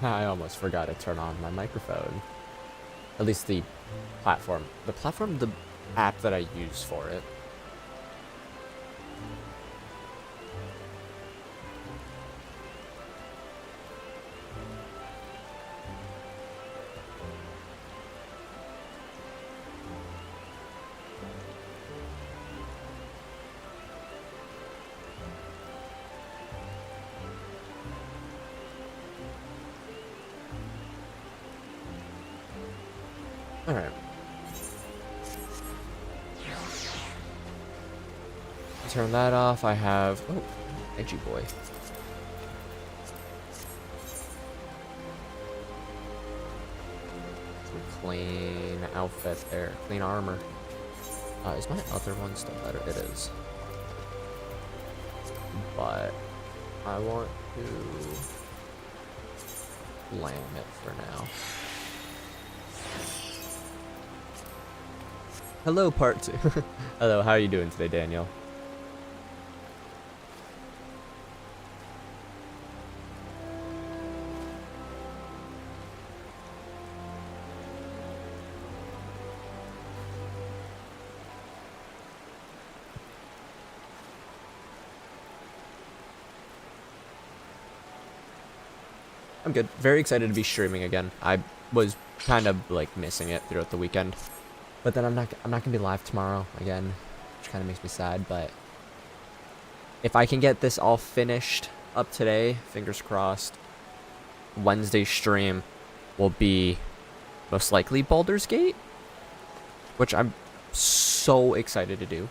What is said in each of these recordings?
I almost forgot to turn on my microphone. At least the platform. The app that I use for it. Alright. Turn that off. I have... Oh, edgy boy. Some clean outfit there. Clean armor. Is my other one still better? It is. But I want to lam it for now. Hello, part 2. Hello, how are you doing today, Daniel? I'm good. Very excited to be streaming again. I was kind of like missing it throughout the weekend. But then I'm not gonna be live tomorrow again, which kind of makes me sad. But if I can get this all finished up today, fingers crossed, Wednesday stream will be most likely Baldur's Gate, which I'm so excited to do.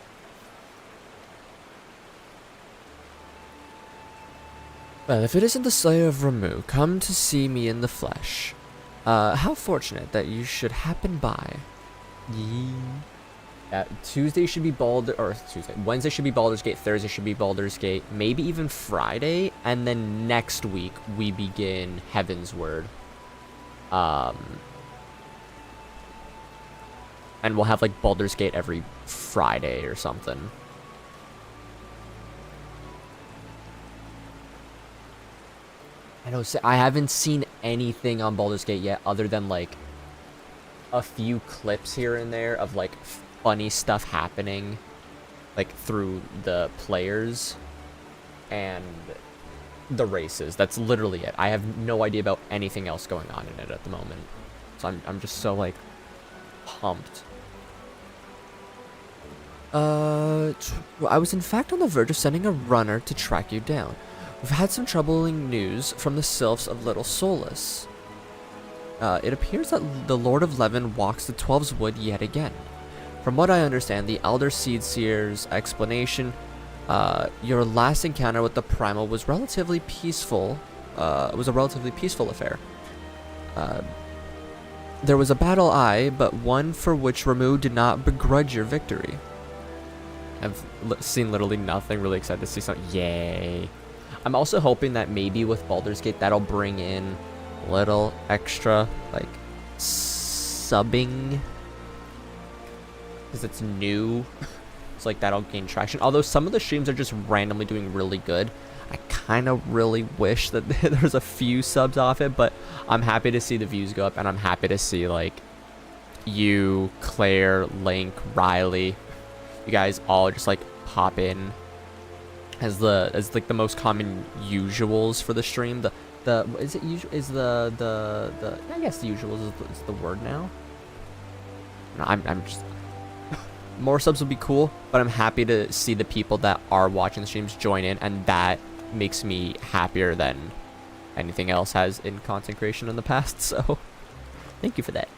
Well, if it isn't the Slayer of Ramu, come to see me in the flesh. How fortunate that you should happen by. Yeah, Wednesday should be Baldur's Gate, Thursday should be Baldur's Gate, maybe even Friday, and then next week we begin Heaven's Word. And we'll have like Baldur's Gate every Friday or something. I haven't seen anything on Baldur's Gate yet other than like a few clips here and there of like funny stuff happening like through the players and the races. That's literally it. I have no idea about anything else going on in it at the moment. So I'm just so like pumped. I was in fact on the verge of sending a runner to track you down. We've had some troubling news from the sylphs of Little Solace. It appears that the Lord of Levin walks the 12's wood yet again. From what I understand, the Elder Seedseer's explanation, your last encounter with the Primal was relatively peaceful. It was a relatively peaceful affair. There was a battle, aye, but one for which Ramu did not begrudge your victory. I've seen literally nothing. Really excited to see something. Yay. I'm also hoping that maybe with Baldur's Gate, that'll bring in a little extra, like, subbing. Because it's new. So, like, that'll gain traction. Although some of the streams are just randomly doing really good. I kind of really wish that there's a few subs off it. But I'm happy to see the views go up. And I'm happy to see, like, you, Claire, Link, Riley. You guys all just, like, pop in. As like the most common usuals for the stream. I guess the usuals is the word now. No, I'm just more subs would be cool, but I'm happy to see the people that are watching the streams join in, and that makes me happier than anything else has in content creation in the past. So thank you for that.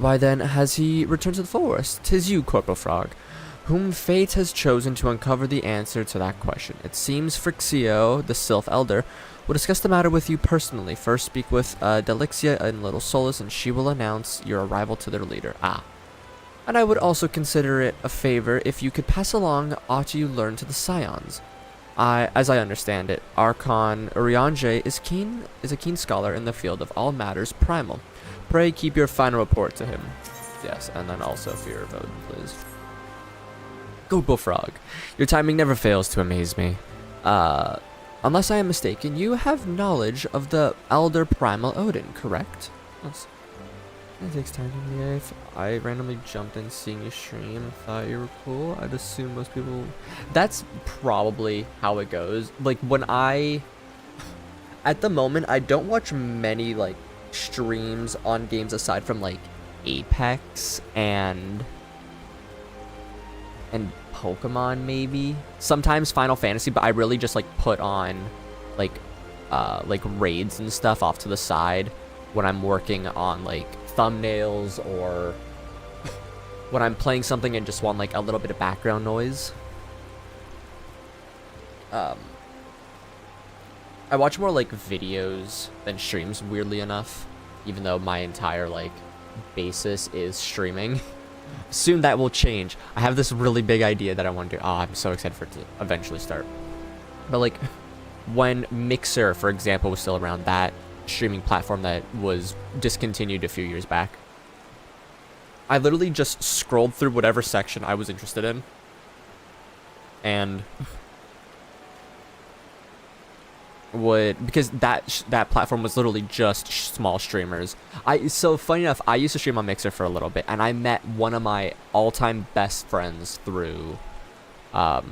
Why then has he returned to the forest? 'Tis you, Corporal Frog, whom fate has chosen to uncover the answer to that question. It seems FFxiv, the Sylph Elder, will discuss the matter with you personally. First speak with Delixia and Little Solace, and she will announce your arrival to their leader. And I would also consider it a favor if you could pass along aught you learned to the Scions. As I understand it, Archon Eorzea is a keen scholar in the field of all matters primal. Pray keep your final report to him. Yes, and then also for your vote, please. Go Bullfrog. Your timing never fails to amaze me. Unless I am mistaken, you have knowledge of the Elder Primal Odin, correct? Yes. It takes time to be. If I randomly jumped in seeing your stream, thought you were cool. I'd assume most people. That's probably how it goes. Like when at the moment, I don't watch many like streams on games aside from like Apex and Pokemon maybe. Sometimes Final Fantasy, but I really just like put on like raids and stuff off to the side when I'm working on like thumbnails or when I'm playing something and just want like a little bit of background noise. I watch more like videos than streams, weirdly enough, even though my entire like basis is streaming. Soon that will change. I have this really big idea that I want to do. Oh, I'm so excited for it to eventually start. But like when Mixer, for example, was still around, that streaming platform that was discontinued a few years back, I literally just scrolled through whatever section I was interested in and because that platform was literally just small streamers. So funny enough, I used to stream on Mixer for a little bit, and I met one of my all-time best friends through it.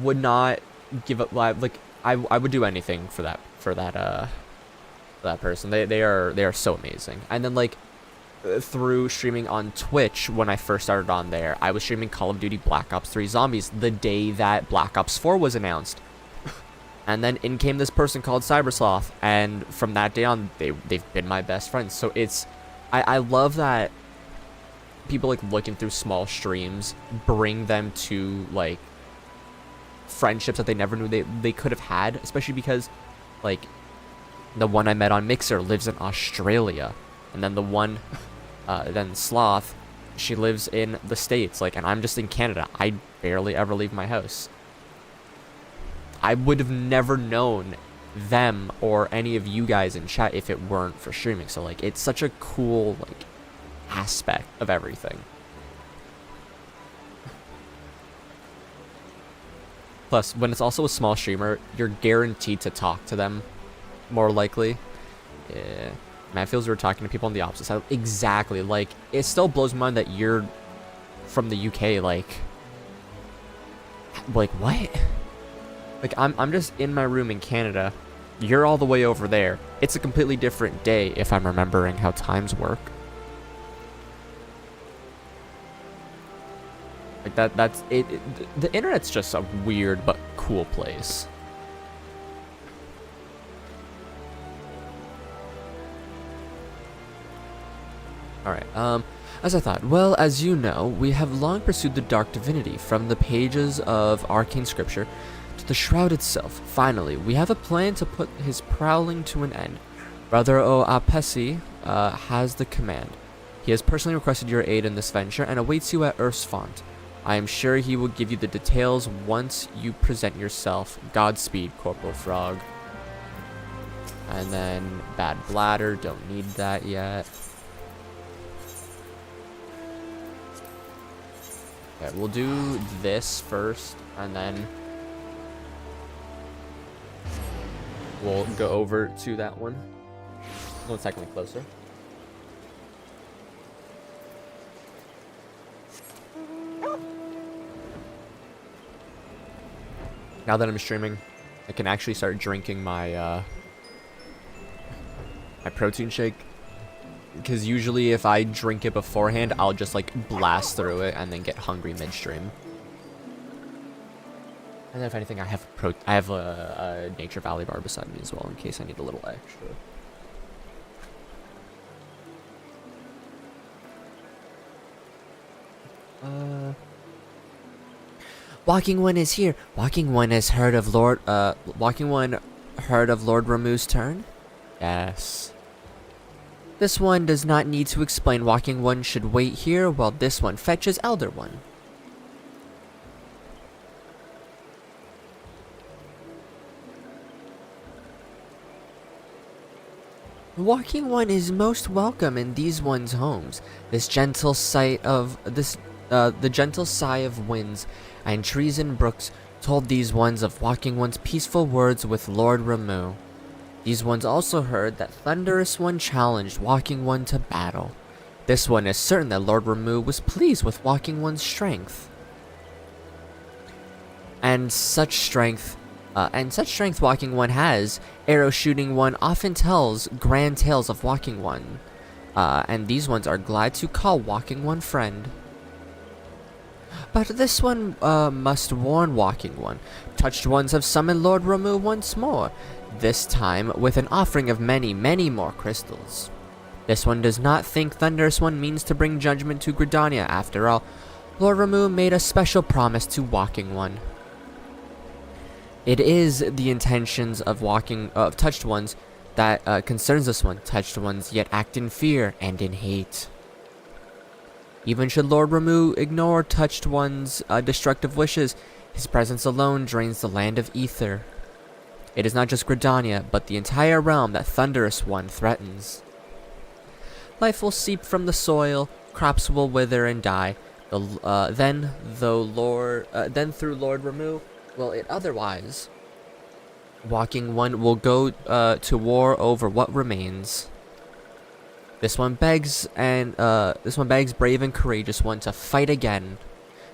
Would not give up. Like I would do anything for that person. They are so amazing. And then like through streaming on Twitch, when I first started on there, I was streaming Call of Duty Black Ops 3 Zombies the day that Black Ops 4 was announced. And then in came this person called Cybersloth, and from that day on, they've been my best friends. So it's, I love that people like looking through small streams bring them to like friendships that they never knew they could have had, especially because like the one I met on Mixer lives in Australia, and then the one then Sloth, she lives in the States, like, and I'm just in Canada. I barely ever leave my house. I would have never known them or any of you guys in chat if it weren't for streaming. So like it's such a cool like aspect of everything. Plus, when it's also a small streamer, you're guaranteed to talk to them more likely. Yeah. Man, it feels we're talking to people on the opposite side. Exactly. Like, it still blows my mind that you're from the UK. Like what? Like, I'm just in my room in Canada. You're all the way over there. It's a completely different day if I'm remembering how times work. Like, that's it. The internet's just a weird but cool place. Alright, as I thought, well, as you know, we have long pursued the dark divinity from the pages of arcane scripture to the shroud itself. Finally, we have a plan to put his prowling to an end. Brother Oapesi has the command. He has personally requested your aid in this venture and awaits you at Earthsfont. I am sure he will give you the details once you present yourself. Godspeed, Corporal Frog. And then Bad Bladder, don't need that yet. Okay, we'll do this first, and then we'll go over to that one. Well, it's technically closer. Now that I'm streaming, I can actually start drinking my my protein shake. Because usually if I drink it beforehand, I'll just like blast through it and then get hungry midstream. And then if anything, I have a Nature Valley bar beside me as well in case I need a little extra. Walking One is here. Walking One has heard of Walking One heard of Lord Ramuh's turn? Yes. This one does not need to explain. Walking One should wait here while this one fetches Elder One. Walking One is most welcome in these one's homes. This gentle sight of the gentle sigh of winds and trees and brooks told these ones of Walking One's peaceful words with Lord Ramu. These ones also heard that Thunderous One challenged Walking One to battle. This one is certain that Lord Ramu was pleased with Walking One's strength. And such strength Walking One has. Arrow Shooting One often tells grand tales of Walking One. And these ones are glad to call Walking One friend. But this one must warn Walking One. Touched Ones have summoned Lord Ramu once more, this time with an offering of many, many more crystals. This one does not think Thunderous One means to bring judgment to Gridania. After all, Lord Ramu made a special promise to Walking One. It is the intentions of Touched Ones that concerns this one. Touched Ones yet act in fear and in hate. Even should Lord Ramu ignore Touched One's destructive wishes, his presence alone drains the land of ether. It is not just Gridania, but the entire realm that Thunderous One threatens. Life will seep from the soil, crops will wither and die. Then through Lord Ramu, will it otherwise? Walking One will go to war over what remains. This one begs brave and courageous one to fight again.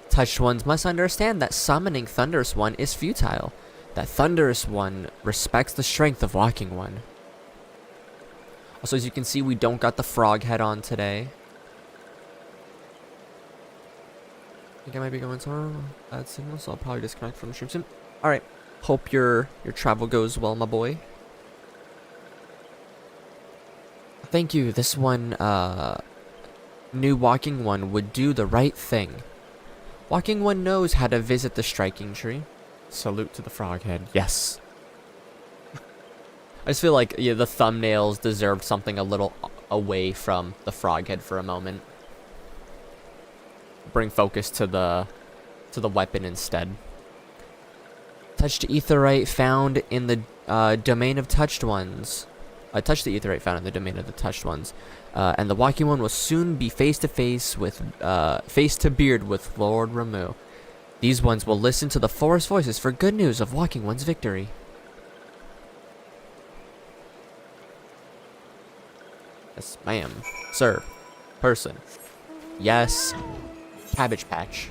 Touched Ones must understand that summoning Thunderous One is futile. That Thunderous One respects the strength of Walking One. Also, as you can see, we don't got the frog head on today. I think I might be going somewhere. Bad signal, so I'll probably disconnect from the stream soon. Alright. Hope your travel goes well, my boy. Thank you. This one, knew Walking One would do the right thing. Walking One knows how to visit the striking tree. Salute to the frog head. Yes. I just feel like the thumbnails deserved something a little away from the frog head for a moment. Bring focus to the weapon instead. Touched Aetherite found in the domain of Touched Ones. Touch the Aetherite found in the domain of the Touched Ones. And the Walking One will soon be face to beard with Lord Ramu. These ones will listen to the forest voices for good news of Walking One's victory. Yes, ma'am. Sir. Person. Yes. Cabbage Patch.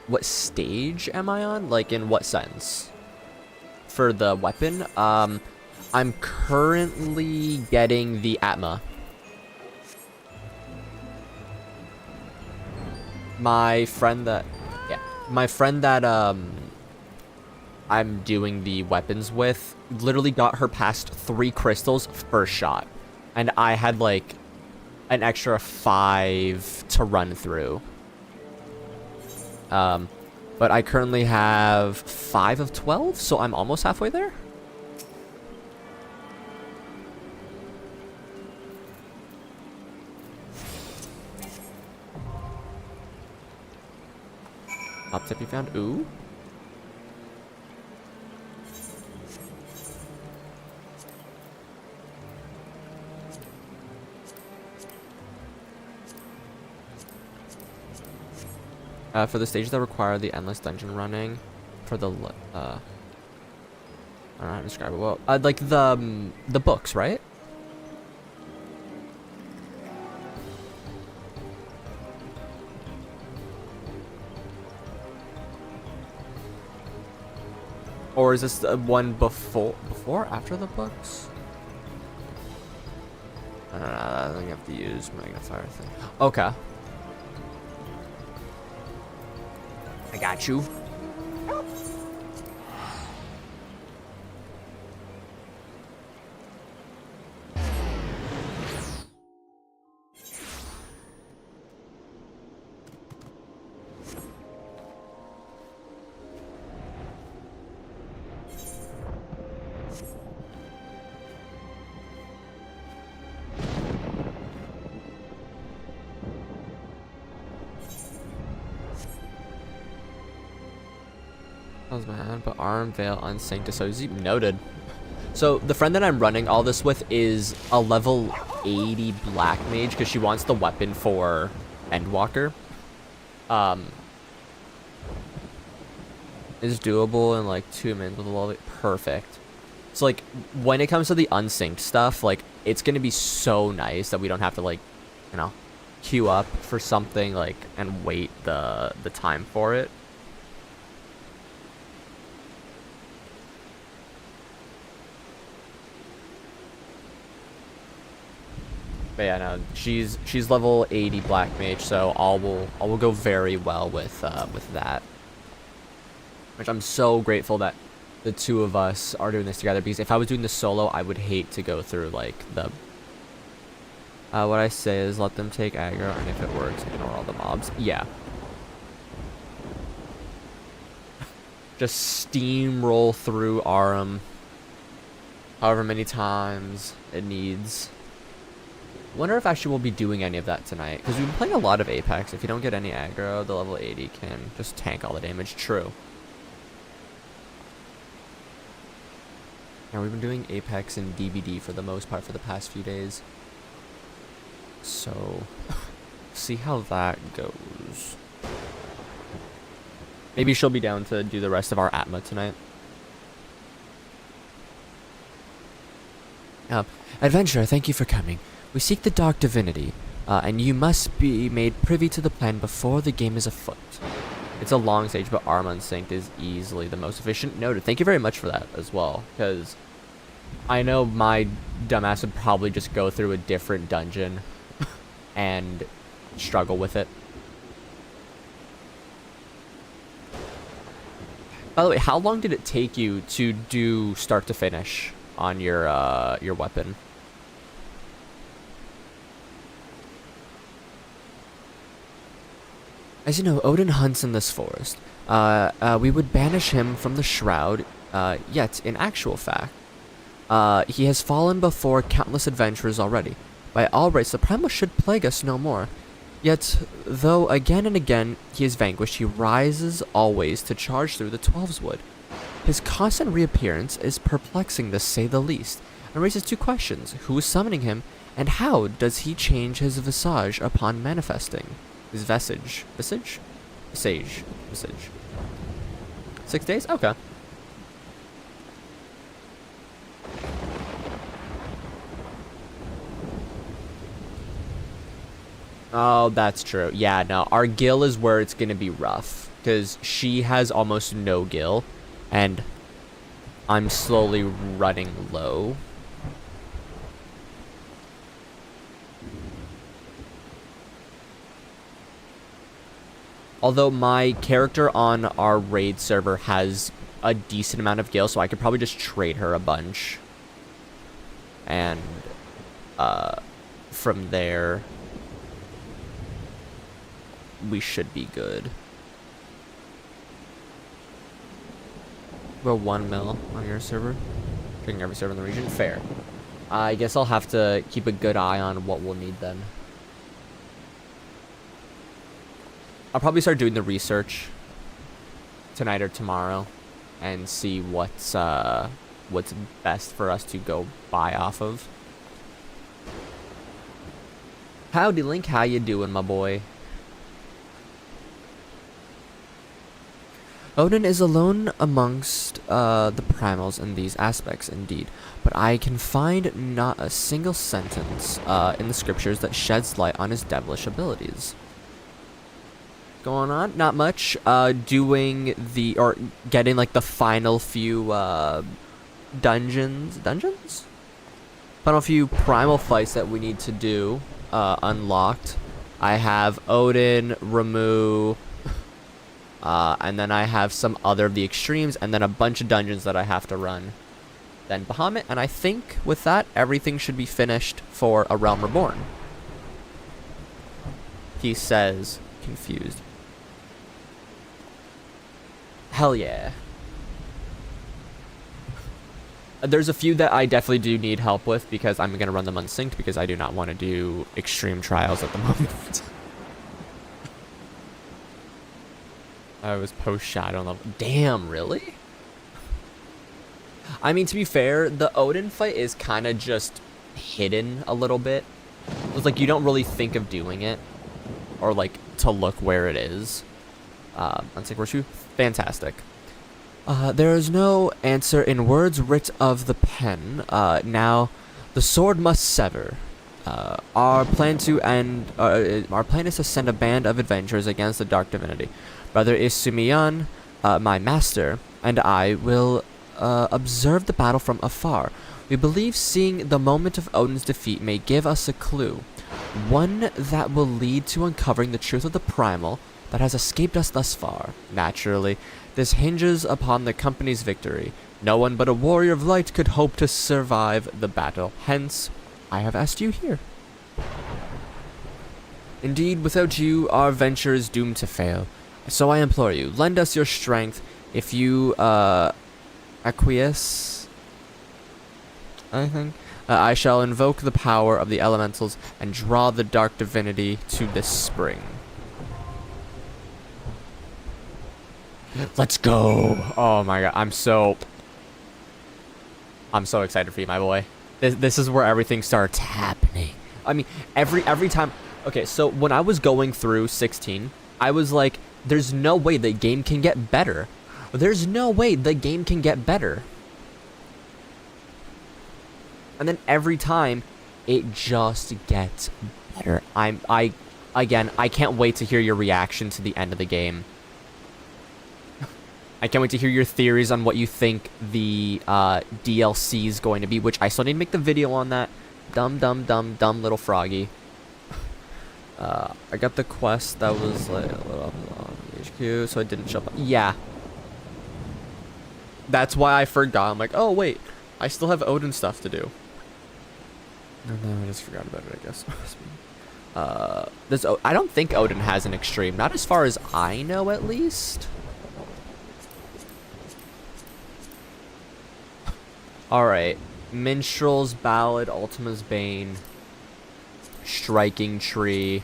What stage am I on? Like, in what sense? For the weapon? I'm currently getting the Atma. My friend that I'm doing the weapons with literally got her past 3 crystals first shot. And I had like an extra 5 to run through. But I currently have 5 of 12, so I'm almost halfway there. Top tip you found? Ooh. For the stages that require the endless dungeon running, for the I don't know how to describe it well. Like the books, right? Or is this the one before after the books? I don't know. I think I have to use magnifier thing. Okay. I got you. That was my hand, but arm veil unsynced to so noted. So the friend that I'm running all this with is a level 80 black mage because she wants the weapon for Endwalker. Is doable in like 2 minutes with a level. Perfect. So like when it comes to the unsynced stuff, like it's gonna be so nice that we don't have to like, you know, queue up for something like and wait the time for it. But yeah, no, she's level 80 black mage, so all will go very well with that. Which I'm so grateful that the two of us are doing this together, because if I was doing this solo, I would hate to go through like the what I say is let them take aggro, and if it works, ignore all the mobs. Yeah. Just steamroll through Aram however many times it needs. Wonder if actually we'll be doing any of that tonight, because we've been playing a lot of Apex. If you don't get any aggro, the level 80 can just tank all the damage. True. Now we've been doing Apex and DVD for the most part for the past few days. So, see how that goes. Maybe she'll be down to do the rest of our Atma tonight. Adventurer, thank you for coming. We seek the Dark Divinity, and you must be made privy to the plan before the game is afoot. It's a long stage, but Arm Unsynced is easily the most efficient. Noted. Thank you very much for that as well, because I know my dumbass would probably just go through a different dungeon and struggle with it. By the way, how long did it take you to do start to finish on your weapon? As you know, Odin hunts in this forest. We would banish him from the shroud, yet, in actual fact, he has fallen before countless adventurers already. By all rights, the Primal should plague us no more. Yet, though again and again he is vanquished, he rises always to charge through the Twelves Wood. His constant reappearance is perplexing to say the least, and raises two questions. Who is summoning him, and how does he change his visage upon manifesting? His visage. Visage? Visage. Visage. 6 days? Okay. Oh, that's true. Yeah, no. Our gil is where it's going to be rough, because she has almost no gil, and I'm slowly running low. Although my character on our raid server has a decent amount of gil, so I could probably just trade her a bunch. And from there, we should be good. We're 1 mil on your server. Checking every server in the region. Fair. I guess I'll have to keep a good eye on what we'll need then. I'll probably start doing the research tonight or tomorrow and see what's best for us to go buy off of. Howdy, Link. How you doing, my boy? Odin is alone amongst the primals in these aspects, indeed. But I can find not a single sentence in the scriptures that sheds light on his devilish abilities. Going on? Not much. Doing the, or getting like the final few dungeons? Final few primal fights that we need to do unlocked. I have Odin, Ramu, and then I have some other of the extremes, and then a bunch of dungeons that I have to run. Then Bahamut, and I think with that, everything should be finished for A Realm Reborn. He says, confused. Hell yeah. There's a few that I definitely do need help with, because I'm going to run them unsynced, because I do not want to do extreme trials at the moment. I was post Shadow level. Damn, really? I mean, to be fair, the Odin fight is kind of just hidden a little bit. It's like you don't really think of doing it, or like to look where it is. Unsick Virtue, fantastic. There is no answer in words writ of the pen. Now, the sword must sever. Our plan is to send a band of adventurers against the dark divinity. Brother Isumiyan, my master, and I will observe the battle from afar. We believe seeing the moment of Odin's defeat may give us a clue, one that will lead to uncovering the truth of the primal that has escaped us thus far. Naturally, this hinges upon the company's victory. No one but a warrior of light could hope to survive the battle. Hence, I have asked you here. Indeed, without you, our venture is doomed to fail. So I implore you, lend us your strength. If you, acquiesce, I think, I shall invoke the power of the elementals and draw the dark divinity to this spring. Let's go! Oh my god, I'm so excited for you, my boy. This is where everything starts happening. I mean, every time. Okay, so when I was going through 16, I was like, there's no way the game can get better. There's no way the game can get better. And then every time, it just gets better. Again, I can't wait to hear your reaction to the end of the game. I can't wait to hear your theories on what you think the DLC is going to be, which I still need to make the video on that. Dumb little froggy. I got the quest that was like a little up on HQ, so I didn't show up. Yeah. That's why I forgot. I'm like, oh wait, I still have Odin stuff to do. No, I just forgot about it, I guess. I don't think Odin has an extreme. Not as far as I know, at least. Alright. Minstrel's Ballad, Ultima's Bane, Striking Tree,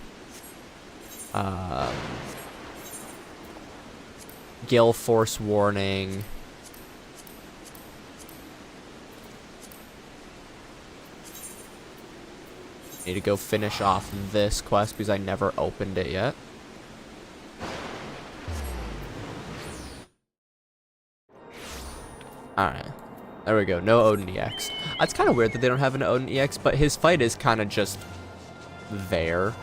Gale Force Warning, need to go finish off this quest because I never opened it yet. Alright. There we go. No Odin EX. It's kind of weird that they don't have an Odin EX, but his fight is kind of just there.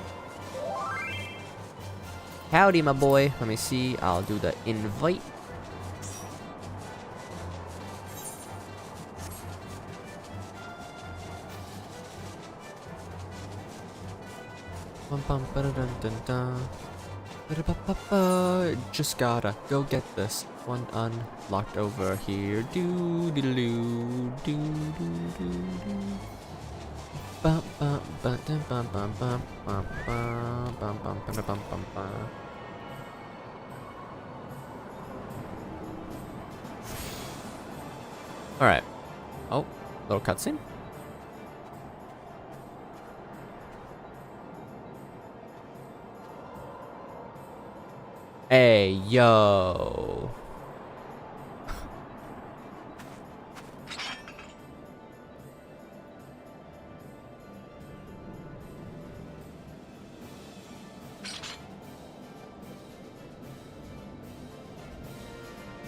Howdy, my boy. Let me see. I'll do the invite. Just gotta go get this one unlocked over here. Alright. Oh, little cutscene. Hey, yo.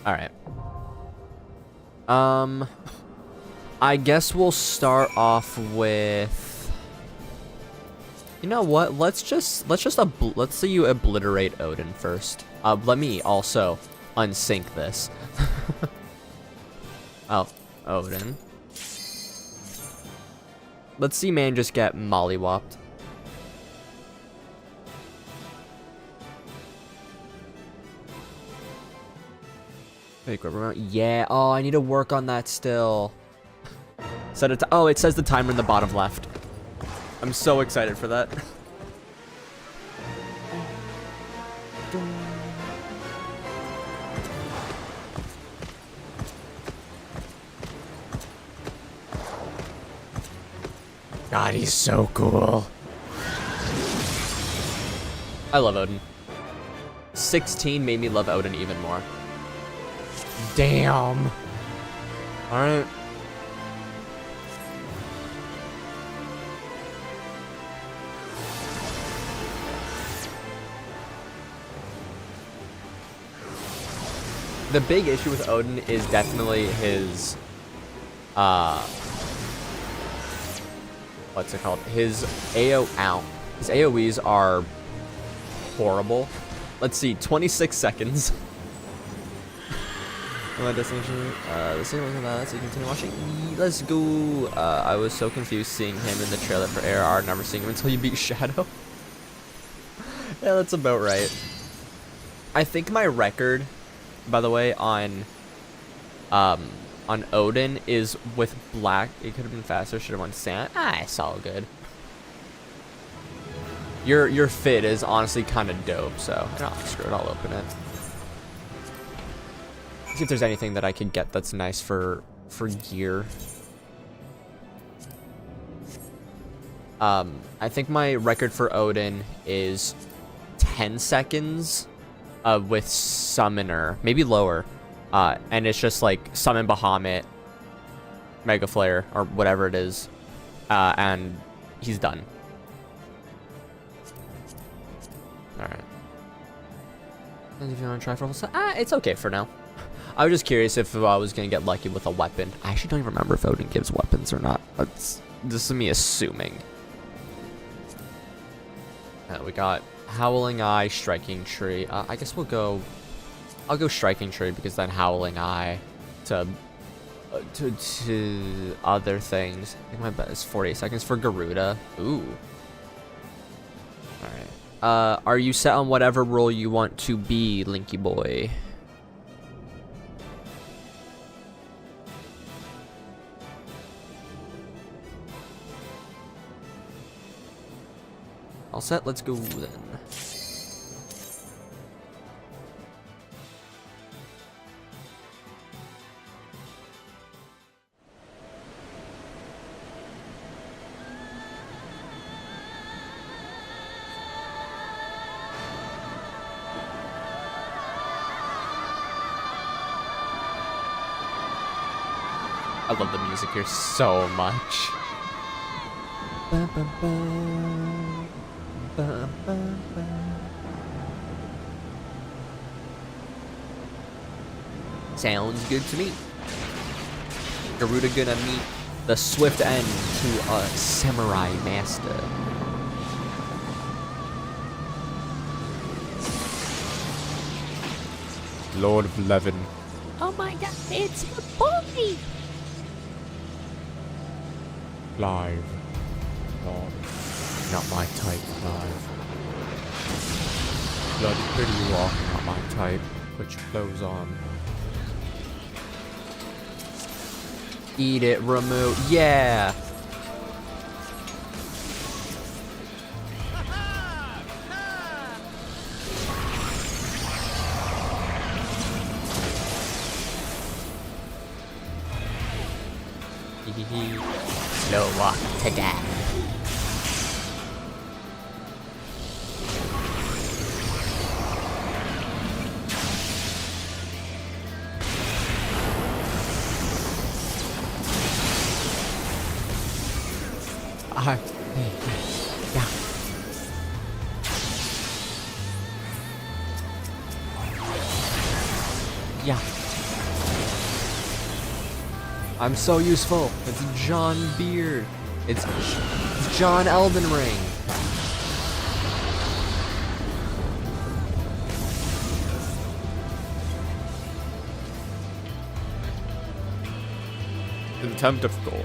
Alright. I guess we'll start off with... You know what? Let's see you obliterate Odin first. Let me also unsync this. Oh, Odin. Let's see man just get mollywopped. Wait, yeah, oh, I need to work on that still. Set it to, oh, it says the timer in the bottom left. I'm so excited for that. God, he's so cool. I love Odin. 16 made me love Odin even more. Damn. Alright. The big issue with Odin is definitely his, what's it called? His AoEs are horrible. Let's see, 26 seconds. My destination, the signal wasn't bad, so you continue watching. Let's go. I was so confused seeing him in the trailer for AR, never seeing him until you beat Shadow. Yeah, that's about right. I think my record, by the way, on Odin is with black. It could have been faster. Should have won sand. It's all good. Your fit is honestly kind of dope. So screw it. I'll open it. See if there's anything that I could get that's nice for gear. I think my record for Odin is 10 seconds. With Summoner, maybe lower, and it's just like Summon Bahamut, Mega Flare, or whatever it is, and he's done. Alright. And if you want to try for it's okay for now. I was just curious if I was going to get lucky with a weapon. I actually don't even remember if Odin gives weapons or not. This is me assuming. We got Howling Eye, Striking Tree. I guess I'll go Striking Tree because then Howling Eye to other things. I think my bet is 48 seconds for Garuda. Ooh. Alright. Are you set on whatever role you want to be, Linky boy? All set, let's go then. I love the music here so much. Ba, ba, ba. Ba, ba, ba. Sounds good to me. Garuda gonna meet the swift end to a samurai master. Lord of Levin. Oh my god, it's a boy! Live. Lord. Not my type, Clive. Bloody pretty you are, not my type. Put your clothes on. Eat it, remove. Yeah! Slow walk to death. Yeah. Yeah. I'm so useful. It's John Beard. It's John Elden Ring. Contempt of God.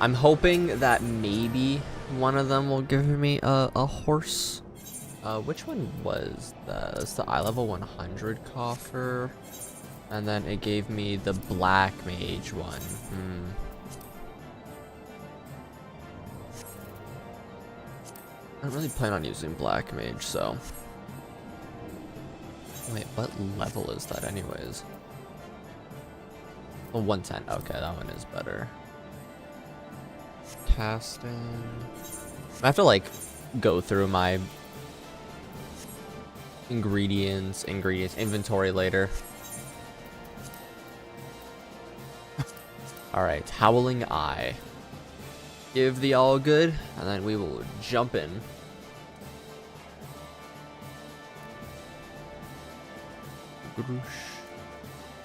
I'm hoping that maybe one of them will give me a horse. Which one was that? It's the eye level 100 coffer. And then it gave me the black mage one. I don't really plan on using Black Mage, so... Wait, what level is that anyways? Oh, 110. Okay, that one is better. Casting... I have to, like, go through my ingredients inventory later. Alright, Howling Eye. Give the all good, and then we will jump in.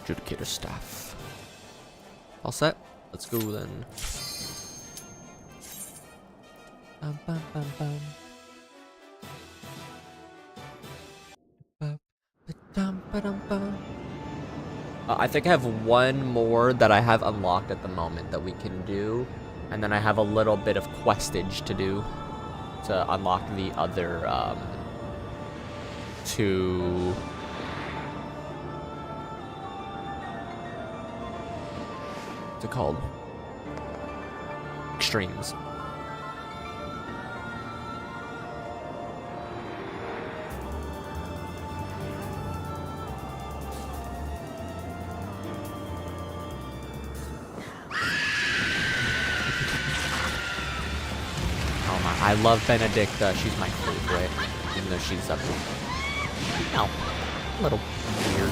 Judicator Staff. All set? Let's go then. Bum, bum, bum, bum. I think I have one more that I have unlocked at the moment that we can do, and then I have a little bit of questage to do to unlock the other two. What's it called? Extremes. I love Benedicta. She's my favorite, even though she's a little weird.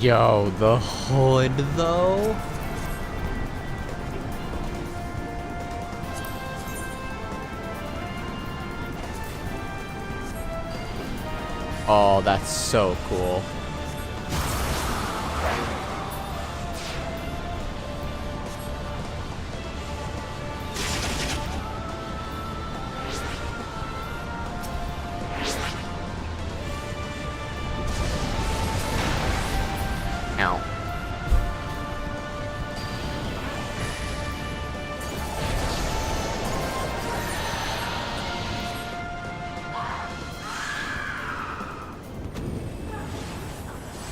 Yo, the hood though. Oh, that's so cool. Ow.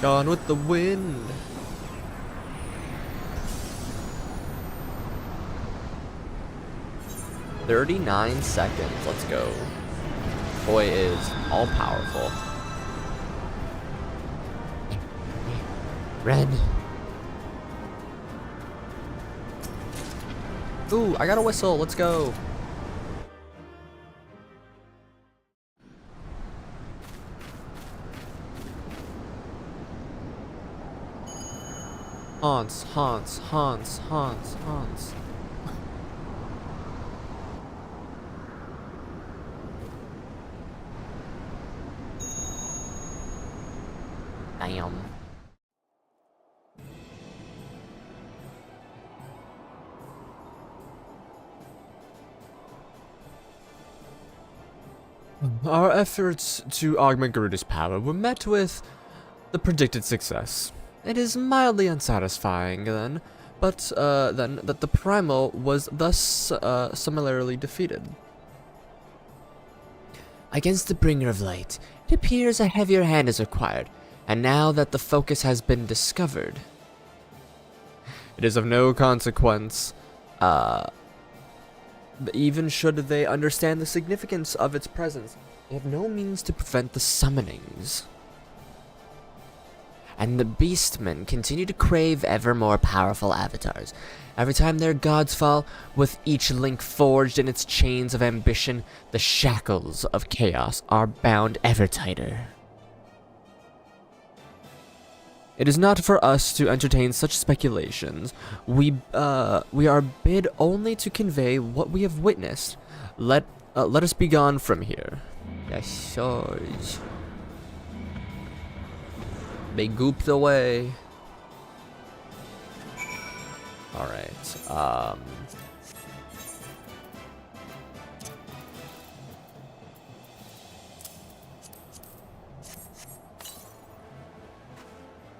Gone with the wind. "39 seconds. Let's go. Boy is all powerful. Red. Ooh, I got a whistle. Let's go. Haunts, haunts, haunts, haunts, haunts. Damn. Our efforts to augment Garuda's power were met with the predicted success. It is mildly unsatisfying, then, that the primal was thus similarly defeated. Against the bringer of light, it appears a heavier hand is required, and now that the focus has been discovered, it is of no consequence, even should they understand the significance of its presence. They have no means to prevent the summonings. And the beastmen continue to crave ever more powerful avatars. Every time their gods fall, with each link forged in its chains of ambition, the shackles of chaos are bound ever tighter. It is not for us to entertain such speculations. We are bid only to convey what we have witnessed. Let us be gone from here. Yes, Sarge. They gooped away. Alright, let's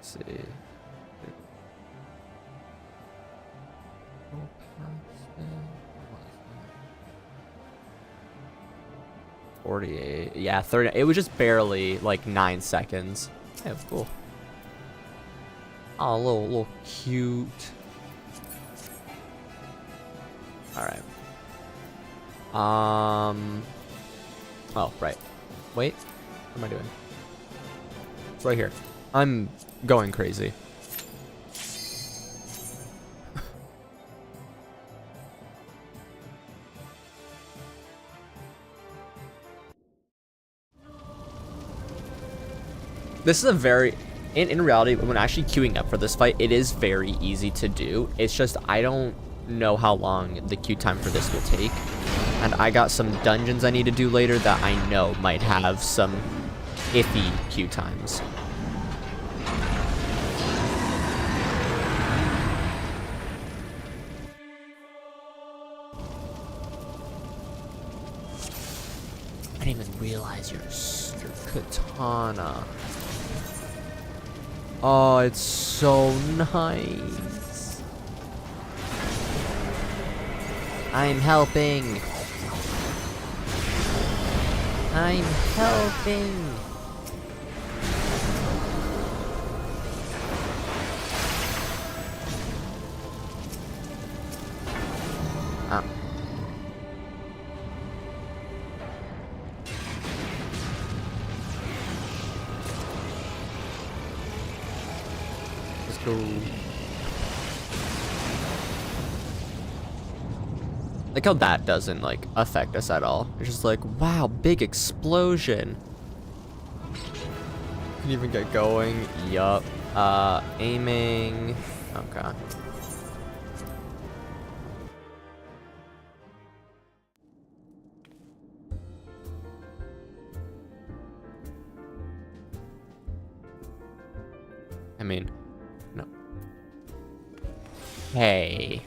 see. Go past it. 48. Yeah, 30. It was just barely like 9 seconds. Yeah, it's cool. Oh, little cute. All right. Oh, right. Wait. What am I doing? It's right here. I'm going crazy. This is a very, in reality, when actually queuing up for this fight, it is very easy to do. It's just, I don't know how long the queue time for this will take. And I got some dungeons I need to do later that I know might have some iffy queue times. I didn't even realize your katana. Oh, it's so nice. I'm helping. I'm helping. Ah. Let's go. Like how that doesn't like affect us at all. It's just like, wow, big explosion. Can even get going. Yup. Aiming. Okay. I mean, no. Hey.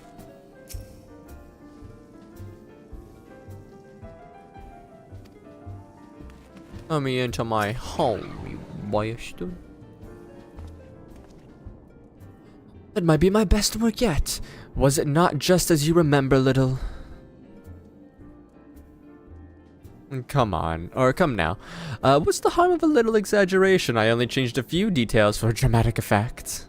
Let me into my home, you bastard. It might be my best work yet. Was it not just as you remember, little? Come on, or come now. What's the harm of a little exaggeration? I only changed a few details for dramatic effect.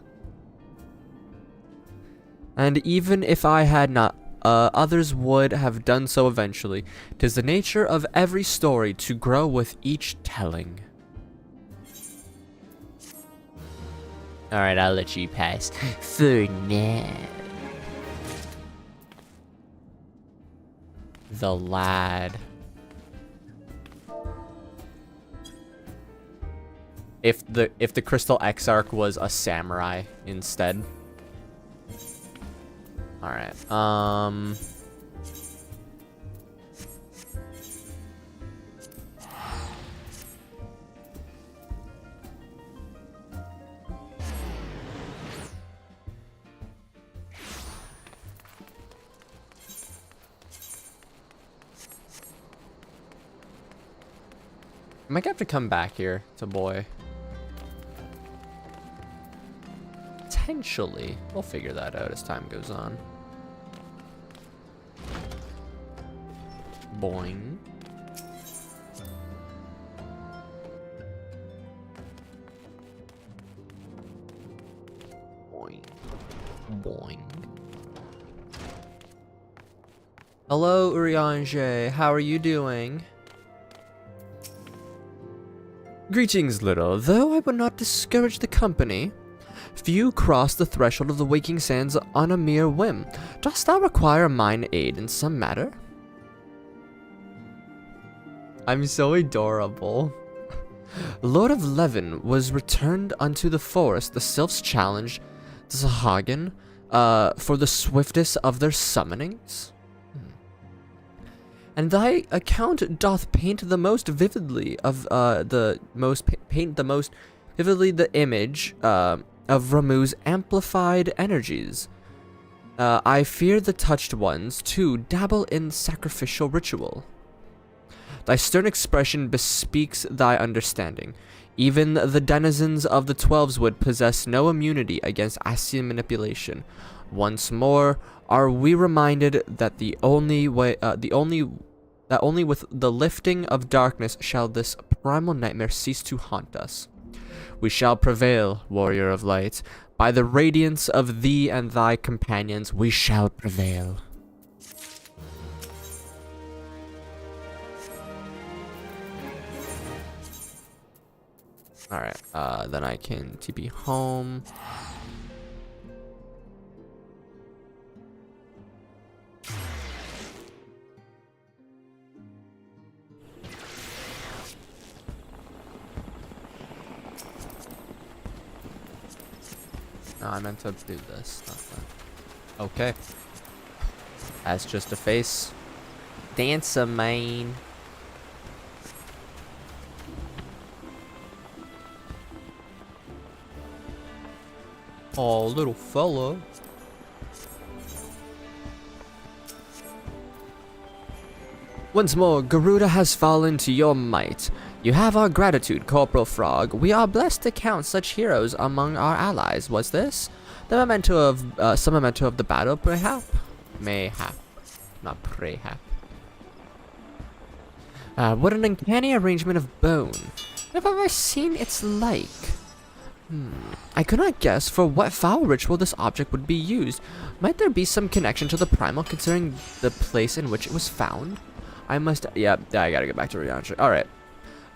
And even if I had not, others would have done so eventually. 'Tis the nature of every story to grow with each telling. Alright, I'll let you pass for now. The lad. If the Crystal Exarch was a samurai instead. Alright, I might have to come back here to boy. Potentially. We'll figure that out as time goes on. Boing. Boing. Boing. Hello, Eorzea. How are you doing? Greetings, little. Though I would not discourage the company, few cross the threshold of the waking sands on a mere whim. Dost thou require mine aid in some matter? I'm so adorable. Lord of Levin was returned unto the forest. The sylphs challenged Zahagen for the swiftest of their summonings. And thy account doth paint the most vividly of the image of Ramuh's amplified energies. I fear the touched ones too dabble in sacrificial ritual. Thy stern expression bespeaks thy understanding. Even the denizens of the Twelveswood possess no immunity against Asian manipulation. Once more, are we reminded that the only that only with the lifting of darkness shall this primal nightmare cease to haunt us. We shall prevail, warrior of light. By the radiance of thee and thy companions, we shall prevail. Alright, then I can TP home. No, I meant to do this, not that. Okay. That's just a face. Dancer, man. Oh, little fella. Once more, Garuda has fallen to your might. You have our gratitude, Corporal Frog. We are blessed to count such heroes among our allies. Was this the memento of some memento of the battle, perhap? Mayhap, not prehap. What an uncanny arrangement of bone. Have I ever seen its like? I could not guess for what foul ritual this object would be used. Might there be some connection to the primal, considering the place in which it was found? I must, I gotta get back to Urianger. Alright.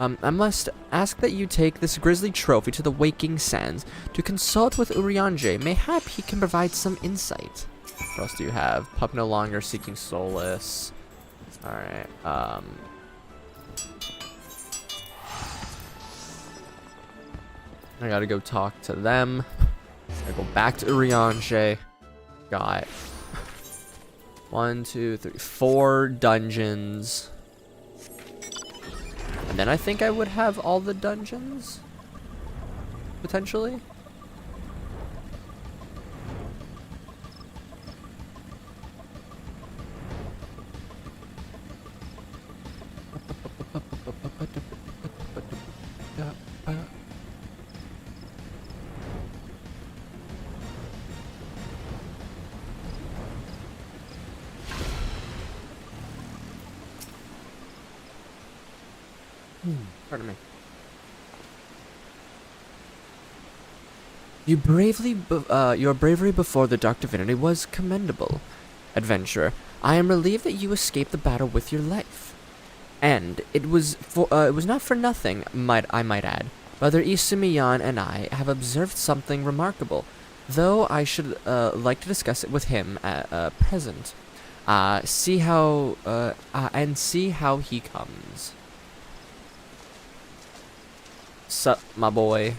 I must ask that you take this grisly trophy to the Waking Sands to consult with Urianger. Mayhap he can provide some insight. What else do you have? Pup no longer seeking solace. Alright, I gotta go talk to them. I go back to Urianger. Got 1, 2, 3, 4 dungeons. And then I think I would have all the dungeons. Potentially. Pardon me. Your bravery before the Dark Divinity was commendable, adventurer. I am relieved that you escaped the battle with your life. And it was not for nothing, I might add. Brother Isumiyan and I have observed something remarkable, though I should like to discuss it with him at present. See how he comes. Sup, my boy.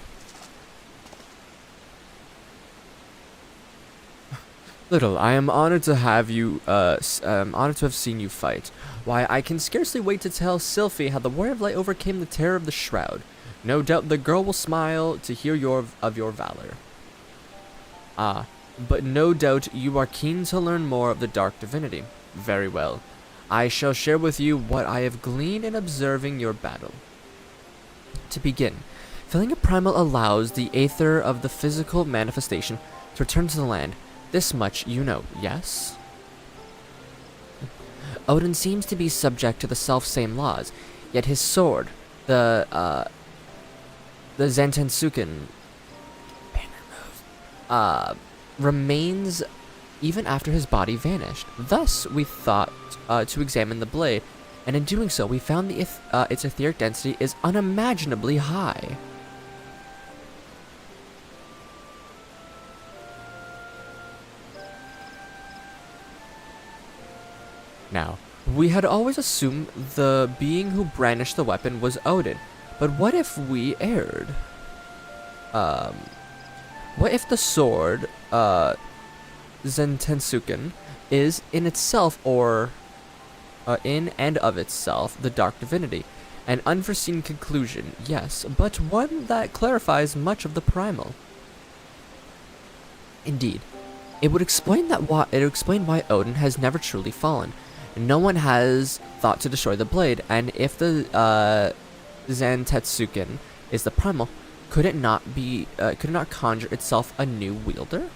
Little, I am honored to have you, honored to have seen you fight. Why, I can scarcely wait to tell Sylphie how the Warrior of Light overcame the terror of the Shroud. No doubt the girl will smile to hear of your valor. But no doubt you are keen to learn more of the Dark Divinity. Very well. I shall share with you what I have gleaned in observing your battle. To begin, filling a primal allows the aether of the physical manifestation to return to the land. This much you know, yes? Odin seems to be subject to the self-same laws, yet his sword, the Zentensuken, remains even after his body vanished. Thus, we thought to examine the blade, and in doing so, we found its etheric density is unimaginably high. Now, we had always assumed the being who brandished the weapon was Odin, but what if we erred? What if the sword, Zentensuken, is in itself, or in and of itself, the Dark Divinity? An unforeseen conclusion, yes, but one that clarifies much of the primal. Indeed, it would explain why Odin has never truly fallen. No one has thought to destroy the blade, and if the Zentetsuken is the primal, could it not conjure itself a new wielder?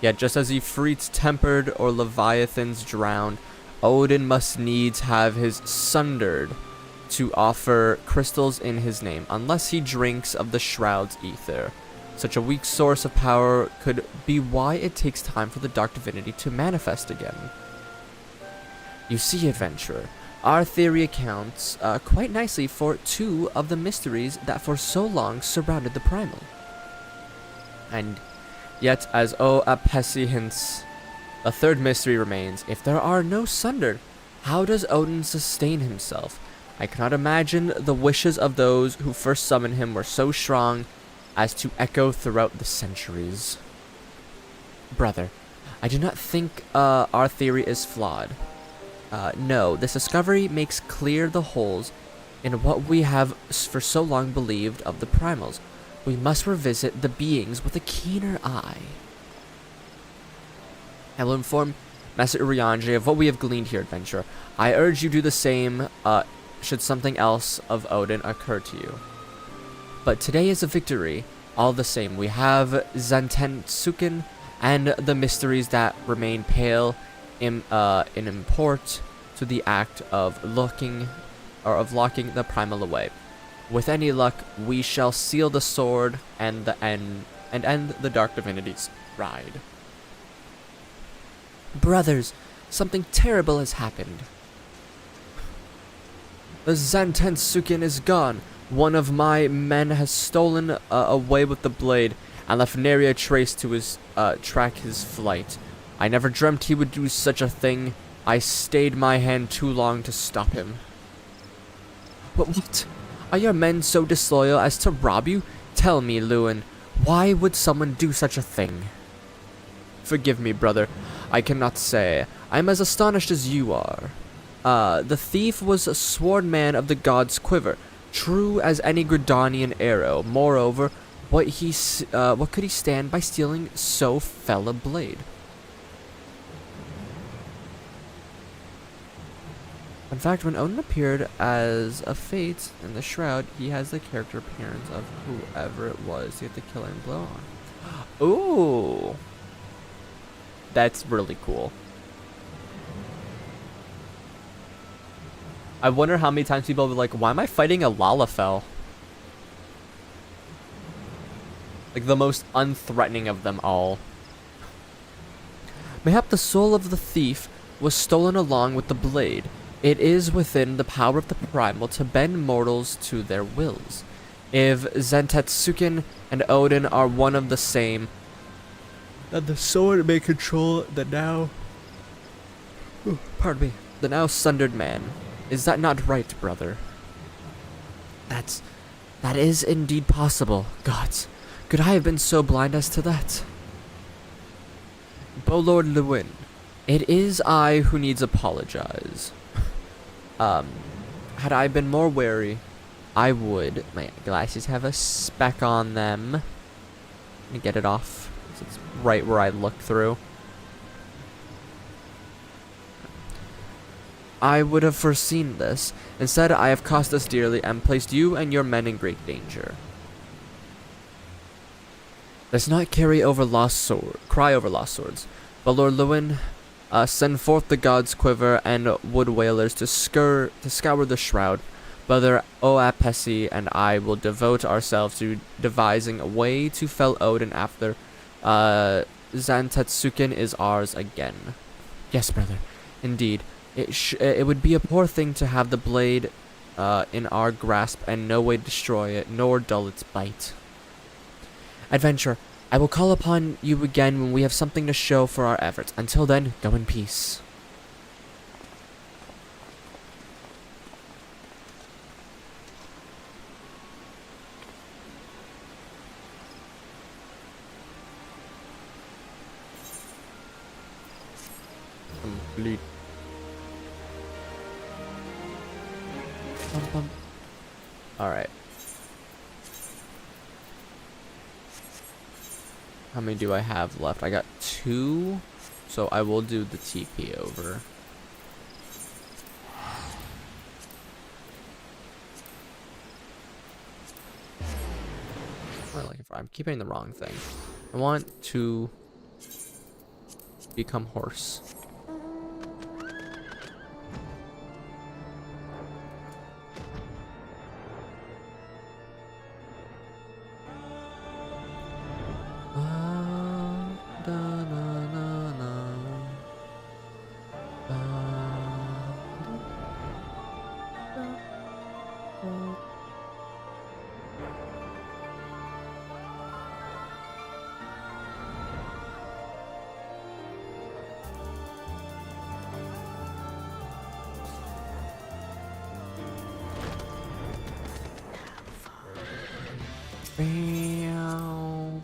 Yeah, just as Ifrits tempered or Leviathans drowned, Odin must needs have his sundered to offer crystals in his name, unless he drinks of the shroud's ether. Such a weak source of power could be why it takes time for the dark divinity to manifest again. You see, adventurer, our theory accounts quite nicely for two of the mysteries that for so long surrounded the primal. And yet, as Eorzea hints, a third mystery remains. If there are no sundered, how does Odin sustain himself? I cannot imagine the wishes of those who first summoned him were so strong as to echo throughout the centuries. Brother, I do not think our theory is flawed. No, this discovery makes clear the holes in what we have for so long believed of the primals. We must revisit the beings with a keener eye. I will inform Master Eorzea of what we have gleaned here, adventurer. I urge you do the same, should something else of Odin occur to you. But today is a victory. All the same, we have Zantetsuken and the mysteries that remain pale in import to the act of locking the primal away. With any luck, we shall seal the sword and end the dark divinity's ride. Brothers, something terrible has happened. The Zantetsuken is gone. One of my men has stolen away with the blade and left nary a trace to track his flight. I never dreamt he would do such a thing. I stayed my hand too long to stop him. But what? Are your men so disloyal as to rob you? Tell me, Lewin, why would someone do such a thing? Forgive me, brother. I cannot say. I am as astonished as you are. The thief was a sworn man of the god's quiver, true as any Gridanian arrow. Moreover, what could he stand by stealing so fell a blade? In fact, when Odin appeared as a fate in the shroud, he has the character appearance of whoever it was he had to kill and blow on. Ooh! That's really cool. I wonder how many times people will be like, why am I fighting a Lalafell? Like the most unthreatening of them all. Mayhap the soul of the thief was stolen along with the blade. It is within the power of the primal to bend mortals to their wills. If Zantetsuken and Odin are one of the same, then the sword may control the now... pardon me. The now sundered man. Is that not right, brother? That is indeed possible. Gods, could I have been so blind as to that? Lord Lewin, it is I who needs apologize. Had I been more wary, I would. My glasses have a speck on them. Let me get it off. It's right where I look through. I would have foreseen this. Instead, I have cost us dearly and placed you and your men in great danger. Let's not cry over lost swords. But Lord Lewin, send forth the god's quiver and wood wailers to scour the shroud. Brother Eorzea and I will devote ourselves to devising a way to fell Odin after Zantetsuken is ours again. Yes, brother. Indeed. It would be a poor thing to have the blade in our grasp and no way to destroy it, nor dull its bite. Adventurer, I will call upon you again when we have something to show for our efforts. Until then, go in peace. Complete. Alright. How many do I have left? I got 2, so I will do the TP over. What am I looking for? I'm keeping the wrong thing. I want to become horse. Wow.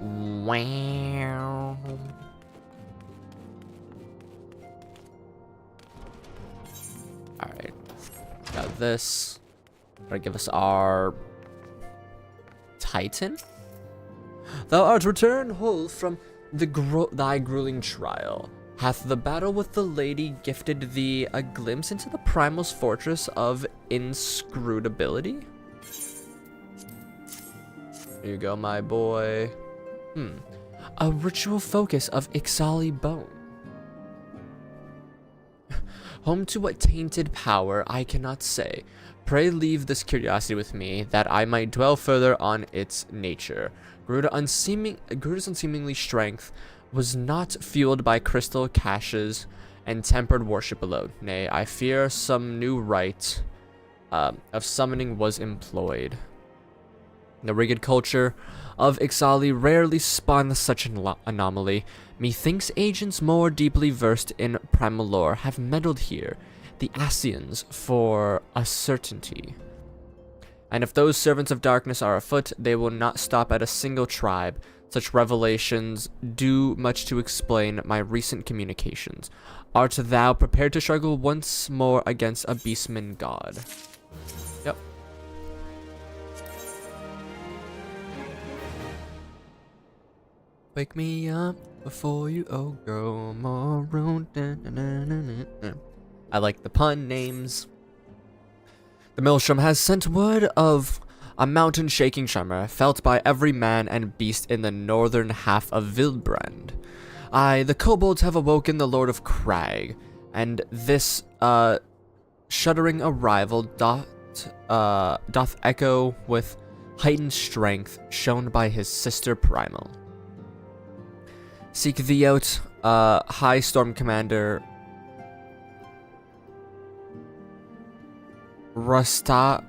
Wow. Alright. Got this. Gotta give us our Titan. Thou art returned whole from thy grueling trial. Hath the battle with the lady gifted thee a glimpse into the primal's fortress of inscrutability? Here you go, my boy. A ritual focus of Ixali bone. Home to what tainted power I cannot say. Pray leave this curiosity with me, that I might dwell further on its nature. Garuda's unseemingly strength was not fueled by crystal caches and tempered worship alone. Nay, I fear some new rite of summoning was employed. The rigid culture of Ixali rarely spun such an anomaly. Methinks agents more deeply versed in primal lore have meddled here, the Asians, for a certainty. And if those servants of darkness are afoot, they will not stop at a single tribe. Such revelations do much to explain my recent communications. Art thou prepared to struggle once more against a beastman god? Yep. Wake me up before you, oh girl, maroon. I like the pun names. The Maelstrom has sent word of a mountain-shaking tremor felt by every man and beast in the northern half of Vildbrand. The kobolds have awoken the Lord of Crag, and this shuddering arrival doth echo with heightened strength shown by his sister Primal. Seek thee out, High Storm Commander Rastat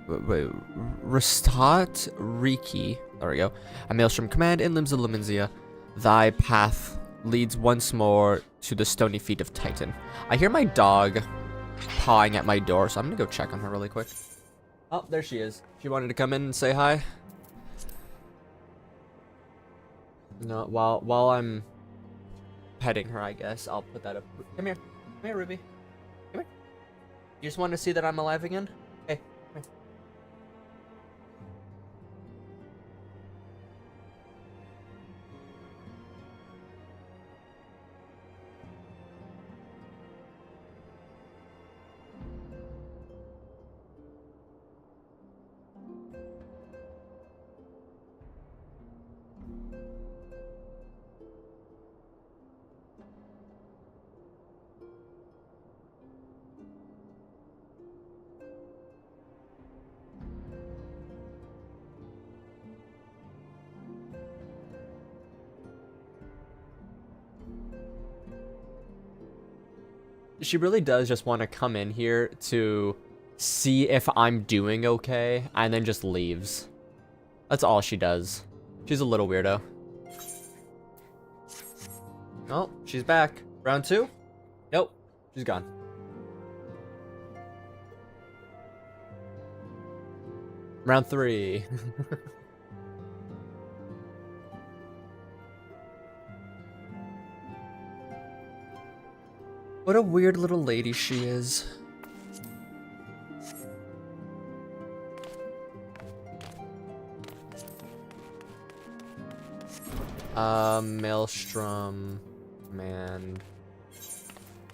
Riki. There we go. A Maelstrom command in limbs of Luminzia. Thy path leads once more to the stony feet of Titan. I hear my dog pawing at my door, so I'm gonna go check on her really quick. Oh, there she is. She wanted to come in and say hi. No, while I'm petting her, I guess I'll put that up. Come here, Ruby. Come here. You just want to see that I'm alive again? Hey, come here. She really does just want to come in here to see if I'm doing okay, and then just leaves. That's all she does. She's a little weirdo. Oh, she's back. Round 2? Nope, she's gone. Round 3. What a weird little lady she is. Maelstrom, man.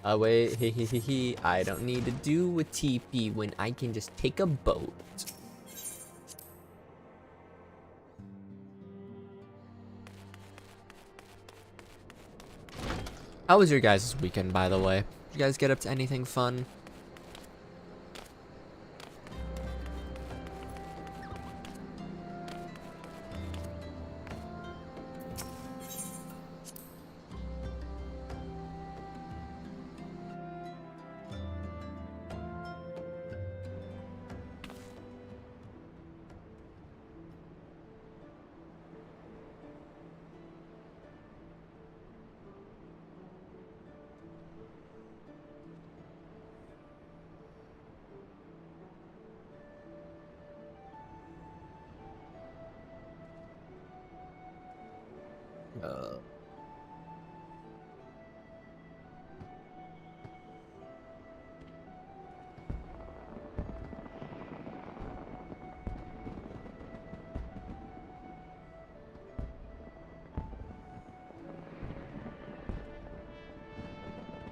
Oh wait, I don't need to do a TP when I can just take a boat. How was your guys' weekend, by the way? Did you guys get up to anything fun?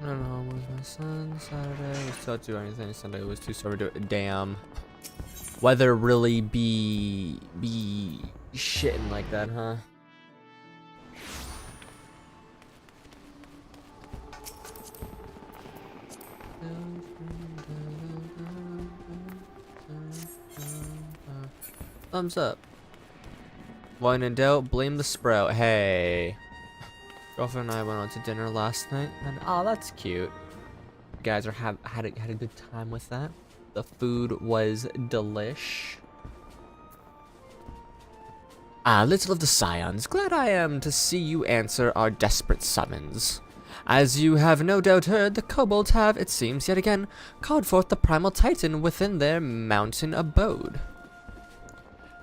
I don't know, was my son Saturday? We still do anything. Sunday was too sore to do it. Damn. Weather really be shitting like that, huh? Thumbs up. When in doubt, blame the sprout. Hey. Girlfriend and I went out to dinner last night, and oh, that's cute. You guys are had a good time with that. The food was delish. Little of the Scions, glad I am to see you answer our desperate summons. As you have no doubt heard, the kobolds have, it seems, yet again, called forth the primal titan within their mountain abode.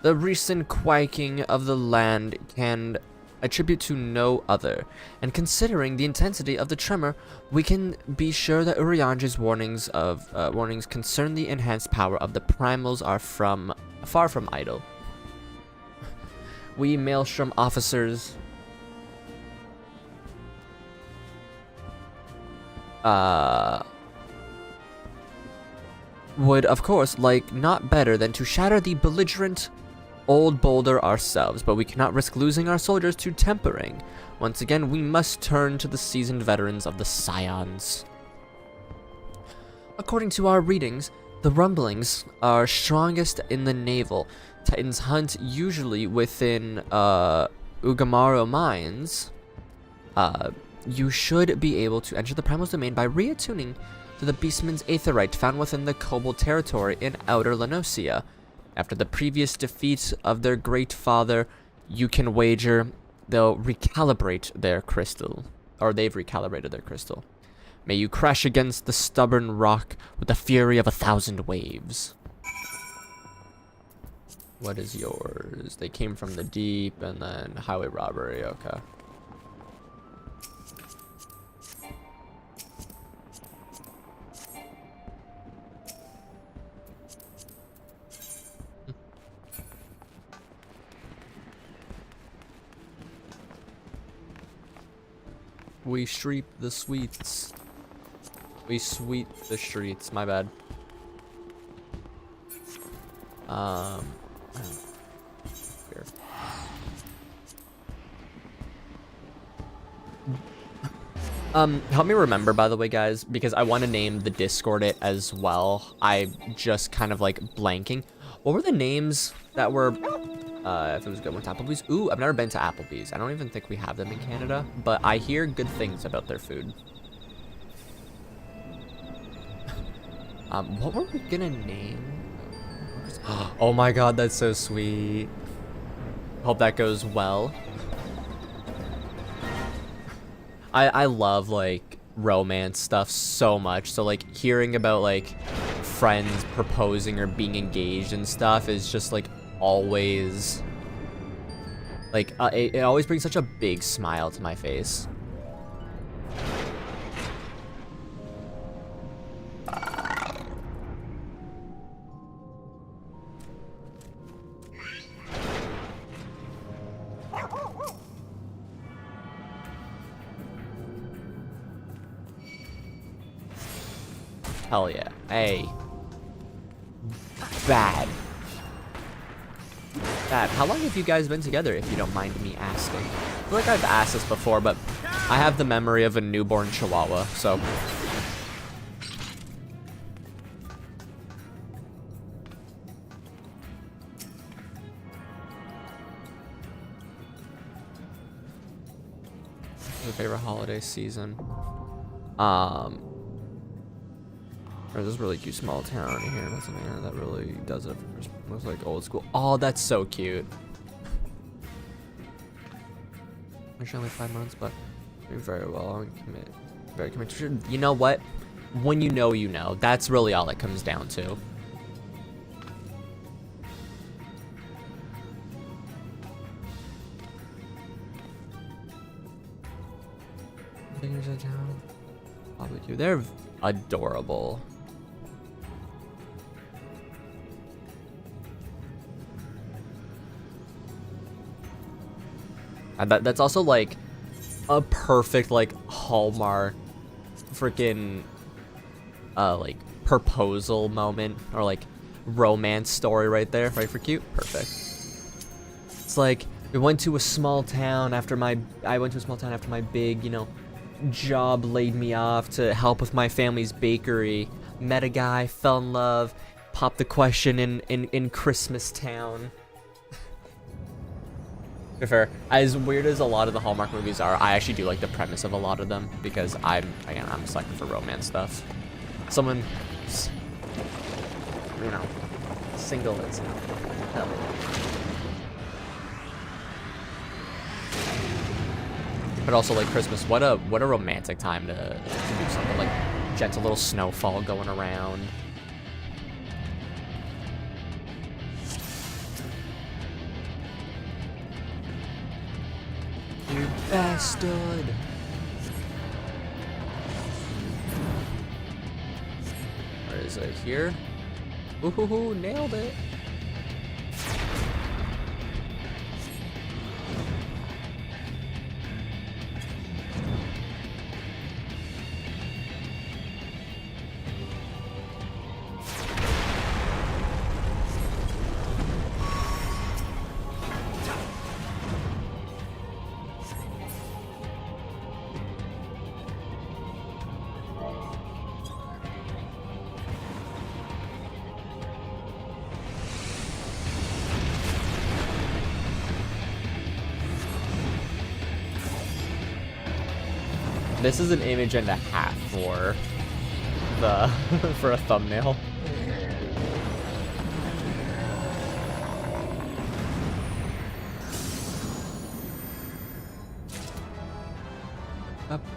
The recent quaking of the land can attribute to no other, and considering the intensity of the tremor, we can be sure that Uriange's warnings concern the enhanced power of the primals are far from idle. We Maelstrom officers would, of course, like not better than to shatter the belligerent old boulder ourselves, but we cannot risk losing our soldiers to tempering. Once again, we must turn to the seasoned veterans of the Scions. According to our readings, the rumblings are strongest in the navel. Titans hunt usually within Ugamaro mines. You should be able to enter the Primal's domain by reattuning to the Beastman's Aetherite found within the Kobold territory in Outer Lenosia. After the previous defeat of their great father, you can wager they'll recalibrate their crystal. Or they've recalibrated their crystal. May you crash against the stubborn rock with the fury of 1,000 waves. What is yours? They came from the deep, and then highway robbery, okay. We street the sweets. We sweet the streets, my bad. Here. Help me remember, by the way, guys, because I want to name the Discord it as well. I just kind of like blanking. What were the names that were, if it was good with Applebee's? Ooh, I've never been to Applebee's. I don't even think we have them in Canada, but I hear good things about their food. What were we gonna name? Oh my god, that's so sweet. Hope that goes well. I love, like, romance stuff so much. So, like, hearing about, like, friends proposing or being engaged and stuff is just, like, always... Like, it always brings such a big smile to my face. Hell yeah. Hey. Bad. Bad. How long have you guys been together, if you don't mind me asking? I feel like I've asked this before, but I have the memory of a newborn chihuahua, so... Your favorite holiday season? There's this really cute small town here, that's an area that really does it for Christmas. Looks like old school. Oh, that's so cute. Actually only 5 months, but doing very well. I'm very committed. You know what? When you know, you know. That's really all it comes down to. down. Probably do. They're adorable. And that's also like a perfect like Hallmark freaking like proposal moment or like romance story right there, right for cute? Perfect. It's like I went to a small town after my big, you know, job laid me off to help with my family's bakery. Met a guy, fell in love, popped the question in Christmas Town. To be fair, as weird as a lot of the Hallmark movies are, I actually do like the premise of a lot of them because I'm a sucker for romance stuff. Someone, you know, single is, you know, hell. But also like Christmas, what a romantic time to do something like gentle little snowfall going around. You bastard! Where is it? Here? Ooh, nailed it! This is an image and a half for the for a thumbnail.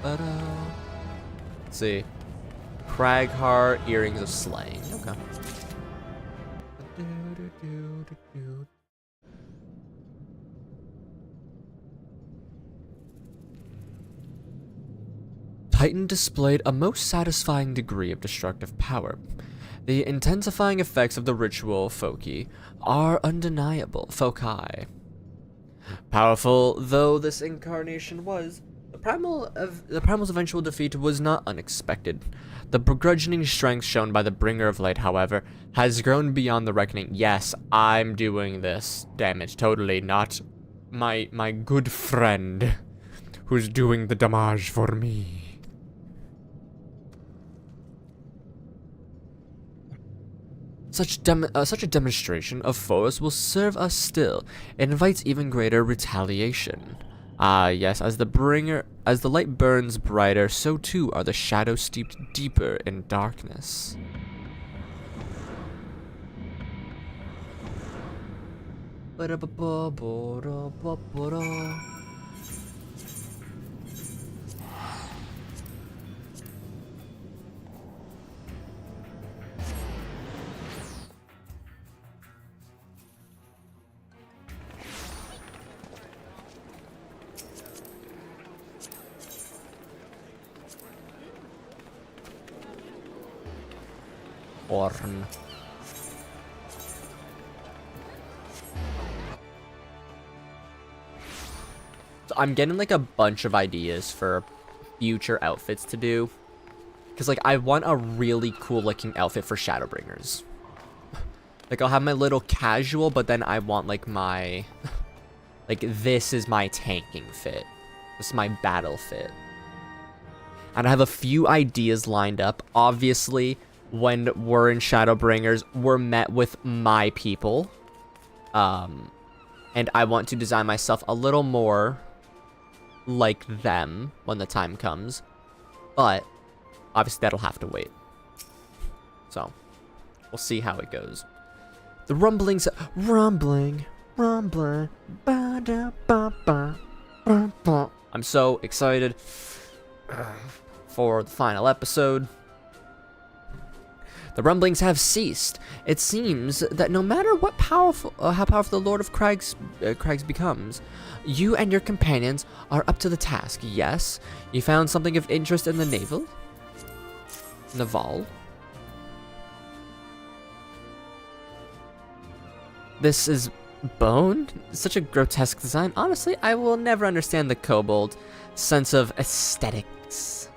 Let's see. Cragheart, Earrings of Slaying. Okay. Titan displayed a most satisfying degree of destructive power. The intensifying effects of the ritual foci are undeniable. Foci. Powerful though this incarnation was, the primal's eventual defeat was not unexpected. The begrudging strength shown by the Bringer of Light, however, has grown beyond the reckoning. Yes, I'm doing this damage, totally not my good friend who's doing the damage for me. Such a demonstration of force will serve us still. It invites even greater retaliation. Yes, as the light burns brighter, so too are the shadows steeped deeper in darkness. Orn. So I'm getting like a bunch of ideas for future outfits to do. Because like I want a really cool looking outfit for Shadowbringers. Like I'll have my little casual, but then I want like my... like this is my tanking fit. This is my battle fit. And I have a few ideas lined up. Obviously, when we're in Shadowbringers, we're met with my people. And I want to design myself a little more like them when the time comes. But, obviously that'll have to wait. So, we'll see how it goes. The rumblings... Rumbling. I'm so excited for the final episode. The rumblings have ceased. It seems that no matter what how powerful the Lord of Crags becomes, you and your companions are up to the task. Yes, you found something of interest in the Naval. This is bone? Such a grotesque design. Honestly, I will never understand the kobold sense of aesthetics.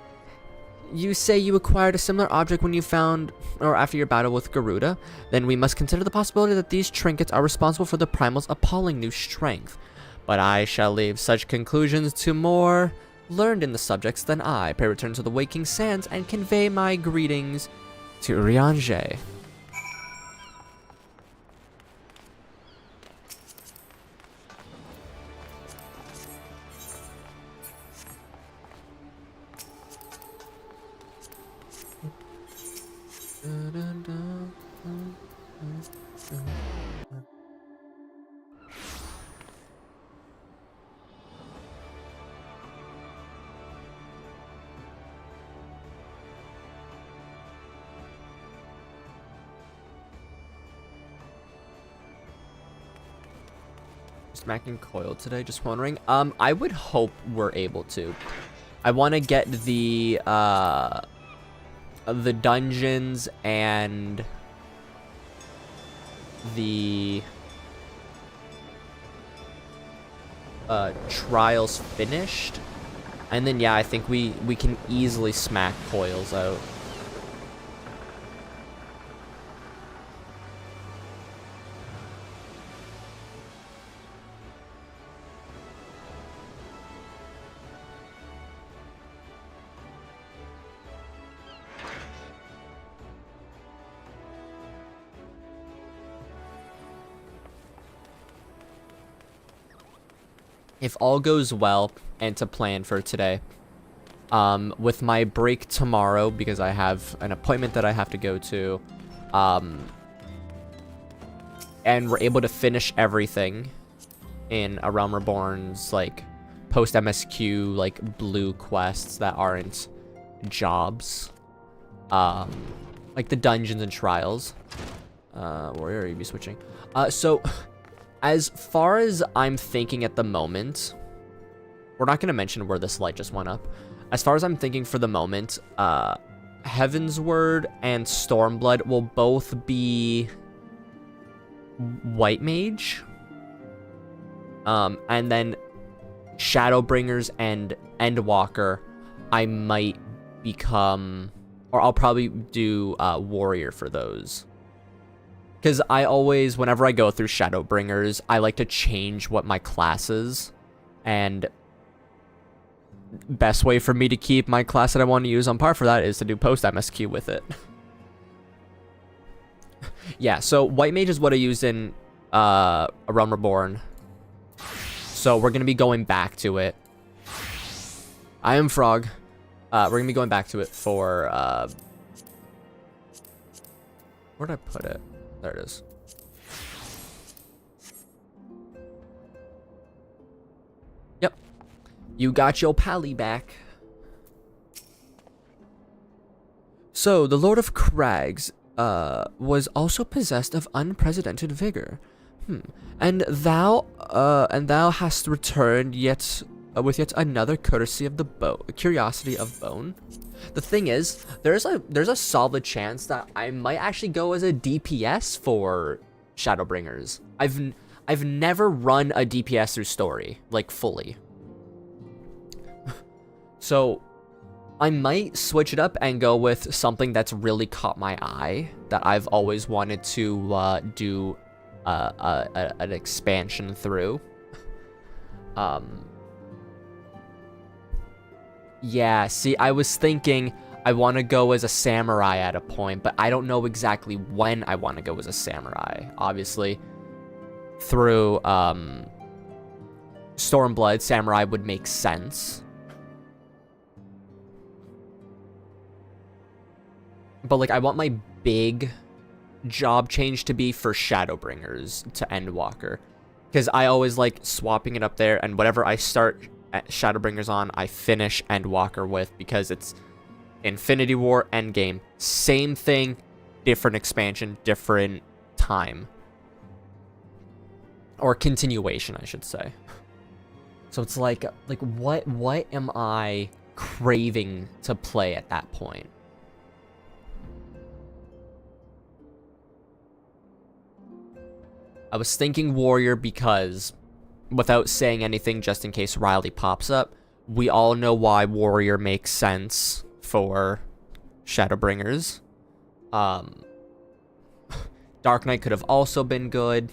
You say you acquired a similar object when you found, or after your battle with Garuda? Then we must consider the possibility that these trinkets are responsible for the primal's appalling new strength. But I shall leave such conclusions to more learned in the subjects than I. Pray return to the waking sands and convey my greetings to Eorzea. Smacking coil today, just wondering. I would hope we're able to. I want to get the dungeons and the trials finished, and then yeah, I think we can easily smack coils out. If all goes well and to plan for today, with my break tomorrow, because I have an appointment that I have to go to, and we're able to finish everything in A Realm Reborn's, like, post-MSQ, like, blue quests that aren't jobs, like the dungeons and trials. Where are you be switching? So... As far as I'm thinking at the moment, we're not going to mention where this light just went up. As far as I'm thinking for the moment, Heaven's Word and Stormblood will both be White Mage. And then Shadowbringers and Endwalker, I might become, or I'll probably do Warrior for those. Because I always, whenever I go through Shadowbringers, I like to change what my class is. And best way for me to keep my class that I want to use on par for that is to do post-MSQ with it. Yeah, so White Mage is what I used in A Realm Reborn. So we're going to be going back to it. I am Frog. We're going to be going back to it for... where did I put it? There it is. Yep. You got your pally back. So, the Lord of Crags was also possessed of unprecedented vigor. And thou hast returned yet with yet another courtesy of the curiosity of bone. The thing is, there's a solid chance that I might actually go as a DPS for Shadowbringers. I've never run a DPS through story, like, fully. So I might switch it up and go with something that's really caught my eye, that I've always wanted to do an expansion through. Yeah, see, I was thinking I want to go as a samurai at a point, but I don't know exactly when I want to go as a samurai. Obviously, through Stormblood, samurai would make sense. But, like, I want my big job change to be for Shadowbringers to Endwalker. Because I always like swapping it up there, and whatever I start Shadowbringers on, I finish Endwalker with, because it's Infinity War Endgame. Same thing, different expansion, different time. Or continuation, I should say. So it's like what am I craving to play at that point? I was thinking warrior because, without saying anything just in case Riley pops up, we all know why warrior makes sense for Shadowbringers. Dark Knight could have also been good.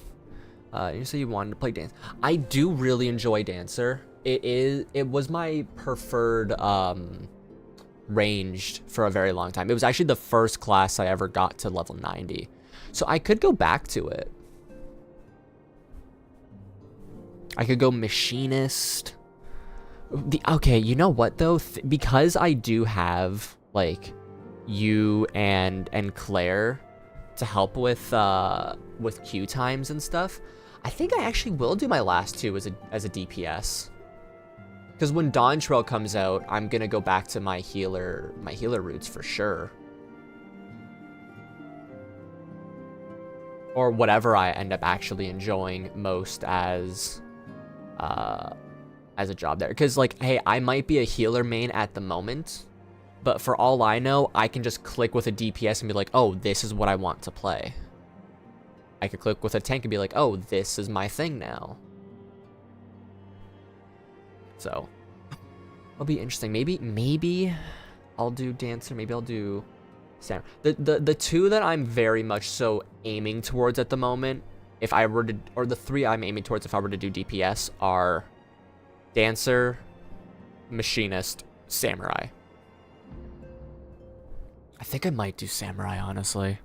You say you wanted to play dance. I do really enjoy Dancer. It was my preferred ranged for a very long time. It was actually the first class I ever got to level 90. So I could go back to it. I could go machinist. Okay, you know what though? Because I do have like you and Claire to help with queue times and stuff, I think I actually will do my last two as a DPS. Because when Dawntrail comes out, I'm gonna go back to my healer roots for sure. Or whatever I end up actually enjoying most as a job there. Because like, hey, I might be a healer main at the moment, but for all I know, I can just click with a DPS and be like, oh, this is what I want to play. I could click with a tank and be like, oh, this is my thing now. So, it'll be interesting. Maybe I'll do Dancer. Maybe I'll do Samurai. The two that I'm very much so aiming towards at the moment, if I were to, or the three I'm aiming towards if I were to do DPS are Dancer, Machinist, Samurai. I think I might do Samurai, honestly.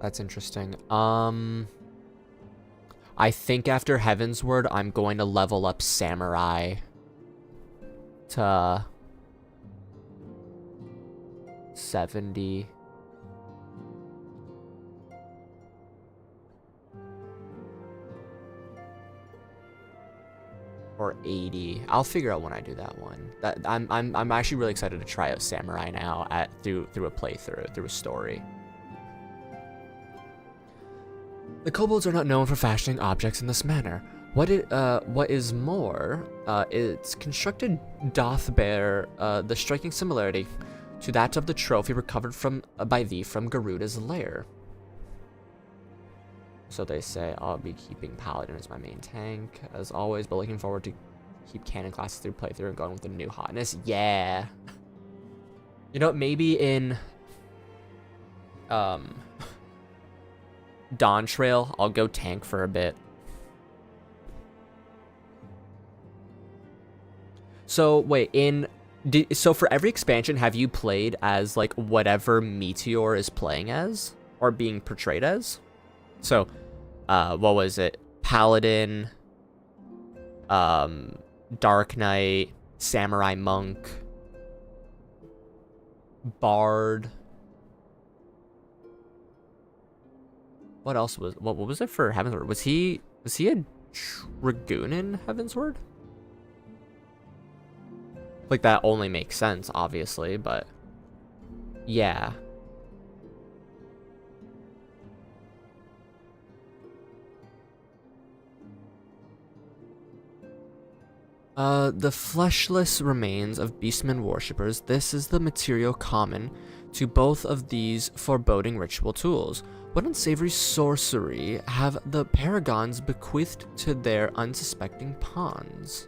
That's interesting. I think after Heavensward, I'm going to level up Samurai to 70. Or 80. I'll figure out when I do that one. I'm actually really excited to try out Samurai now through a playthrough, through a story. The kobolds are not known for fashioning objects in this manner. What is more, its constructed doth bear the striking similarity to that of the trophy recovered by thee from Garuda's lair. So they say, I'll be keeping Paladin as my main tank, as always, but looking forward to keep canon classes through playthrough and going with the new hotness. Yeah. You know what, maybe in Dawntrail, I'll go tank for a bit. So wait, so for every expansion, have you played as like whatever Meteor is playing as or being portrayed as? So, what was it? Paladin, Dark Knight, Samurai Monk, Bard. What else was? What was it for Heavensward? Was he a Dragoon in Heavensward? Like that only makes sense, obviously, but yeah. The fleshless remains of beastmen worshippers. This is the material common to both of these foreboding ritual tools. What unsavory sorcery have the paragons bequeathed to their unsuspecting pawns?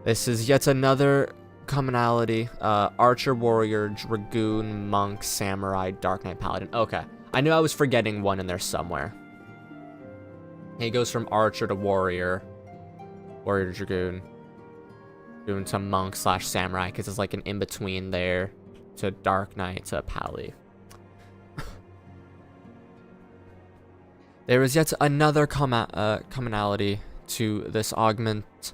This is yet another commonality. Archer, warrior, dragoon, monk, samurai, dark knight, paladin. Okay, I knew I was forgetting one in there somewhere. He goes from archer to warrior, warrior to dragoon, dragoon to monk / samurai, because it's like an in-between there, to dark knight to pally. There is yet another commonality to this augment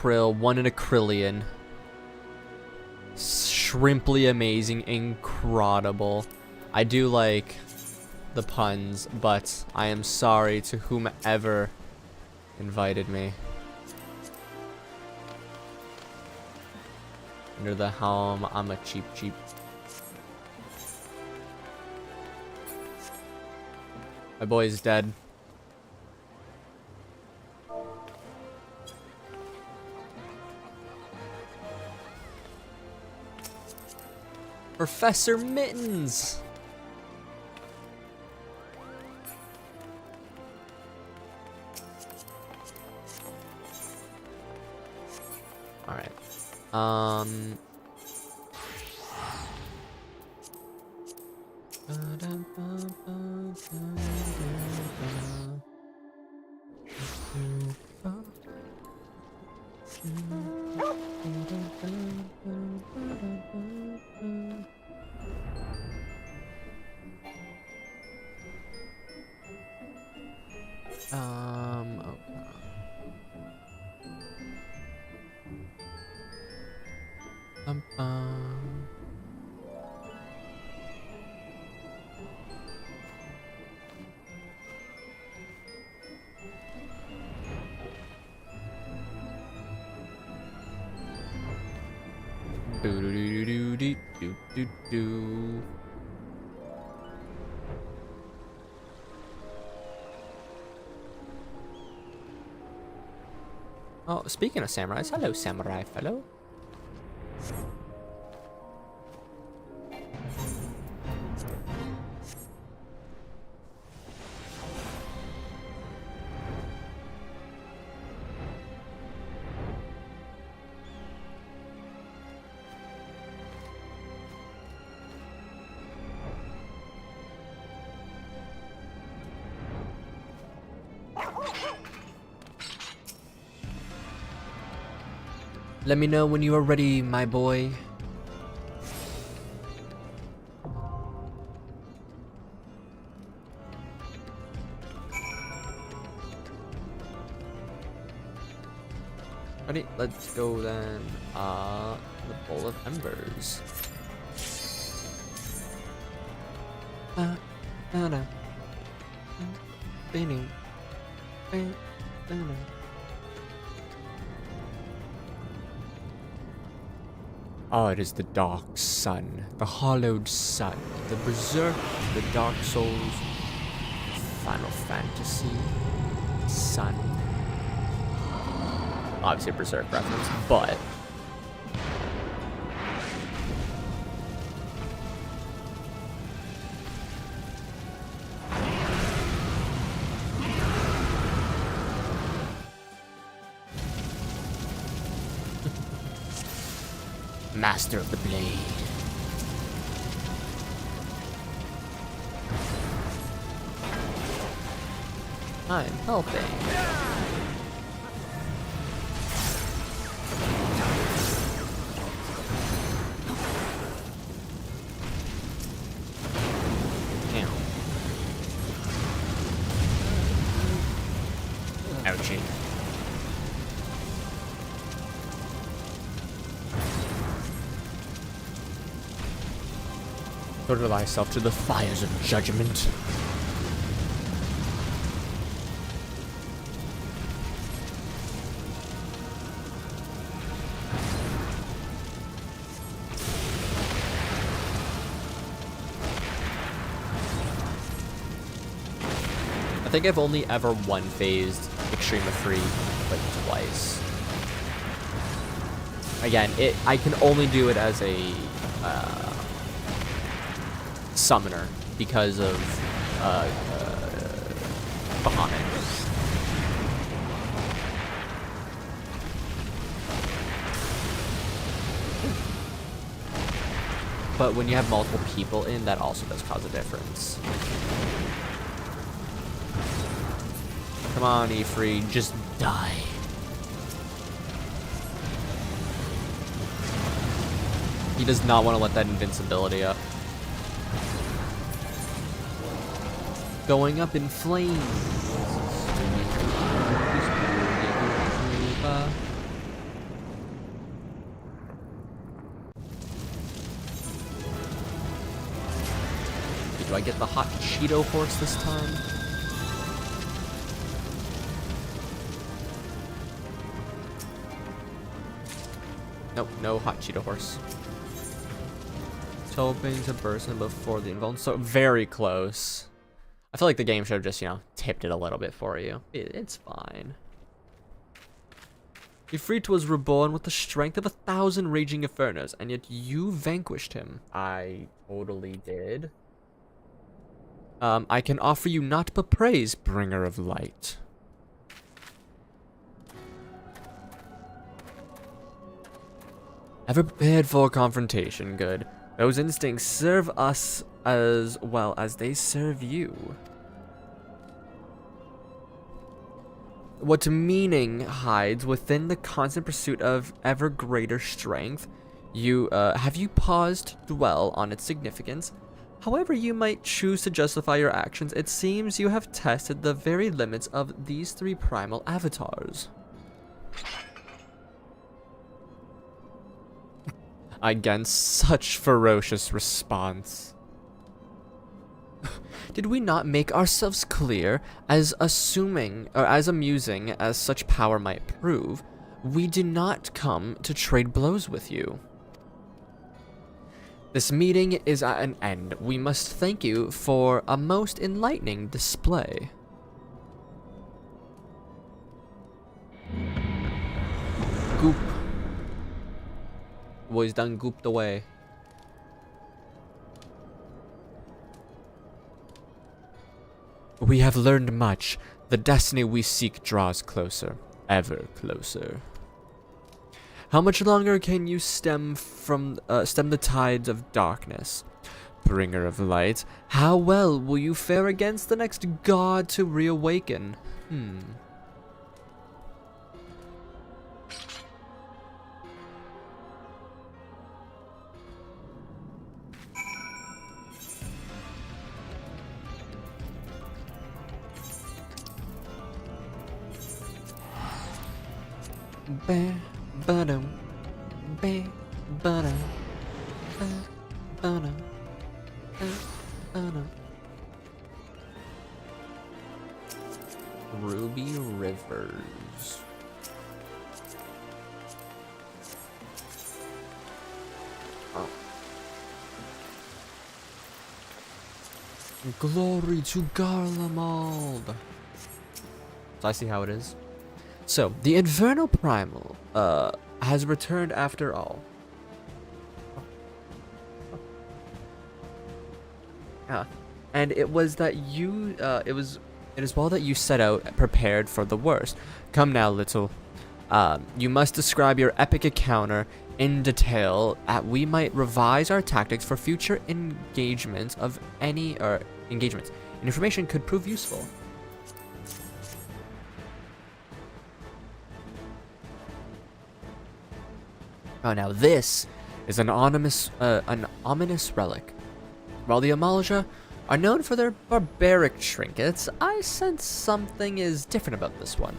krill, one in a krillion. Shrimply amazing, incredible. I do like the puns, but I am sorry to whomever invited me. Under the helm, I'm a cheap. My boy is dead. Professor Mittens! Alright. Okay. Do. Oh, speaking of samurais, hello, samurai fellow. Let me know when you are ready, my boy. Ready? Let's go then. The bowl of embers. Oh, it is the dark sun, the hollowed sun, the berserk, the dark souls, Final Fantasy, sun. Obviously a berserk reference, but Master of the Blade. I'm helping. Ouchie. Order thyself to the fires of judgment. I think I've only ever one-phased Extreme of Free like twice. Again, I can only do it as a summoner because of Bahamut. But when you have multiple people in, that also does cause a difference. Come on, Ifrit, just die. He does not want to let that invincibility up. Going up in flames. I get the hot Cheeto horse this time? Nope, no hot Cheeto horse. Hoping to burst in before the invuln. So very close. I feel like the game should have just, you know, tipped it a little bit for you. It's fine. Ifrit was reborn with the strength of 1,000 raging infernos, and yet you vanquished him. I totally did. I can offer you naught but praise, bringer of light. Ever prepared for confrontation? Good. Those instincts serve us as well as they serve you. What meaning hides within the constant pursuit of ever greater strength? Have you paused to dwell on its significance? However you might choose to justify your actions, it seems you have tested the very limits of these 3 primal avatars. Against such ferocious response. Did we not make ourselves clear, as amusing as such power might prove? We do not come to trade blows with you. This meeting is at an end. We must thank you for a most enlightening display. Goop. Boys done gooped away. We have learned much. The destiny we seek draws closer, ever closer. How much longer can you stem the tides of darkness? Bringer of light, how well will you fare against the next god to reawaken? Ruby Rivers. Oh. Glory to Garlemald. So I see how it is. So, the Infernal Primal has returned after all. And it was that you, it is well that you set out prepared for the worst. Come now, little. You must describe your epic encounter in detail, that we might revise our tactics for future engagements of any, engagements. Information could prove useful. Oh, now this is an ominous relic. While the Amalja are known for their barbaric trinkets, I sense something is different about this one.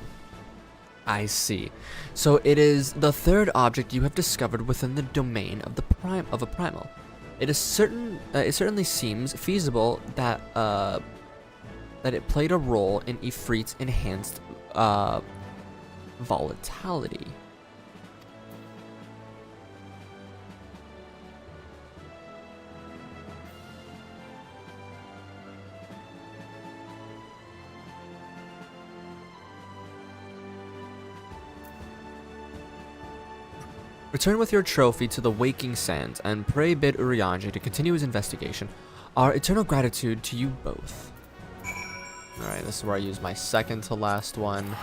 I see. So it is the 3rd object you have discovered within the domain of a primal. It is it certainly seems feasible that that it played a role in Ifrit's enhanced volatility. Return with your trophy to the Waking Sands and pray bid Urianger to continue his investigation. Our eternal gratitude to you both. Alright, this is where I use my second to last one.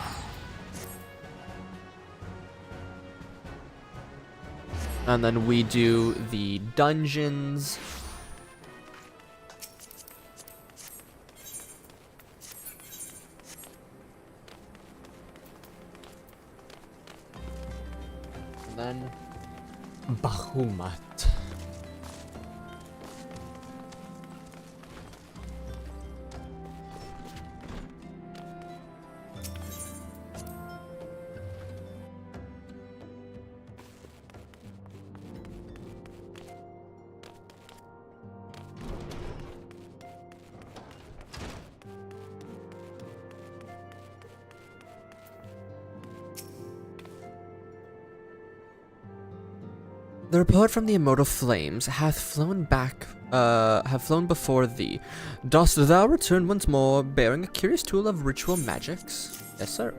And then we do the dungeons. Then Bahumat. The report from the immortal flames hath flown before thee. Dost thou return once more, bearing a curious tool of ritual magics? Yes, sir.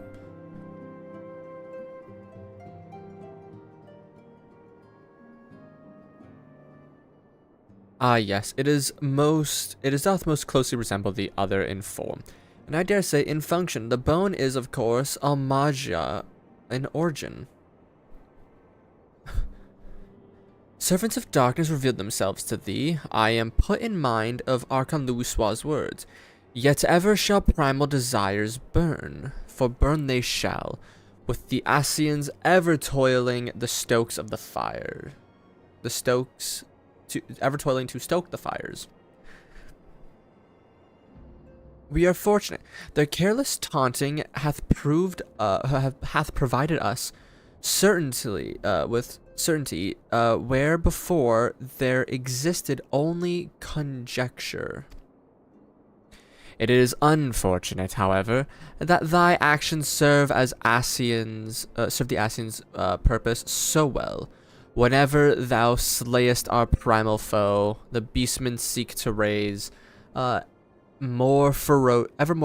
Ah, yes, it doth most closely resemble the other in form, and I dare say in function. The bone is, of course, Almagia in origin. Servants of darkness revealed themselves to thee. I am put in mind of Archon Louisoix's words. Yet ever shall primal desires burn, for burn they shall, with the Asians ever toiling the stokes of the fire. Ever toiling to stoke the fires. We are fortunate. Their careless taunting hath provided us with certainty, where before there existed only conjecture. It is unfortunate, however, that thy actions serve the Asians' purpose so well. Whenever thou slayest our primal foe, the beastmen seek to raise ever more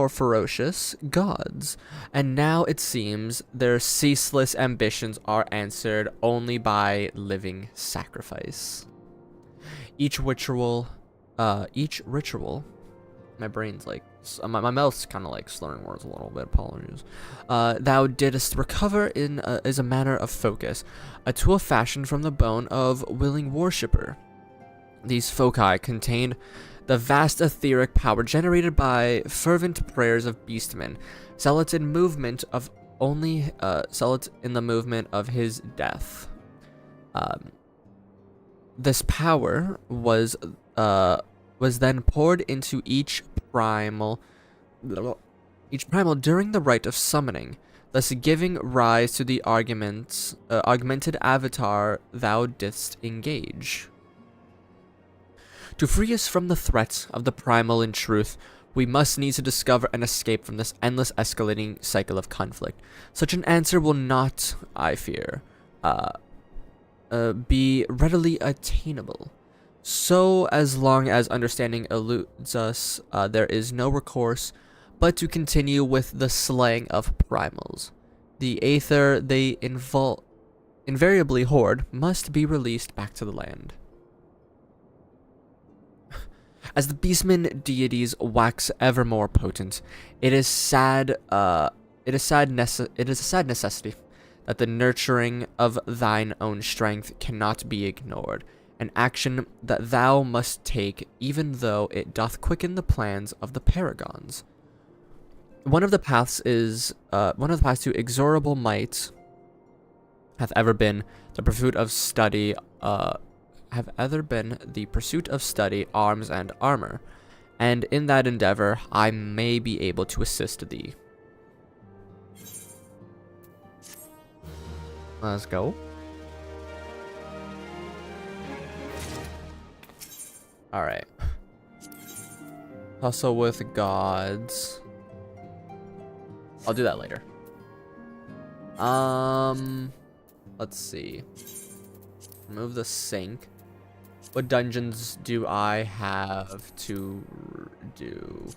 ferocious gods, and now it seems their ceaseless ambitions are answered only by living sacrifice. Each ritual, my brain's like, my mouth's kind of like slurring words a little bit, apologies. Thou didst recover is a matter of focus, a tool fashioned from the bone of willing worshipper. These foci contain the vast etheric power generated by fervent prayers of beastmen, zealots in the movement of his death. This power was then poured into each primal during the rite of summoning, thus giving rise to the augmented avatar thou didst engage. To free us from the threat of the primal in truth, we must need to discover and escape from this endless escalating cycle of conflict. Such an answer will not, I fear, be readily attainable. So, as long as understanding eludes us, there is no recourse but to continue with the slaying of primals. The aether they invariably hoard must be released back to the land. As the beastmen deities wax ever more potent, it is a sad necessity that the nurturing of thine own strength cannot be ignored, an action that thou must take even though it doth quicken the plans of the paragons. One of the paths to exorable might hath ever been the pursuit of study, arms and armor, and in that endeavor I may be able to assist thee. Let's go. Alright. Hustle with gods. I'll do that later. Let's see. Remove the sink. What dungeons do I have to do?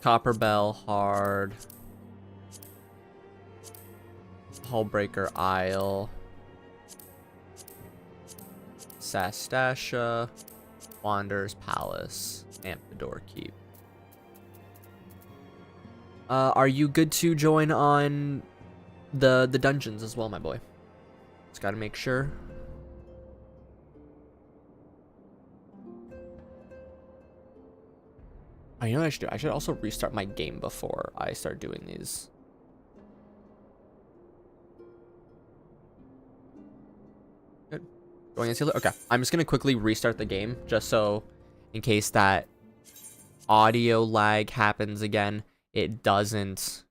Copperbell, hard. Hullbreaker Isle. Sastasha. Wanderer's Palace. Amphidoor Keep. Are you good to join on the dungeons as well, my boy? Just gotta make sure. Oh, you know what I should do? I should also restart my game before I start doing these. Good. Going against healer? Okay. I'm just gonna quickly restart the game, just so in case that audio lag happens again, it doesn't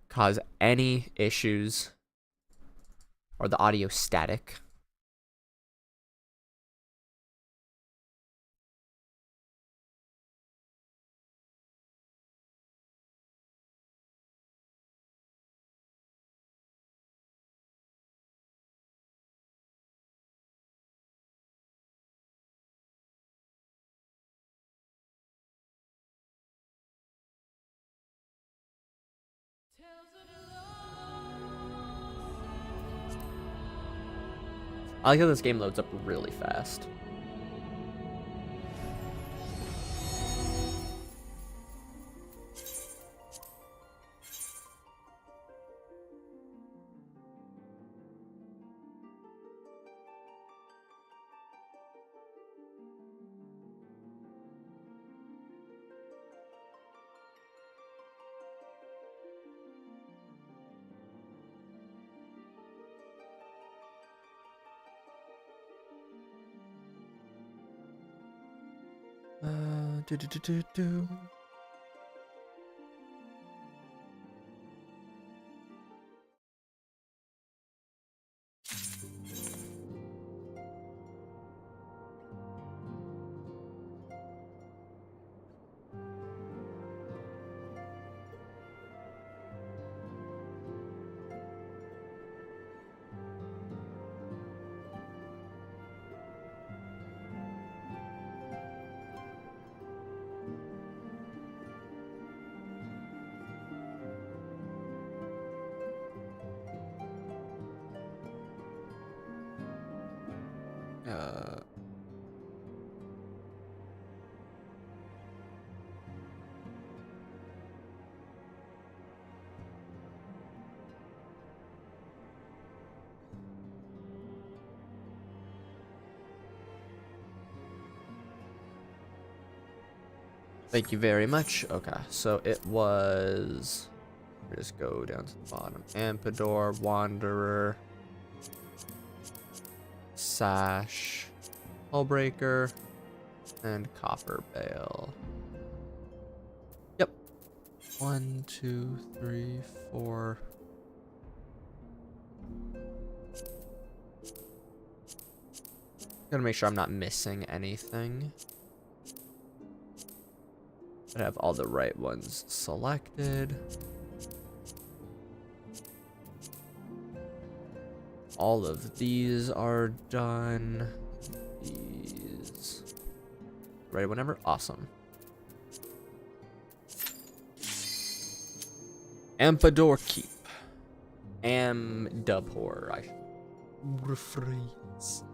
cause any issues or the audio static. I like how this game loads up really fast. Do do do do do. Thank you very much. Okay, so it was. Let me just go down to the bottom. Ampedor, Wanderer, Sash, Hullbreaker, and Copper Bale. Yep. 1, 2, 3, 4. Gotta make sure I'm not missing anything. I have all the right ones selected. All of these are done. These. Ready whenever? Awesome. Ampedor Keep. Amdapor. I rephrase.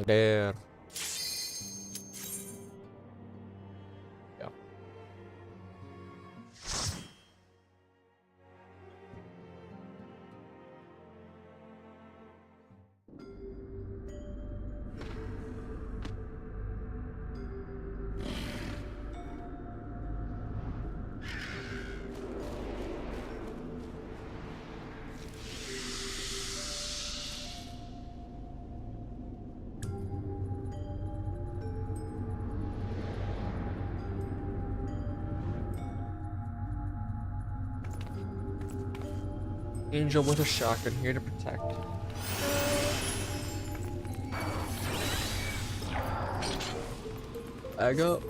There. Yeah. Angel with a shotgun here to protect. Bag up.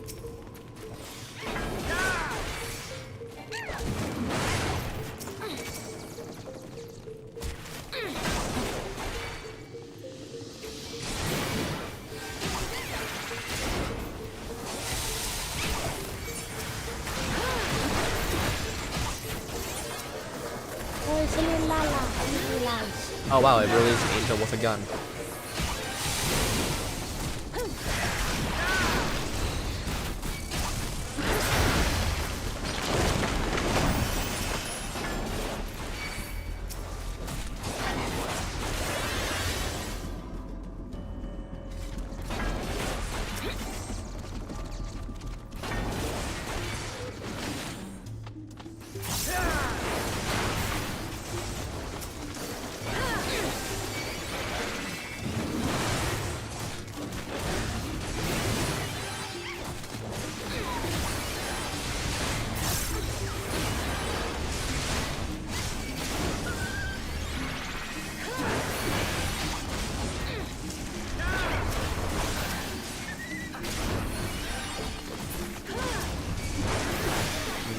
Oh wow, it really is an angel with a gun.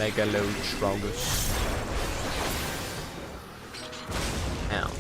Megalotrogus. Ow.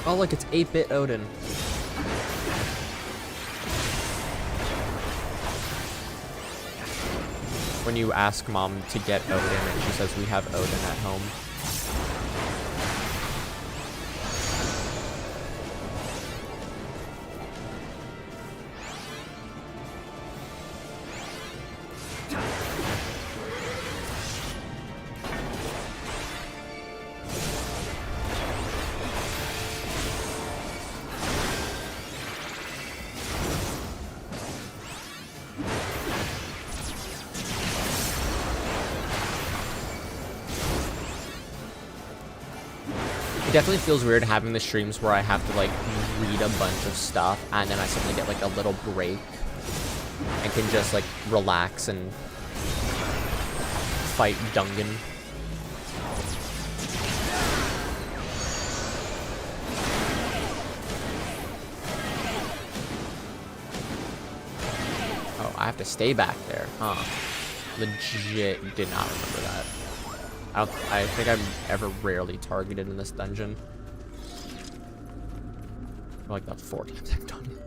Oh, look, it's 8-bit Odin. When you ask mom to get Odin and she says we have Odin at home. It definitely feels weird having the streams where I have to like read a bunch of stuff and then I suddenly get like a little break and can just like relax and fight Dungan. Oh, I have to stay back there, huh? Legit did not remember that. I think I'm ever rarely targeted in this dungeon. I feel like that's 4 times I've done.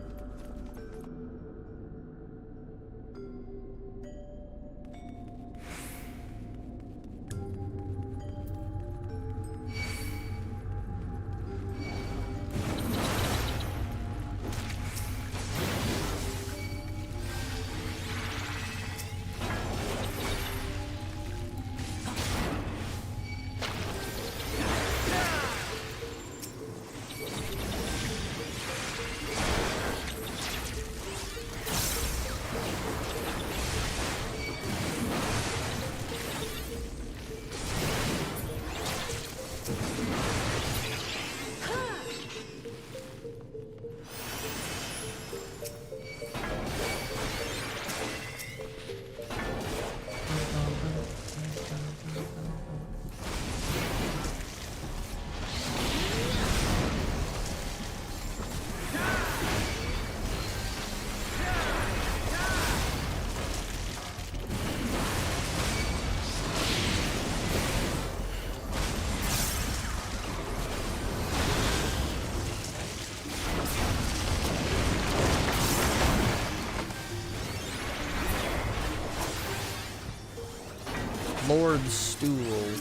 Lord's Stool.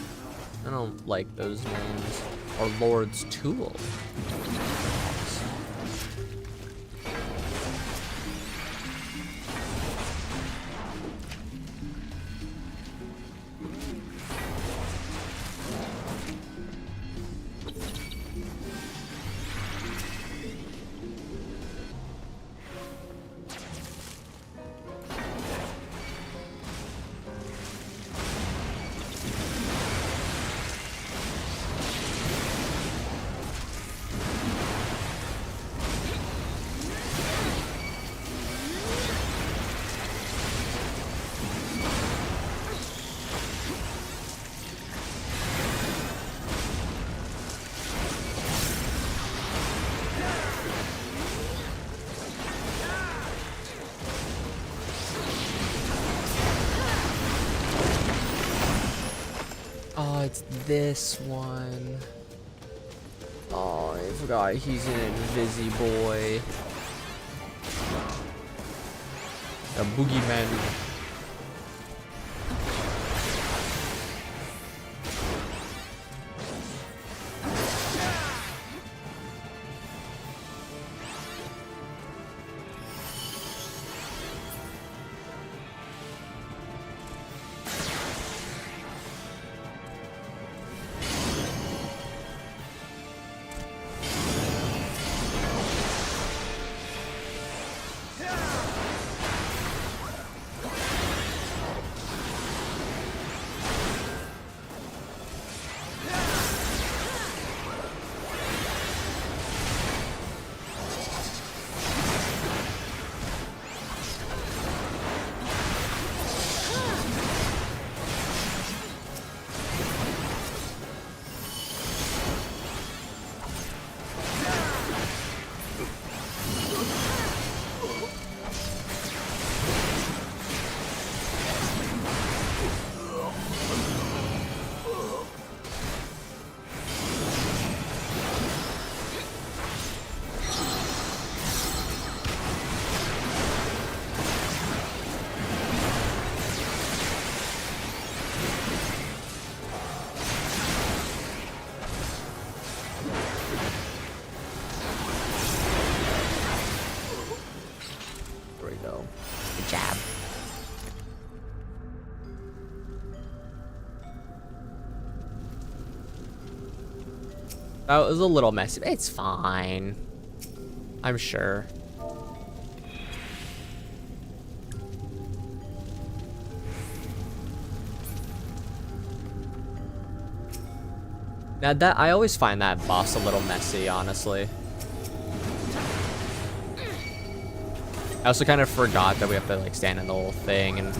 I don't like those names. Or Lord's Tool. Oh, it's this one. Oh, I forgot he's an Invisi boy. A boogeyman. That was a little messy. It's fine. I'm sure. Now that I always find that boss a little messy, honestly. I also kind of forgot that we have to like stand in the whole thing and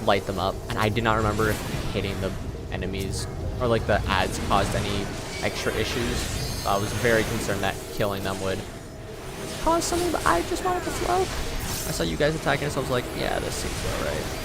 light them up, and I did not remember if hitting the enemies or like the ads caused any extra issues. I was very concerned that killing them would cause something, but I just wanted to flow. I saw you guys attacking us, so I was like, yeah, this seems alright.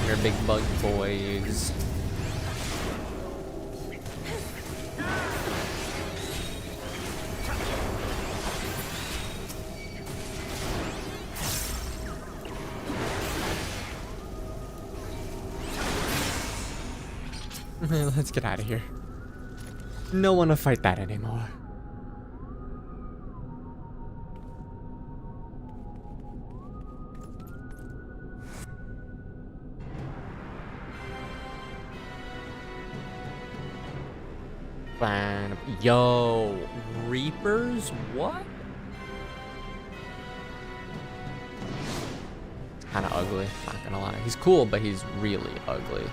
Your big bug boys. Let's get out of here. No one to fight that anymore. Yo, Reapers? What? Kind of ugly, not gonna lie. He's cool, but he's really ugly.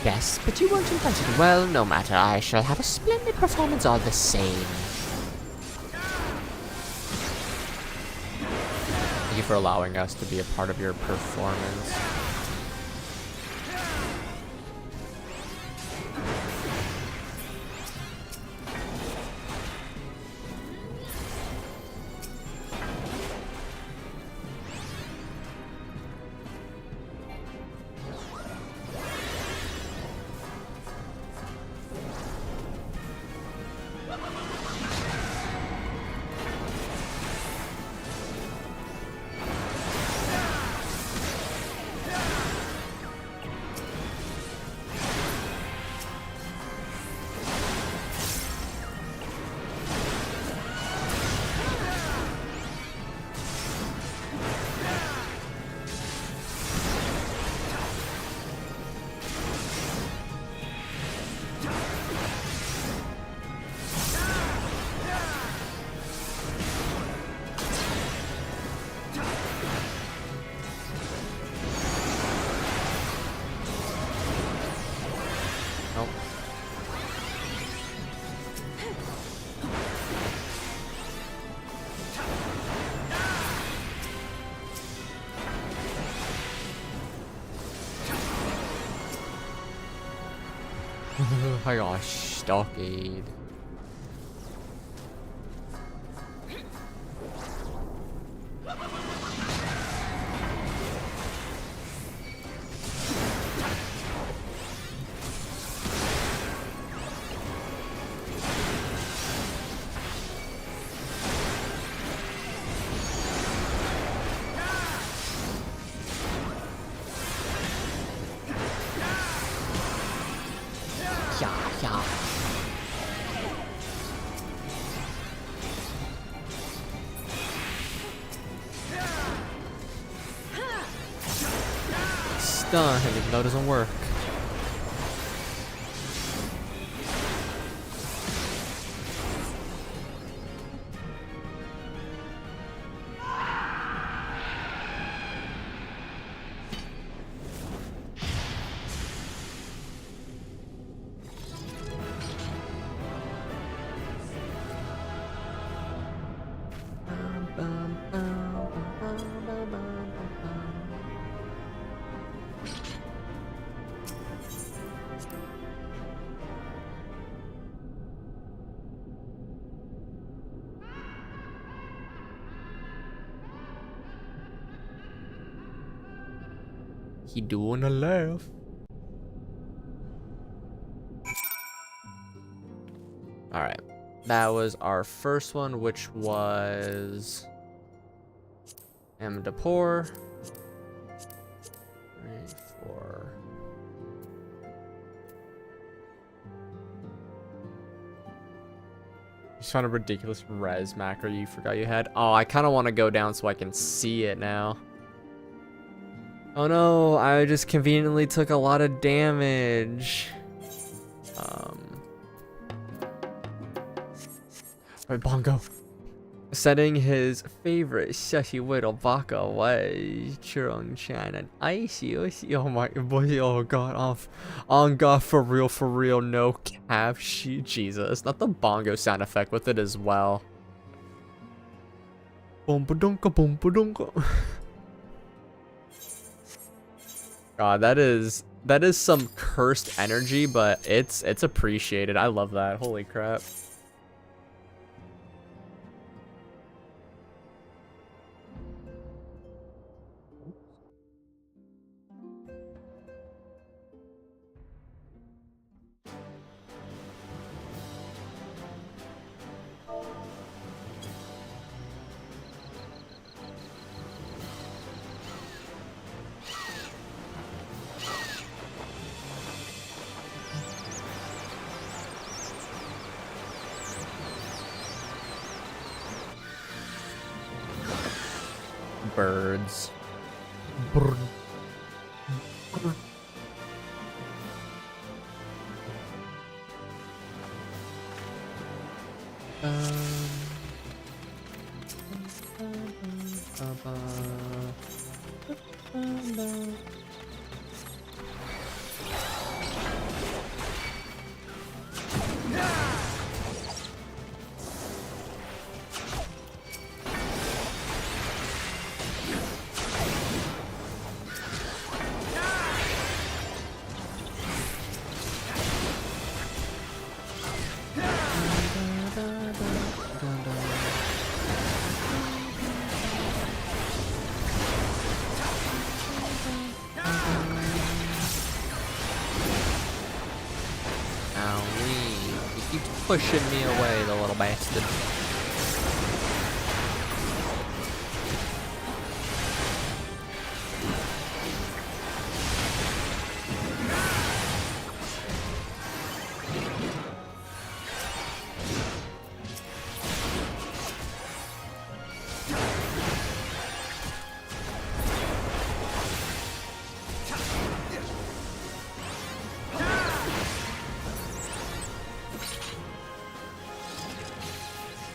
Yes, but you weren't invited. Well, no matter. I shall have a splendid performance all the same. Thank you for allowing us to be a part of your performance. Oh my gosh, stockade. Yeah. Stun, even though it doesn't work. He doing a laugh. Alright. That was our first one, which was Amdapur. 3, 4. You just found a ridiculous res macro you forgot you had. Oh, I kind of want to go down so I can see it now. Oh no, I just conveniently took a lot of damage. Right, Bongo. Setting his favorite sushi little baka was Churong Chan and Icy. Oh my boy, oh god, on god, for real, no cap. Jesus, not the bongo sound effect with it as well. Boom badunka, boom badunka. God, that is some cursed energy, but it's appreciated. I love that. Holy crap. Birds. Brr. Brr. Pushing me away, the little bastard.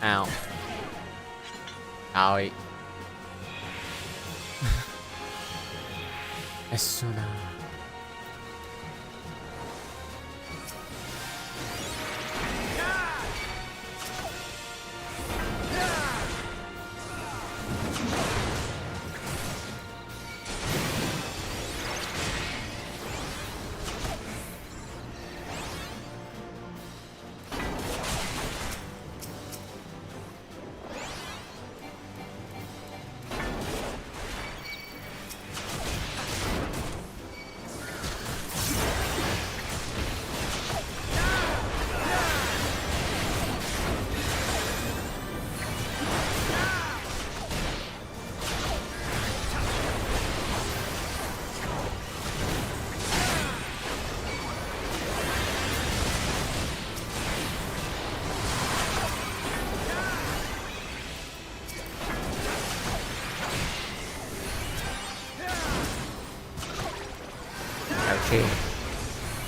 Ow. Owie. Esuna.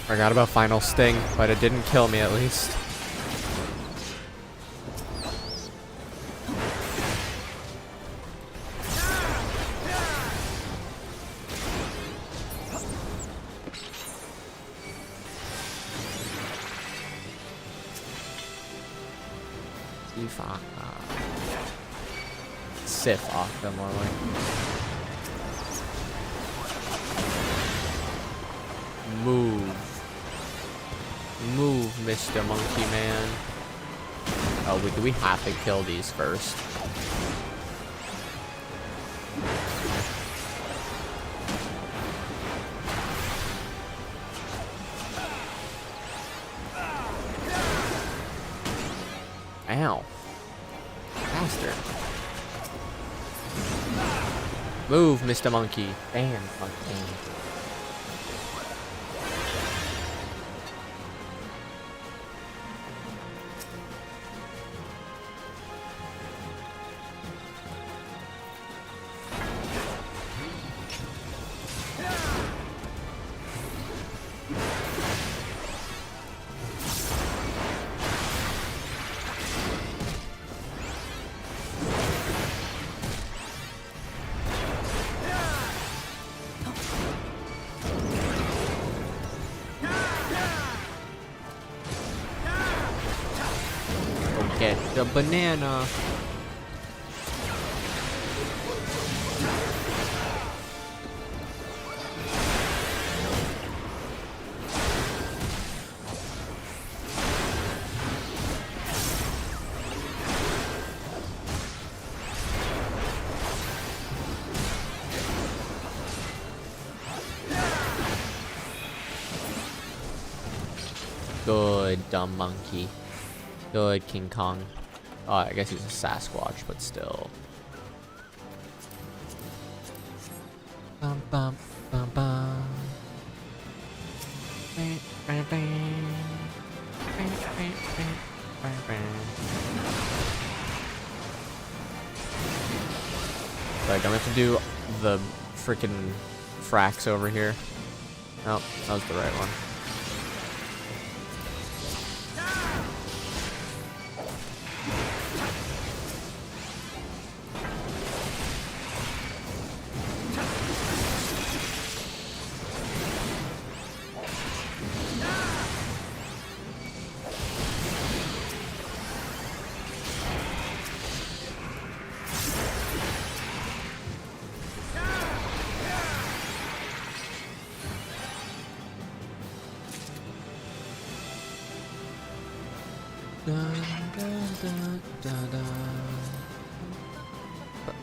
Forgot about Final Sting, but it didn't kill me at least. Sif off them more like. Move, Mr. Monkey Man. Oh, do we have to kill these first? Ow. Bastard. Move, Mr. Monkey. Bam, monkey. Get the banana. Good, dumb monkey. Good, King Kong. Oh, I guess he's a Sasquatch, but still. Bum, bum, bum, bum. Like, I'm gonna have to do the freaking frax over here. Oh, that was the right one.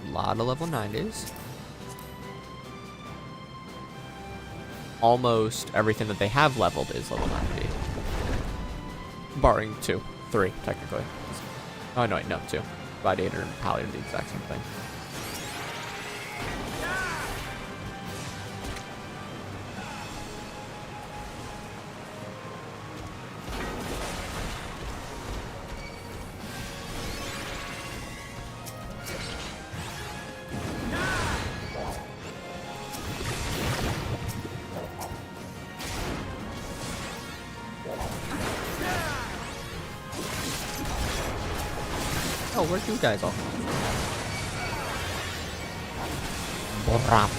A lot of level 90s. Almost everything that they have leveled is level 90. Barring 2. 3, technically. Oh, no, wait, no, 2. Gladiator and Pally are the exact same thing. Oh, where'd you guys all come from?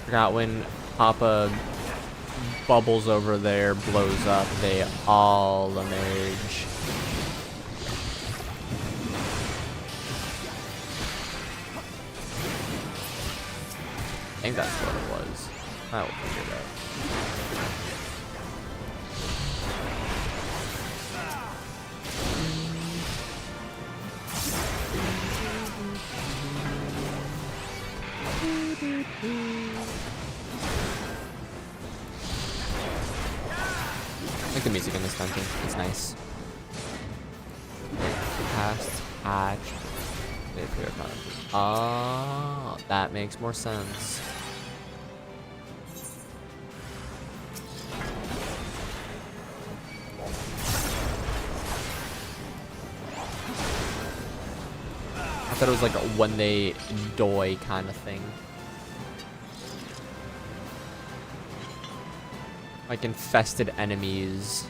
Forgot when Papa Bubbles over there blows up, they all emerge. I think that's what it was. I will figure it out. I like the music in this dungeon. It's nice. Past, hatch. They appear upon it. Oh, that makes more sense. I thought it was like a when they die kind of thing. Like infested enemies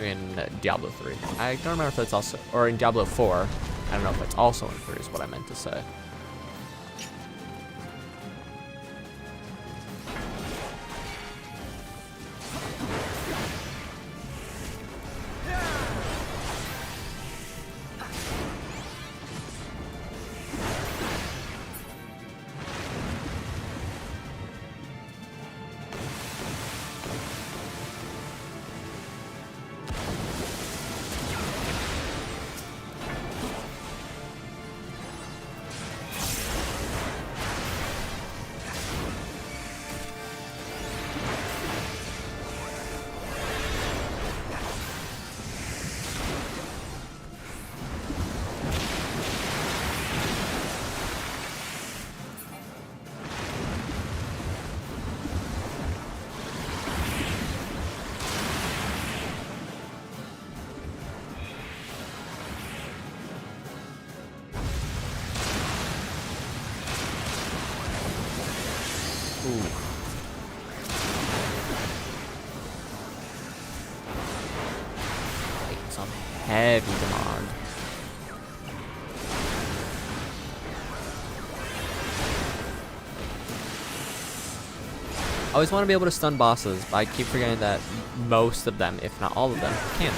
in Diablo 3. I don't remember if that's also, or in Diablo 4. I don't know if that's also in 3 is what I meant to say. Ooh. Taking some heavy demand. I always want to be able to stun bosses, but I keep forgetting that most of them, if not all of them, can.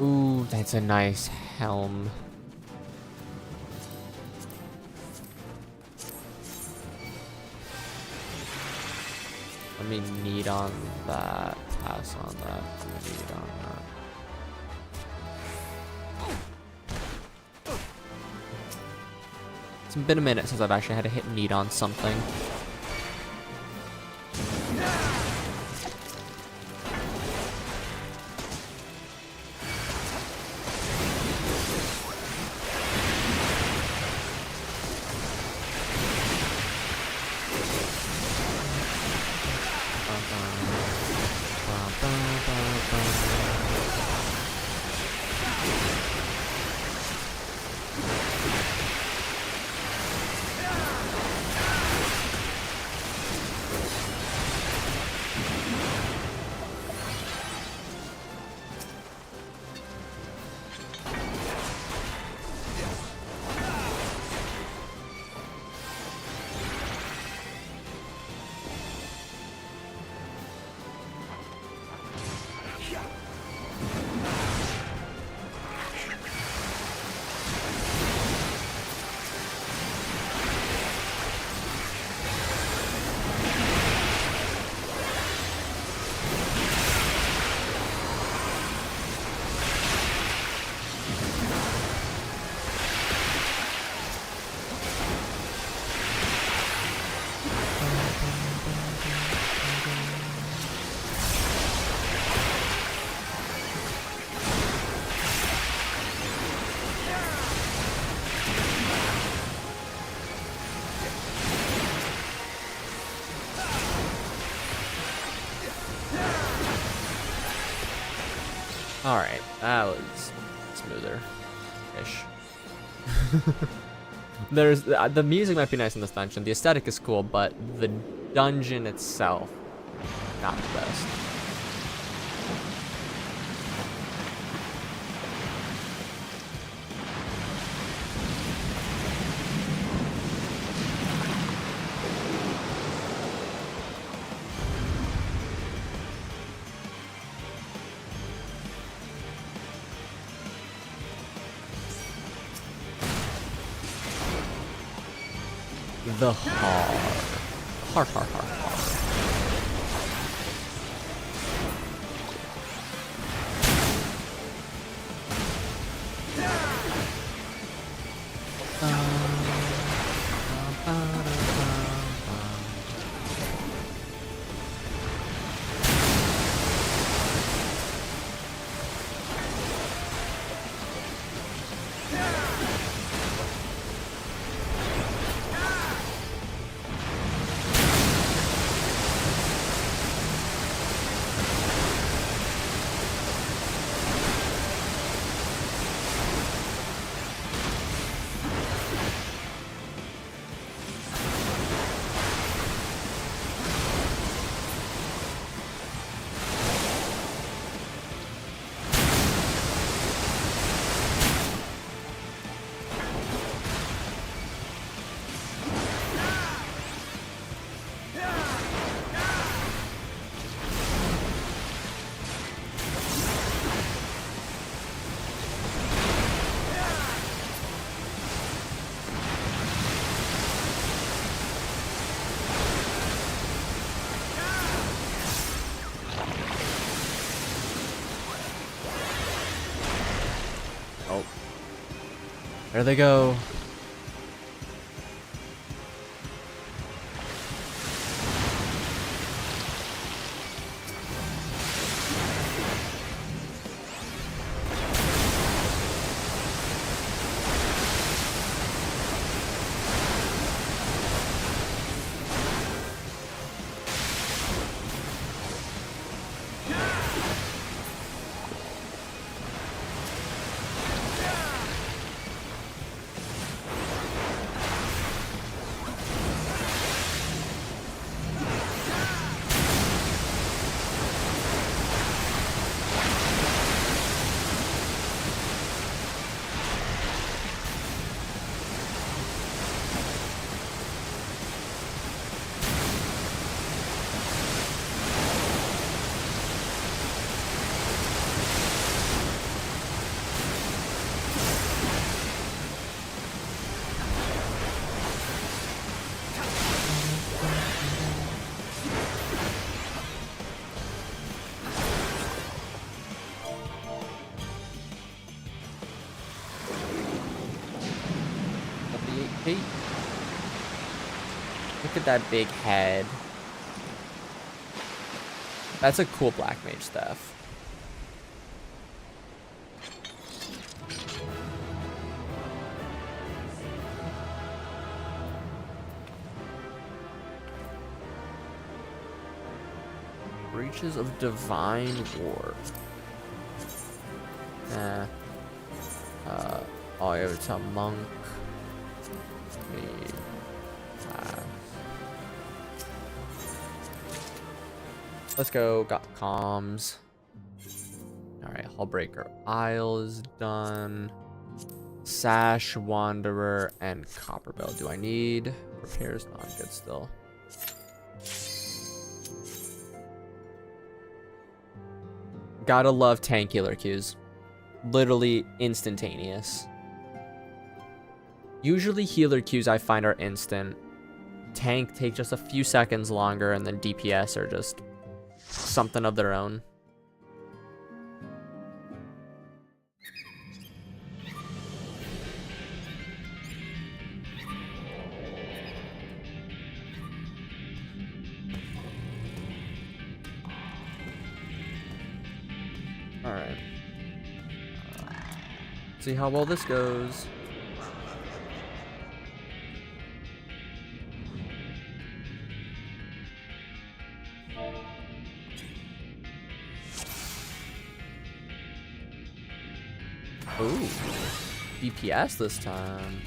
Ooh, that's a nice helm. Let me need on that. Pass on that. Let me need on that. It's been a minute since I've actually had to hit need on something. Alright, that was smoother-ish. There's the music might be nice in this dungeon. The aesthetic is cool, but the dungeon itself, not the best. The hard. There they go. with that big head. That's a cool black mage staff. Breaches of Divine Ward. Oh, it's a monk. Let's go. Got comms. Alright, Hullbreaker Isle is done. Sash, Wanderer, and Copperbell. Do I need repairs? No, I'm good still. Gotta love tank healer queues. Literally instantaneous. Usually healer queues I find are instant. Tank take just a few seconds longer, and then DPS are just something of their own. Alright. See how well this goes. Ooh, DPS this time.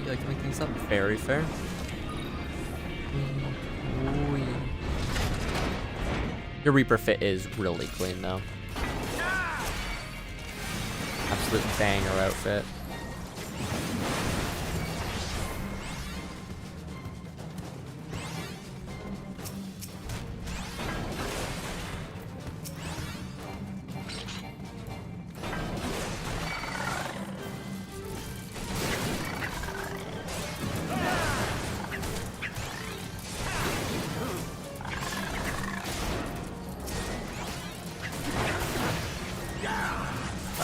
Like to make things up very fair. Your Reaper fit is really clean though. Absolute banger outfit.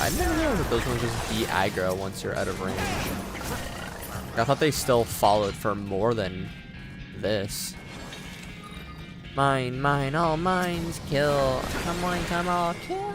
I didn't know that those ones just beat aggro once you're out of range. I thought they still followed for more than this. Mine, mine, all mines, kill. Come on, come all, kill.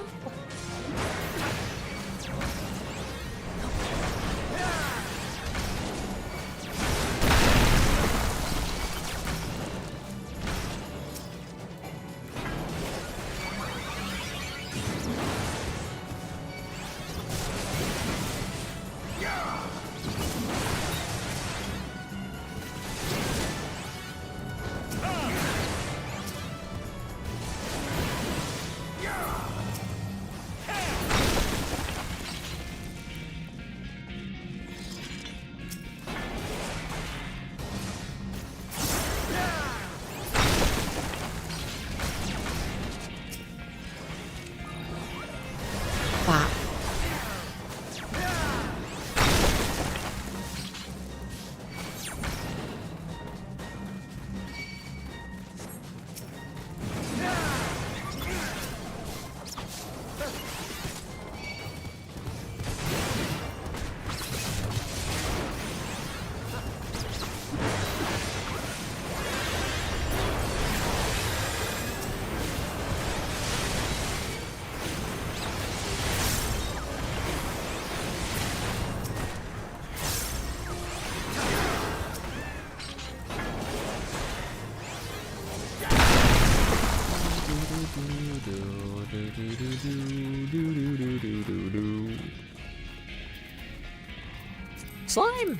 Slime!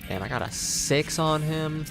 Damn, I got a 6 on him.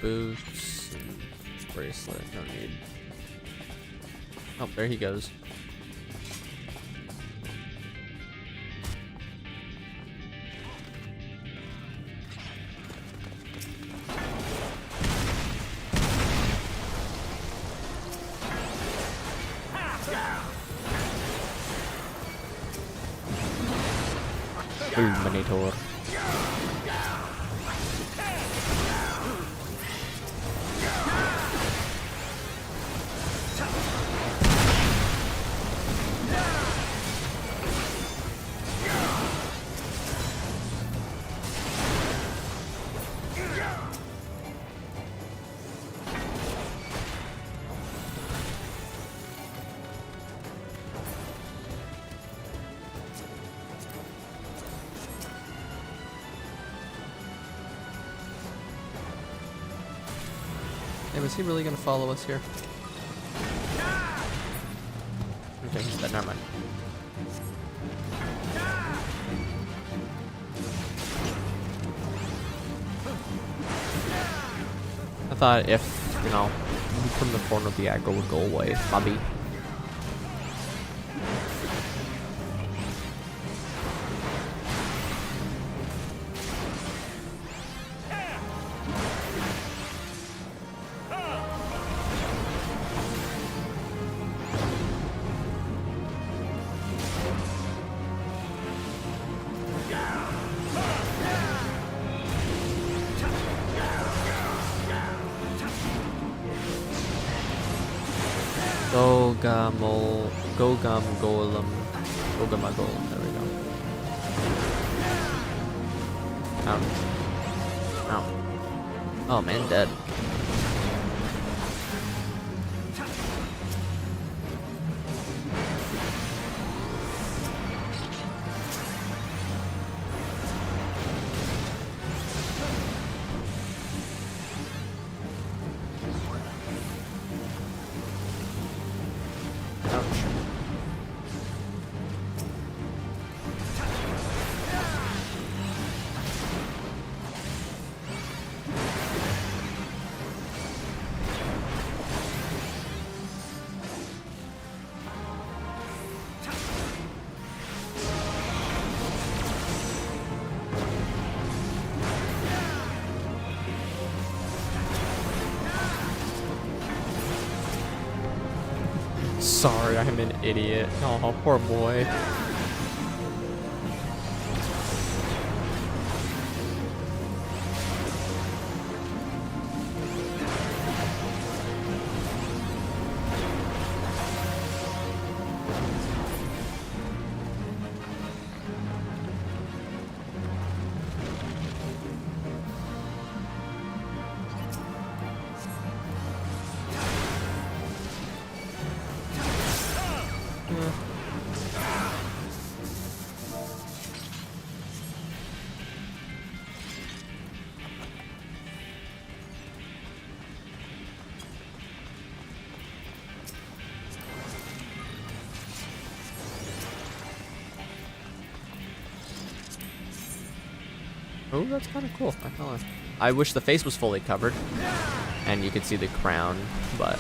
Boots and bracelet, no need. Oh, there he goes. Fulminator. Hey, was he really gonna follow us here? Okay, he's dead. Never mind. I thought if, you know, you put in the corner, the aggro would go away. Bobby. Gogam Golem. Gogama Golem, there we go. Ow. Oh man, dead. Sorry, I'm an idiot. Oh, poor boy. Oh, that's kind of cool. I wish the face was fully covered and you could see the crown, but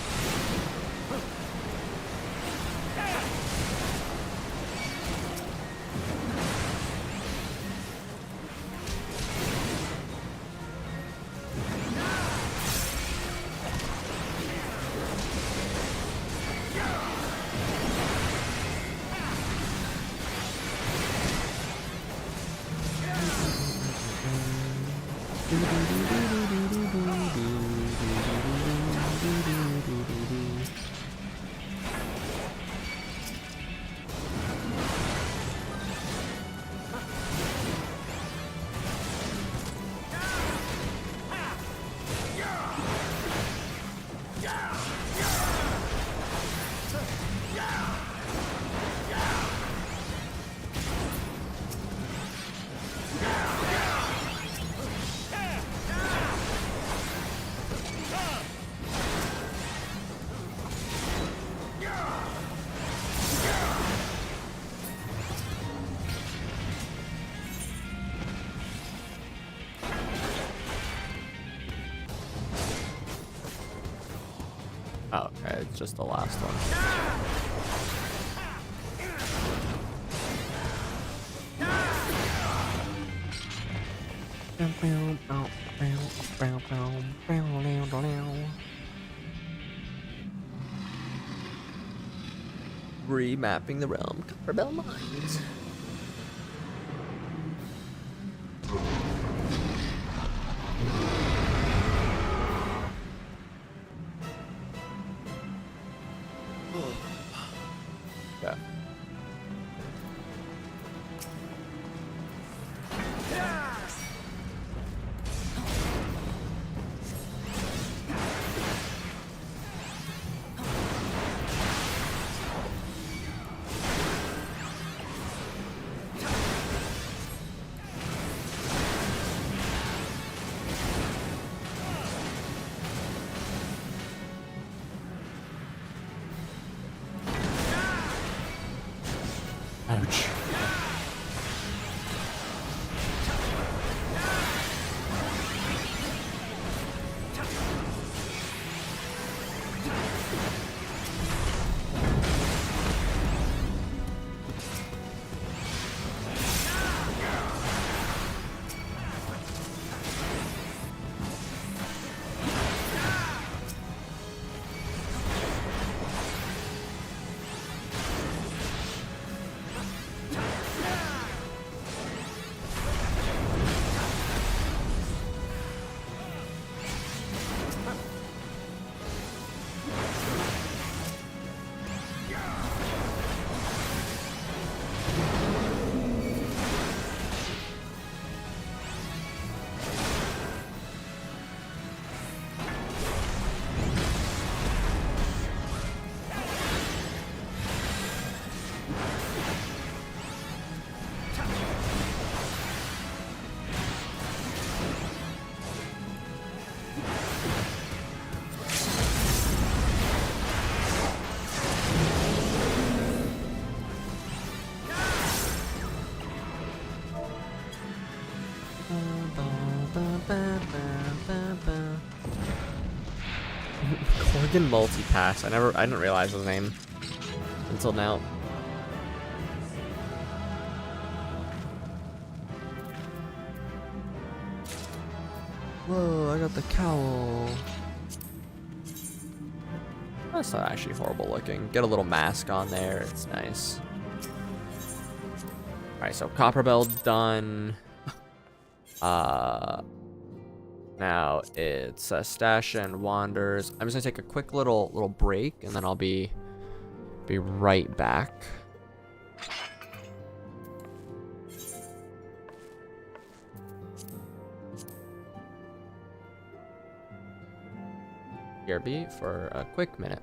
Oh, okay, it's just the last one. Remapping the realm. Rebel Mines. Yeah. Ouch. Corgan Multipass. I didn't realize his name until now. Whoa, I got the cowl. That's not actually horrible looking. Get a little mask on there. It's nice. Alright, so Copper Bell done. Now it's Stash and Wanders. I'm just gonna take a quick little break, and then I'll be right back. BRB for a quick minute.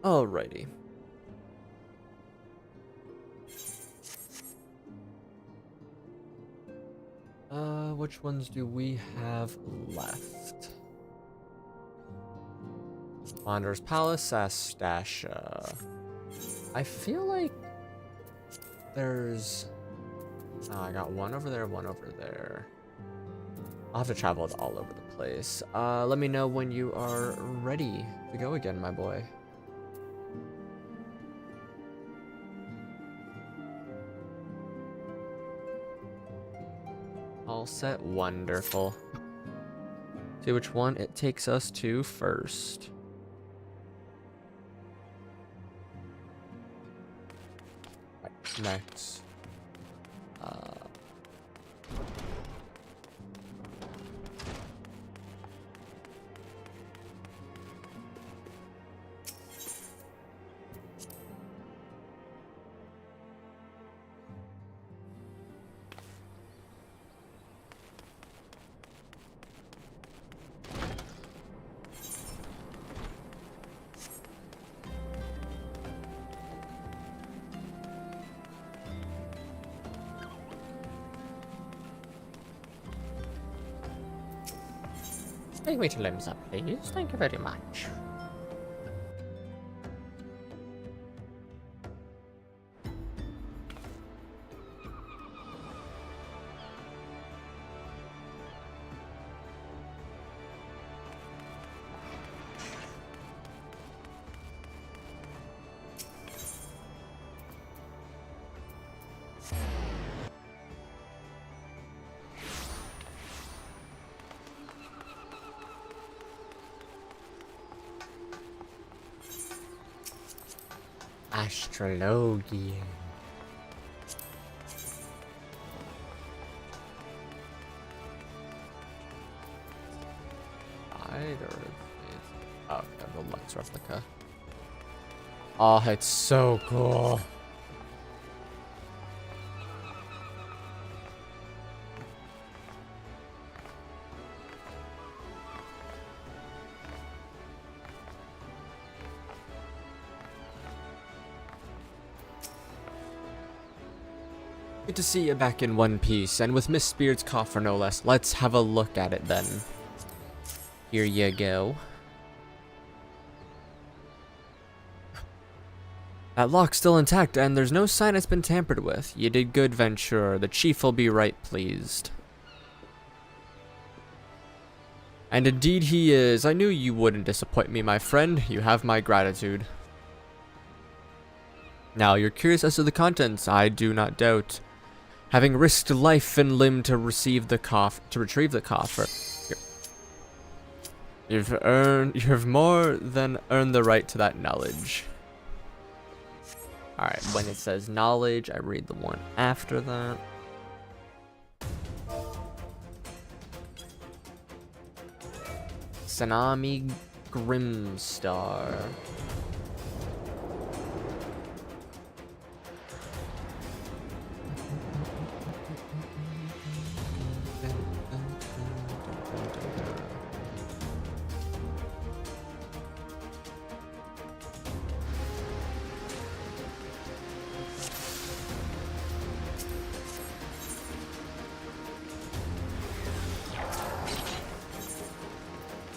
Alrighty. Which ones do we have left? Wanderer's Palace, Astasha. I feel like there's... Oh, I got one over there, one over there. I'll have to travel all over the place. Let me know when you are ready to go again, my boy. All set. Wonderful. See which one it takes us to first. Right, next. Take me to limbs up, please. Thank you very much. Astrologian. Oh, okay, the Lux replica. Oh, it's so cool. Good to see you back in one piece, and with Miss Spirit's coffer no less. Let's have a look at it then. Here you go. That lock's still intact, and there's no sign it's been tampered with. You did good, Venturer. The chief will be right pleased. And indeed he is. I knew you wouldn't disappoint me, my friend. You have my gratitude. Now, you're curious as to the contents, I do not doubt. Having risked life and limb to retrieve the coffer, you've more than earned the right to that knowledge. Alright, when it says knowledge, I read the one after that. Tsunami Grimstar.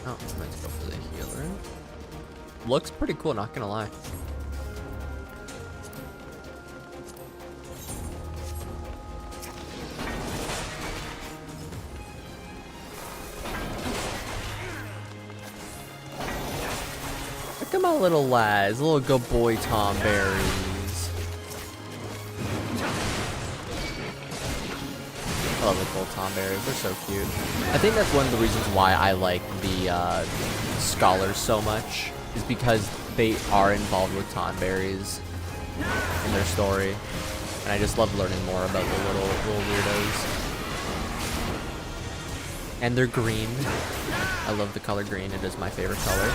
Oh, let's go for the healer. Looks pretty cool, not gonna lie. Look at my little lads, little good boy Tom Berries. I love the cool Tom Berries, they're so cute. I think that's one of the reasons why I like the scholars so much, is because they are involved with Tom Berries in their story. And I just love learning more about the little weirdos. And they're green. I love the color green, it is my favorite color.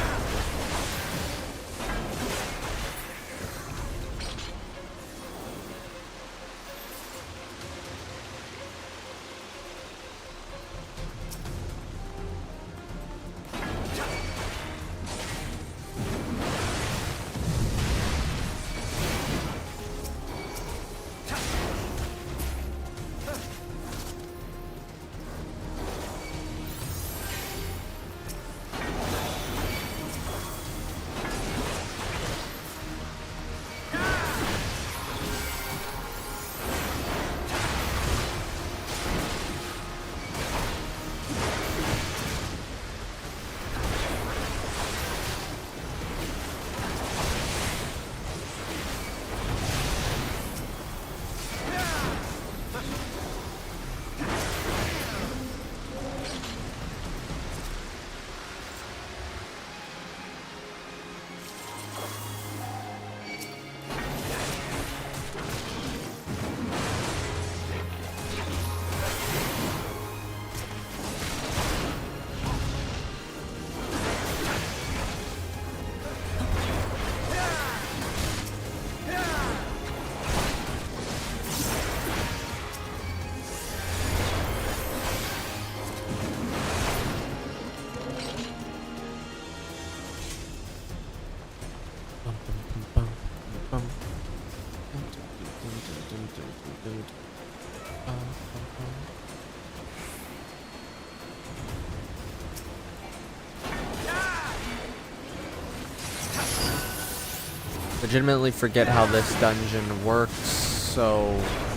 legitimately forget how this dungeon works, so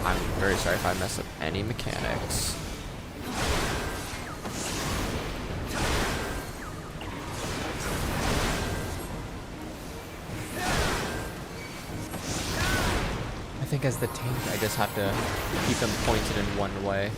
I'm very sorry if I mess up any mechanics. I think as the tank, I just have to keep them pointed in one way.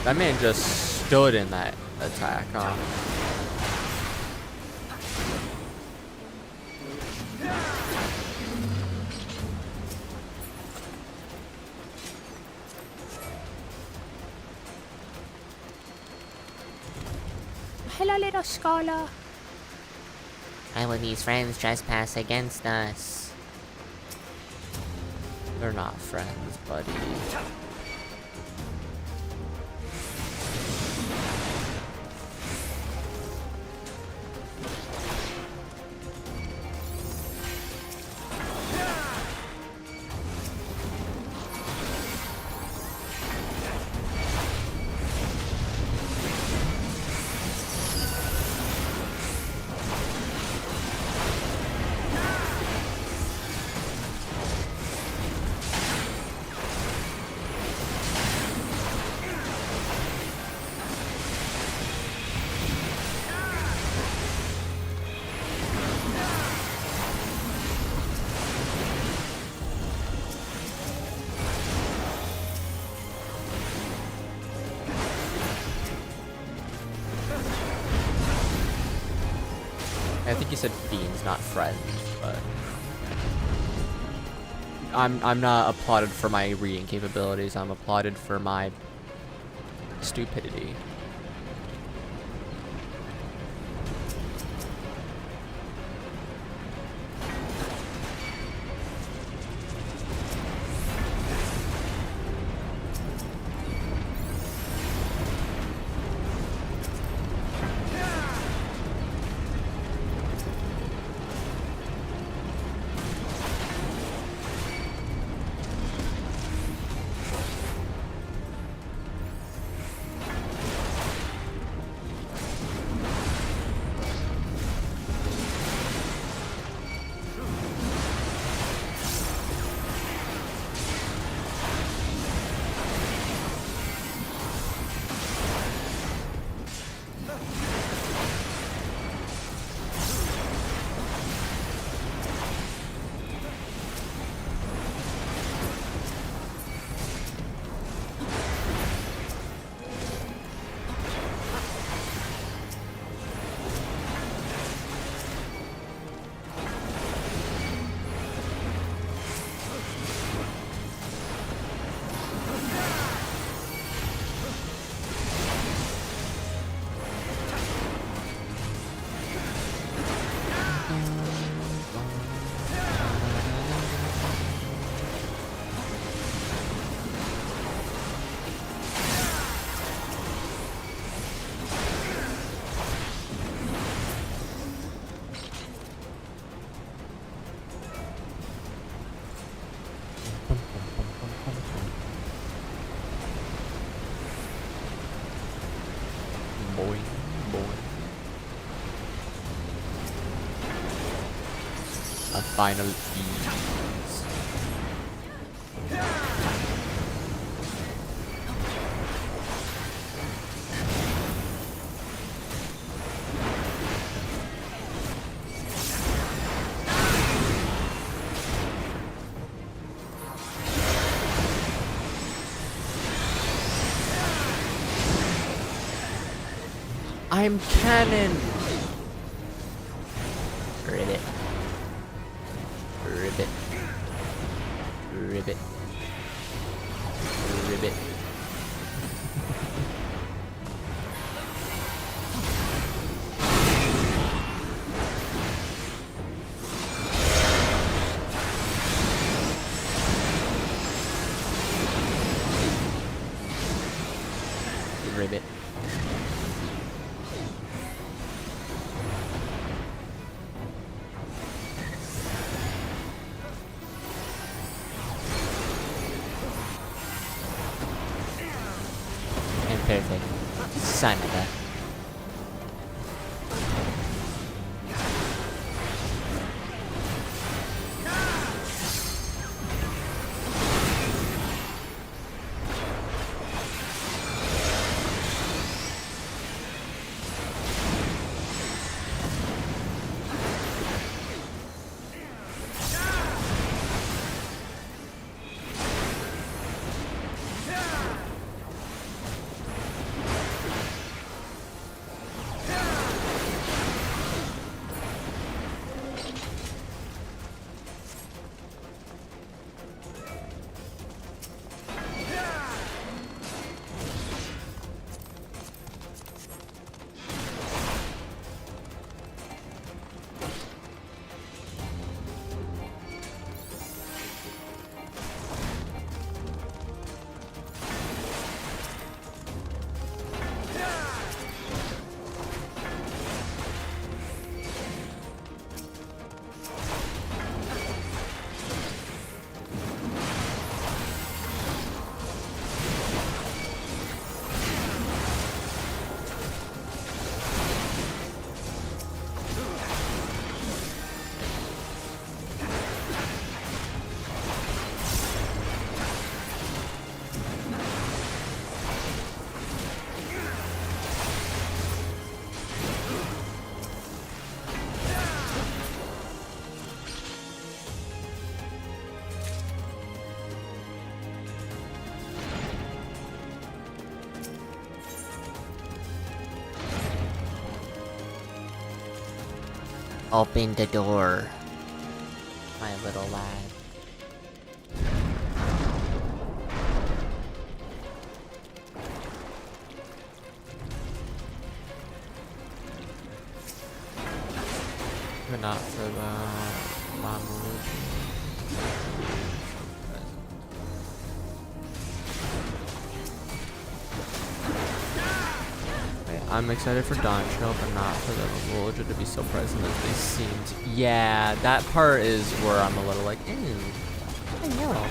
That man just stood in that attack, huh? Hello, little scholar. Why would these friends trespass against us? They're not friends, buddy. I think you said fiends, not friends, but I'm not applauded for my reading capabilities. I'm applauded for my stupidity. Boy, boy. A final ease. I'm cannon. Ribbit. Ribbit. Ribbit. Ribbit. Ribbit. And perfect. Son of a. Open the door, my little lad. But not for the Mamurushi. I'm excited for dawntrail, but not for the Mamurushi to be so present as they seemed. Yeah, that part is where I'm a little like, ew. I know.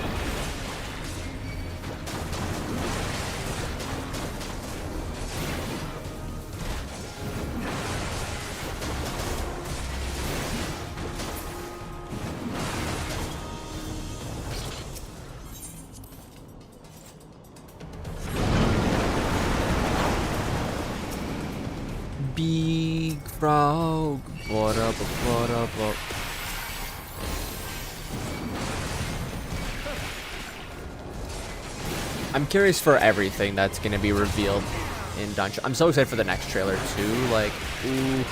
Big frog. What up, what up, what? I'm curious for everything that's gonna be revealed in Dungeon. I'm so excited for the next trailer too. Like, ooh.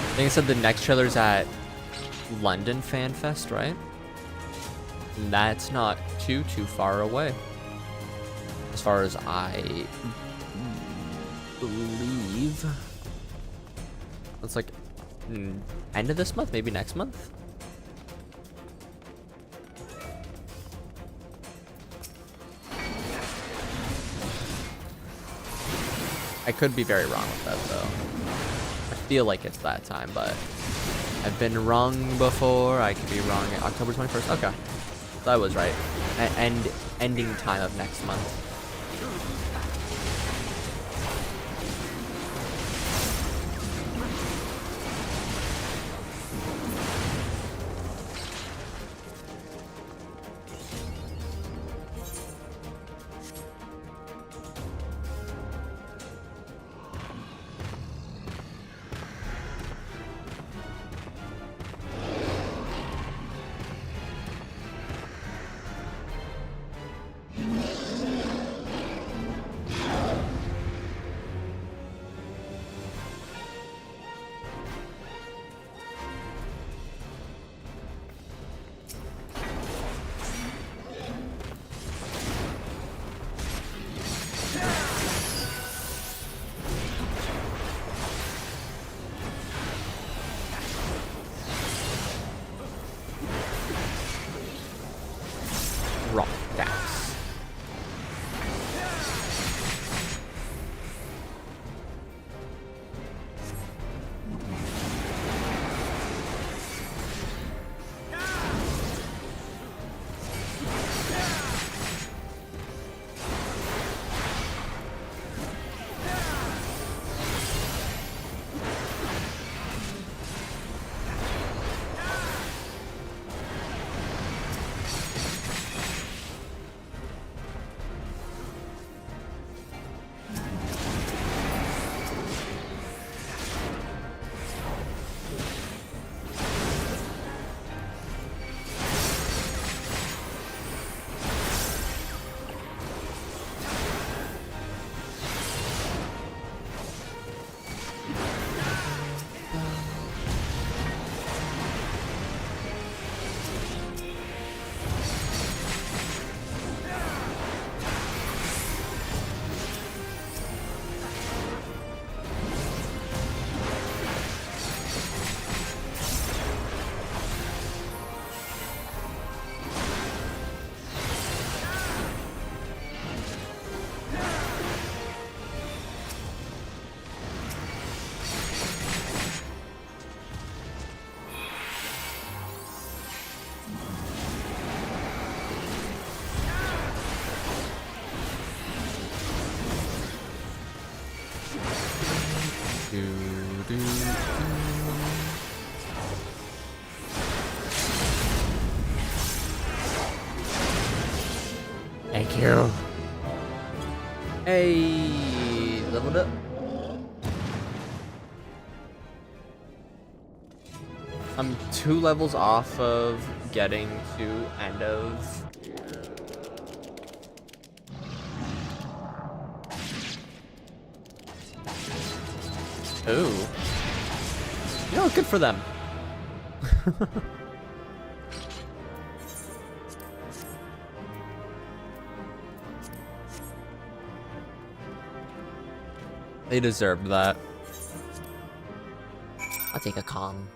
I think I said the next trailer's at London Fan Fest, right? And that's not too far away, as far as I believe. It's like end of this month, maybe next month. I could be very wrong with that though. I feel like it's that time, but I've been wrong before. I could be wrong. October 21st. Okay, so I was right. Ending time of next month. Do, do, do. Thank you. Hey, leveled up. I'm 2 levels off of getting to end of. Ooh. You know, good for them. They deserved that. I'll take a calm.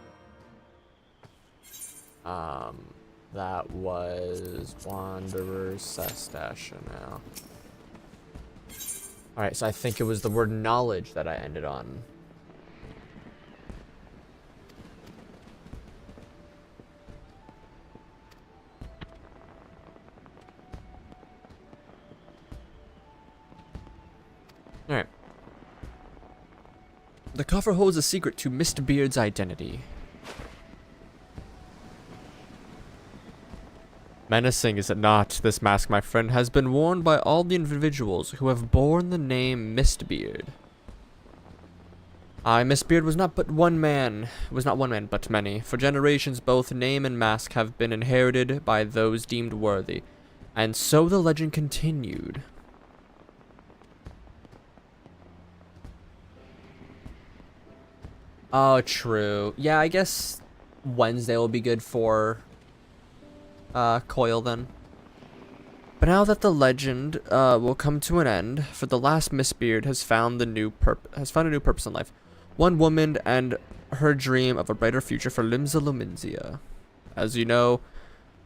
That was Wanderer Sestasha now. Alright, so I think it was the word knowledge that I ended on. Alright. The cover holds a secret to Mistbeard's identity. Menacing, is it not? This mask, my friend, has been worn by all the individuals who have borne the name Mistbeard. Mistbeard was not one man, but many. For generations, both name and mask have been inherited by those deemed worthy, and so the legend continued. Oh, true. Yeah, I guess Wednesday will be good for Coil then. But now that the legend will come to an end, for the last Mistbeard has found a new purpose in life. One woman and her dream of a brighter future for Limsa. As you know,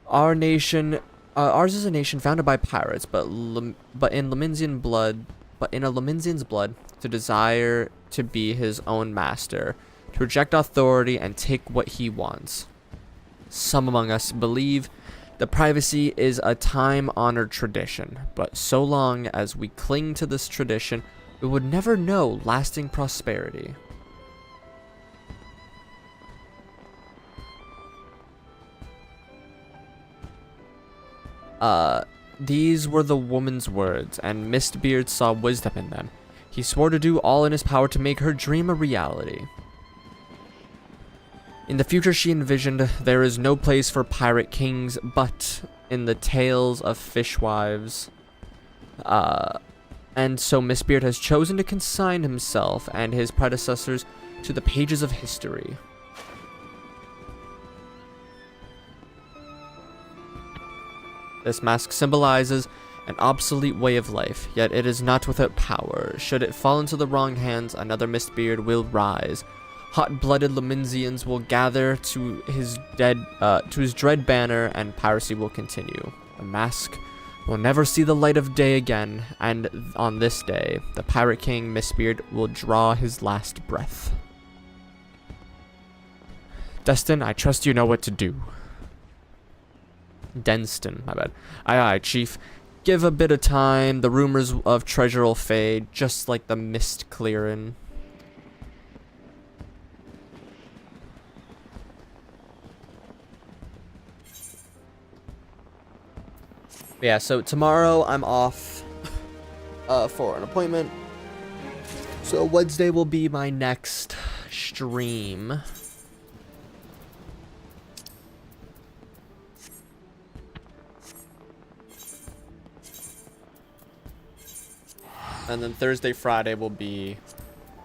ours is a nation founded by pirates, but in Lominsian's blood, to desire to be his own master, to reject authority and take what he wants. Some among us believe that privacy is a time-honored tradition, but so long as we cling to this tradition, we would never know lasting prosperity. These were the woman's words, and Mistbeard saw wisdom in them. He swore to do all in his power to make her dream a reality. In the future she envisioned, there is no place for pirate kings but in the tales of fishwives. And so Mistbeard has chosen to consign himself and his predecessors to the pages of history. This mask symbolizes an obsolete way of life, yet it is not without power. Should it fall into the wrong hands, another Mistbeard will rise. Hot-blooded Lominsians will gather to his dread banner, and piracy will continue. The mask will never see the light of day again, and on this day, the Pirate King Mistbeard will draw his last breath. Destin, I trust you know what to do. Denston, my bad. Aye, Chief. Give a bit of time, the rumors of treasure will fade, just like the mist clearing. Yeah, so tomorrow I'm off for an appointment. So Wednesday will be my next stream. And then Thursday, Friday will be,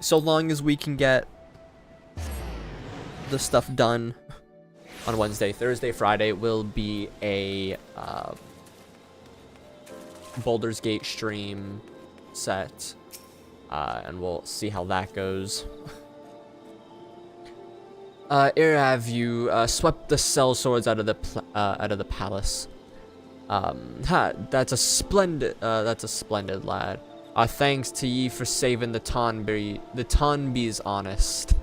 so long as we can get the stuff done on Wednesday. Thursday, Friday will be a Baldur's Gate stream set, and we'll see how that goes. Have you swept the cell swords out of the palace? That's a splendid lad. Thanks to ye for saving the Tonby's honest.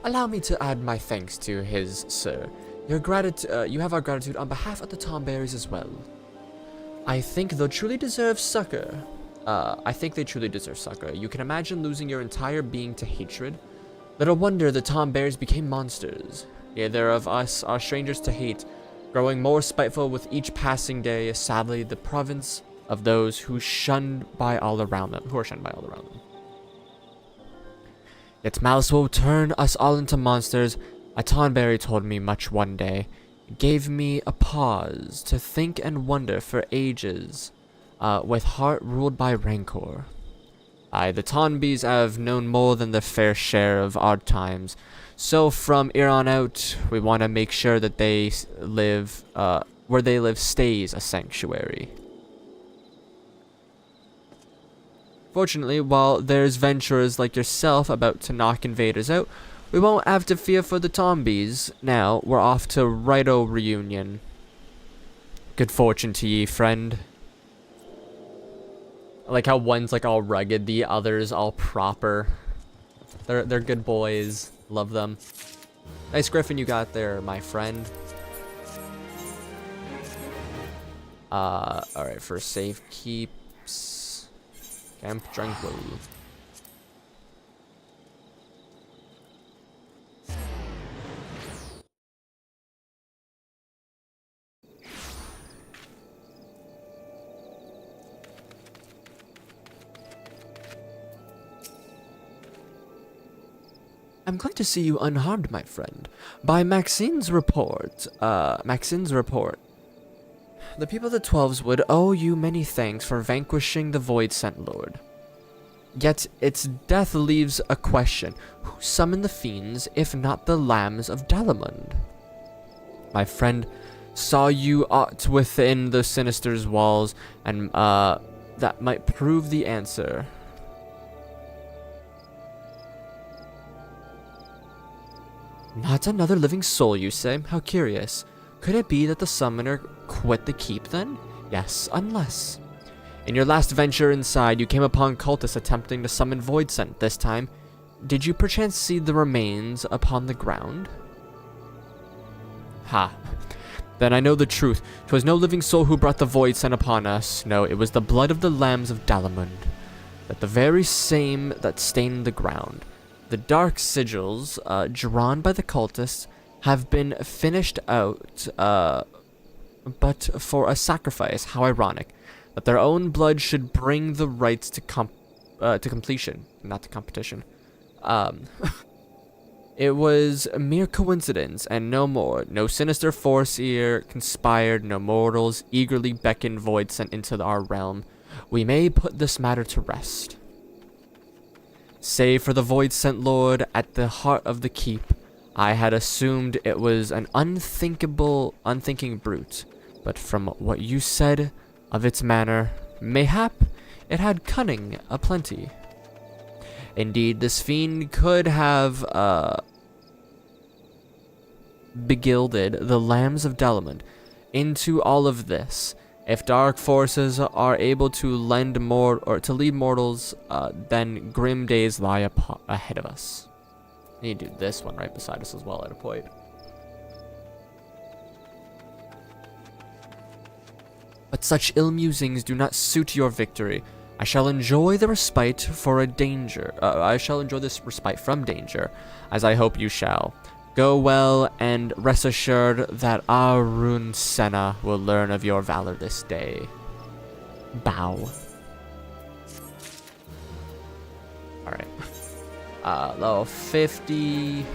Allow me to add my thanks to his, sir. You have our gratitude on behalf of the Tonberries as well. I think they'll truly deserve succor. I think they truly deserve succor. You can imagine losing your entire being to hatred. Little wonder the Tom Bears became monsters. Neither of us are strangers to hate, growing more spiteful with each passing day, sadly the province of those who are shunned by all around them. Yet malice will turn us all into monsters. A Tonberry told me much one day. It gave me a pause to think and wonder for ages, with heart ruled by rancor. Aye, the Tonbys have known more than their fair share of odd times. So from here on out, we want to make sure that they live, where they live stays a sanctuary. Fortunately, while there's venturers like yourself about to knock invaders out, we won't have to fear for the Tombies. Now, we're off to Righto Reunion. Good fortune to ye, friend. I like how one's like all rugged, the other's all proper. They're good boys. Love them. Nice griffin you got there, my friend. Alright, for safe keeps. Camp Tranquil. I'm glad to see you unharmed, my friend. By Maxine's report, the people of the Twelves would owe you many thanks for vanquishing the Void-Sent Lord. Yet its death leaves a question. Who summoned the fiends, if not the lambs of Dalamund? My friend saw you aught within the Sinister's walls, and, that might prove the answer. Not another living soul, you say? How curious. Could it be that the summoner quit the keep, then? Yes, unless... In your last venture inside, you came upon cultists attempting to summon Void-Sent this time. Did you perchance see the remains upon the ground? Ha. Then I know the truth. 'Twas no living soul who brought the Void-Sent upon us. No, it was the blood of the lambs of Dalamund. That the very same that stained the ground. The dark sigils, drawn by the cultists, have been finished out, but for a sacrifice. How ironic. That their own blood should bring the rites to completion, not to competition. It was a mere coincidence, and no more. No sinister force here conspired, no mortals eagerly beckoned Void-Sent into our realm. We may put this matter to rest. Save for the Void-Sent Lord at the heart of the keep, I had assumed it was an unthinking brute. But from what you said of its manner, mayhap it had cunning aplenty. Indeed, this fiend could have begilded the lambs of Dalamund into all of this. If dark forces are able to lead mortals, then grim days lie ahead of us. I need to do this one right beside us as well at a point. But such ill musings do not suit your victory. I shall enjoy the respite from danger, as I hope you shall. Go well, and rest assured that our Rune Senna will learn of your valor this day. Bow. Alright. Level 50.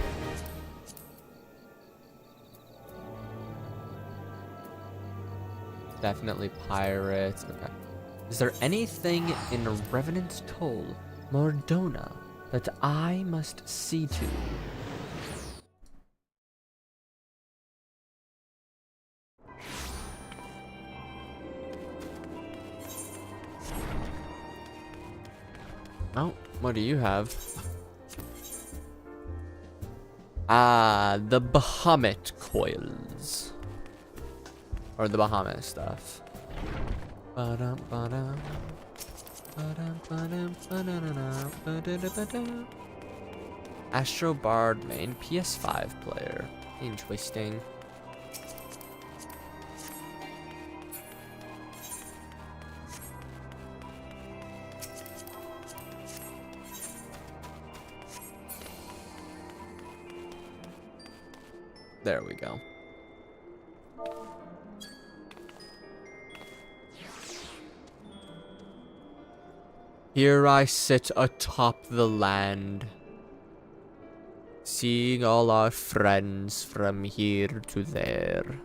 Definitely pirates. Okay. Is there anything in Revenant's Toll, Mordona, that I must see to? Oh, what do you have? Ah, the Bahamut coils. Or the Bahamut stuff. Astro Bard main PS5 player. Interesting. There we go. Here I sit atop the land, seeing all our friends from here to there.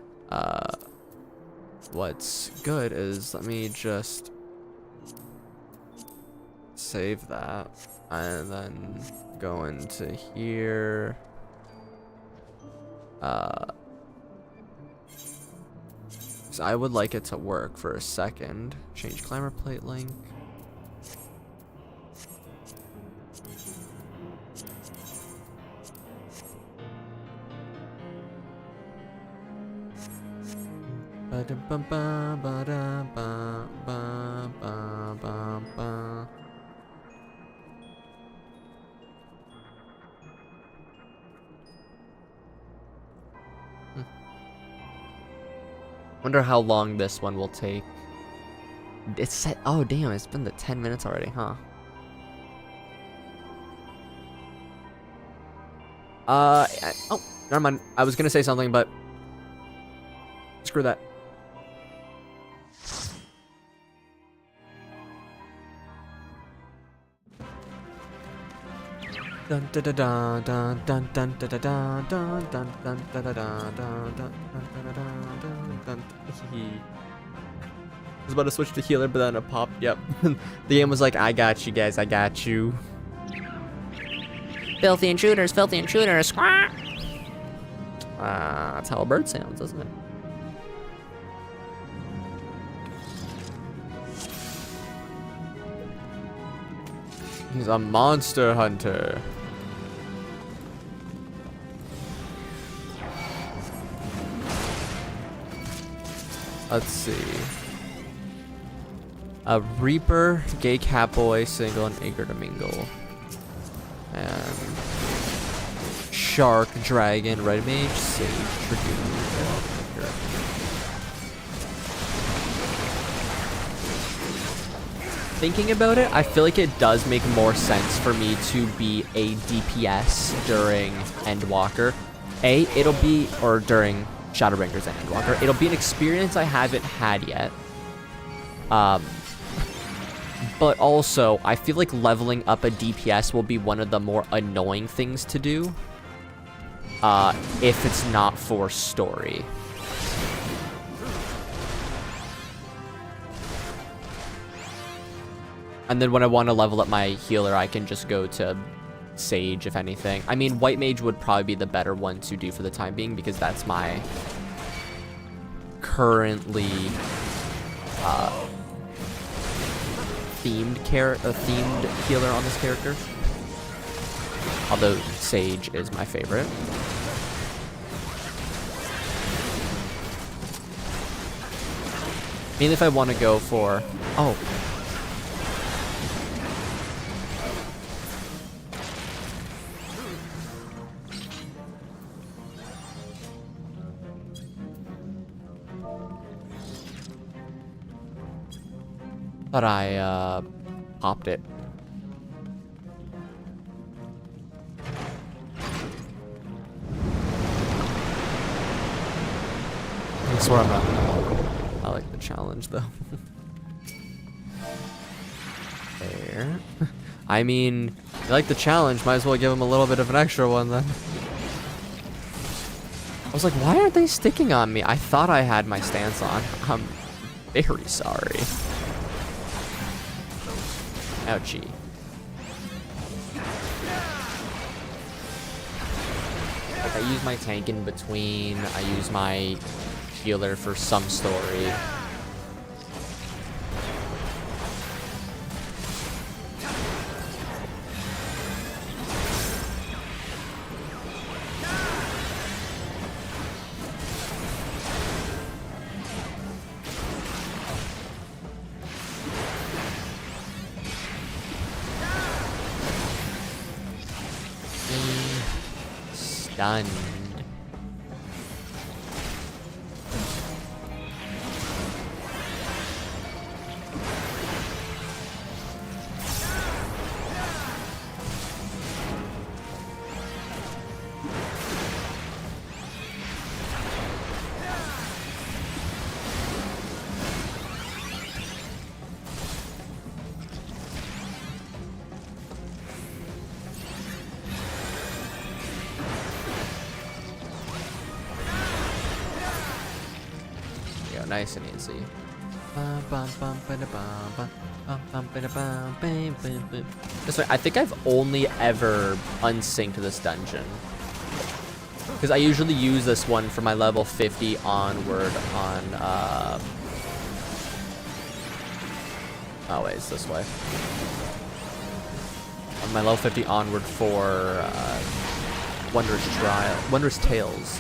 What's good is, let me just save that, and then go into here. So I would like it to work for a second. Change climber plate link. Wonder how long this one will take. It's set. Oh damn! It's been the 10 minutes already, huh? Oh, never mind. I was gonna say something, but screw that. Dun dun dun dun dun dun dun dun dun dun dun dun dun dun dun dun dun. I was about to switch to healer, but then it popped. Yep. The game was like, I got you guys, I got you. Filthy intruders, filthy intruders. Squawk. That's how a bird sounds, isn't it? He's a monster hunter. Let's see. A Reaper, Gay Catboy, Single, and Eager to Mingle. And Shark, Dragon, Red Mage, Sage, Dragoon. Thinking about it, I feel like it does make more sense for me to be a DPS during Endwalker. It'll be, or during Shadowbringers and Endwalker, it'll be an experience I haven't had yet. But also, I feel like leveling up a DPS will be one of the more annoying things to do. If it's not for story. And then when I want to level up my healer, I can just go to Sage, if anything. I mean, White Mage would probably be the better one to do for the time being, because that's my currently themed healer on this character. Although Sage is my favorite. Mainly if I want to go for... Oh. Thought I popped it. I swear I'm not. I like the challenge though. There. I mean, if you like the challenge, might as well give him a little bit of an extra one then. I was like, why aren't they sticking on me? I thought I had my stance on. I'm very sorry. Ouchie. Like, I use my tank in between. I use my healer for some story. Stunned. nice and easy. This way, I think I've only ever unsynced this dungeon. Because I usually use this one for my level 50 onward on, oh wait, it's this way. On my level 50 onward for, Wondrous Tales.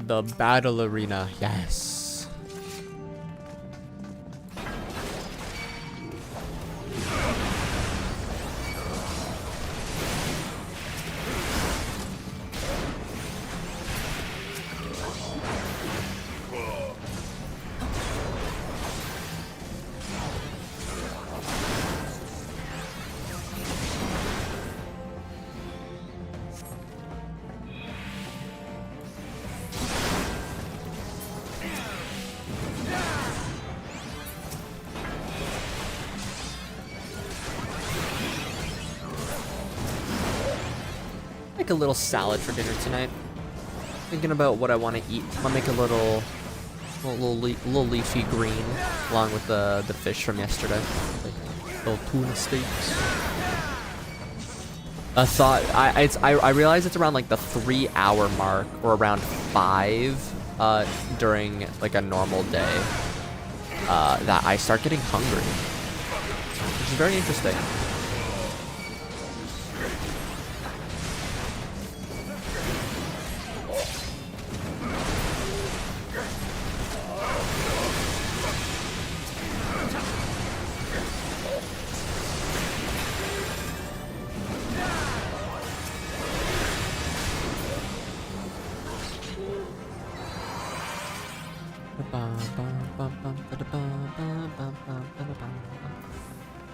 The battle arena, yes. Make a little salad for dinner tonight. Thinking about what I want to eat. I'll make a little leafy green along with the fish from yesterday, like little tuna steaks. I realize it's around like the 3-hour mark or around 5 during like a normal day that I start getting hungry, which is very interesting.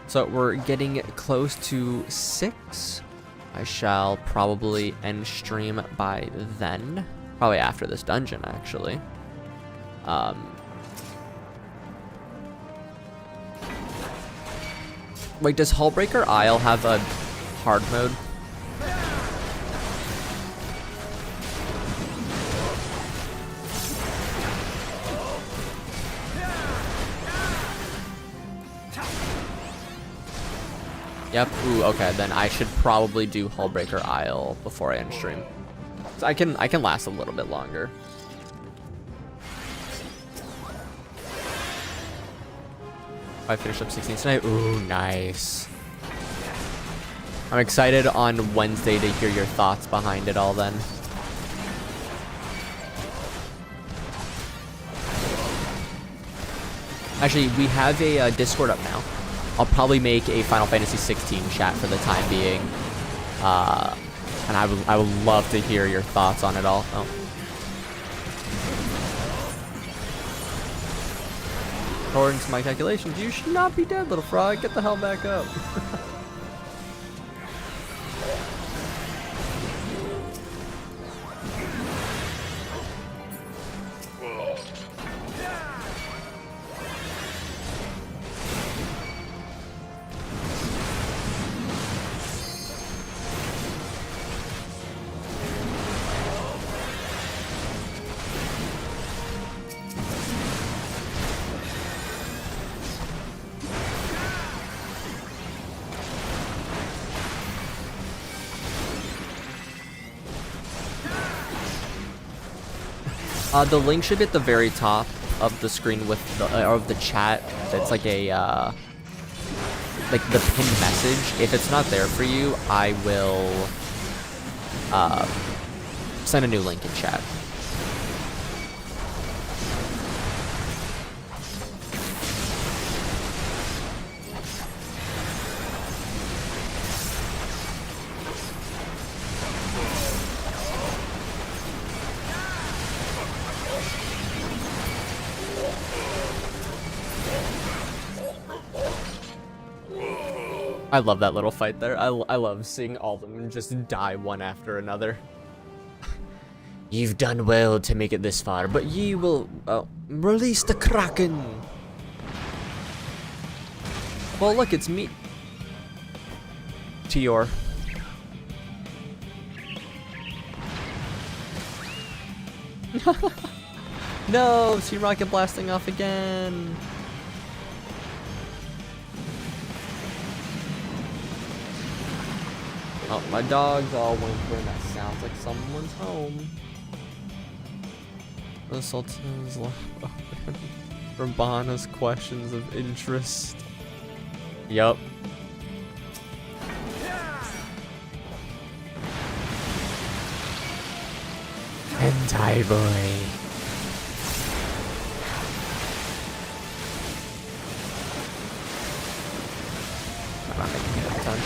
So we're getting close to 6. I shall probably end stream by then. Probably after this dungeon, actually. Wait, does Hullbreaker Isle have a hard mode? Yep. Ooh, okay. Then I should probably do Hullbreaker Isle before I end stream. So I can last a little bit longer. I finished up 16 tonight. Ooh, nice. I'm excited on Wednesday to hear your thoughts behind it all then. Actually, we have a Discord up now. I'll probably make a Final Fantasy 16 chat for the time being. And I would love to hear your thoughts on it all. Oh. According to my calculations, you should not be dead, little frog. Get the hell back up. The link should be at the very top of the screen with the of the chat. It's like a like the pinned message. If it's not there for you, I will send a new link in chat. I love that little fight there. I love seeing all of them just die one after another. You've done well to make it this far, but ye will release the Kraken. Well, look, it's me. Tior. No, see rocket blasting off again. Oh, my dog's all whimpering. That sounds like someone's home. The Sultan's left open. Rabana's questions of interest. Yup. Hentai boy. I'm not making it a ton.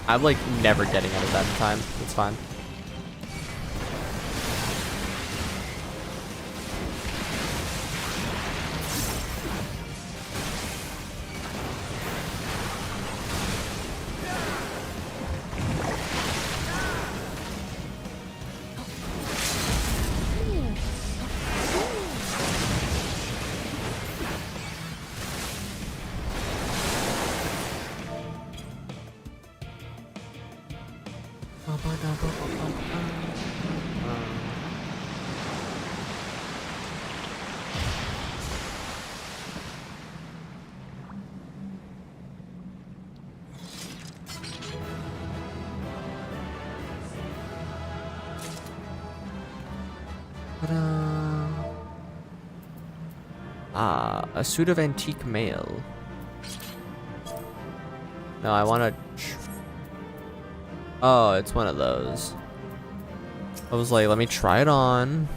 I'm like never getting out of that in time. It's fine. A suit of antique mail. No, I want to. Oh, it's one of those. I was like, let me try it on.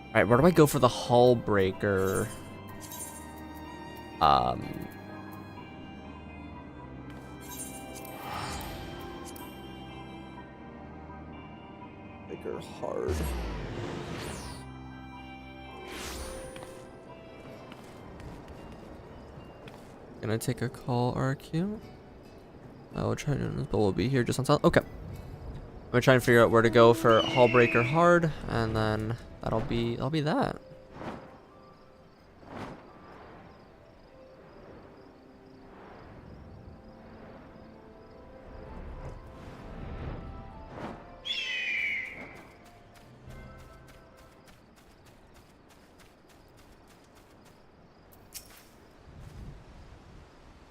Alright, where do I go for the hull breaker? hard. Gonna take a call, RQ. I will try to do this, but we'll be here just on solid. Okay. I'm gonna try and figure out where to go for Hullbreaker hard, and then that'll be that.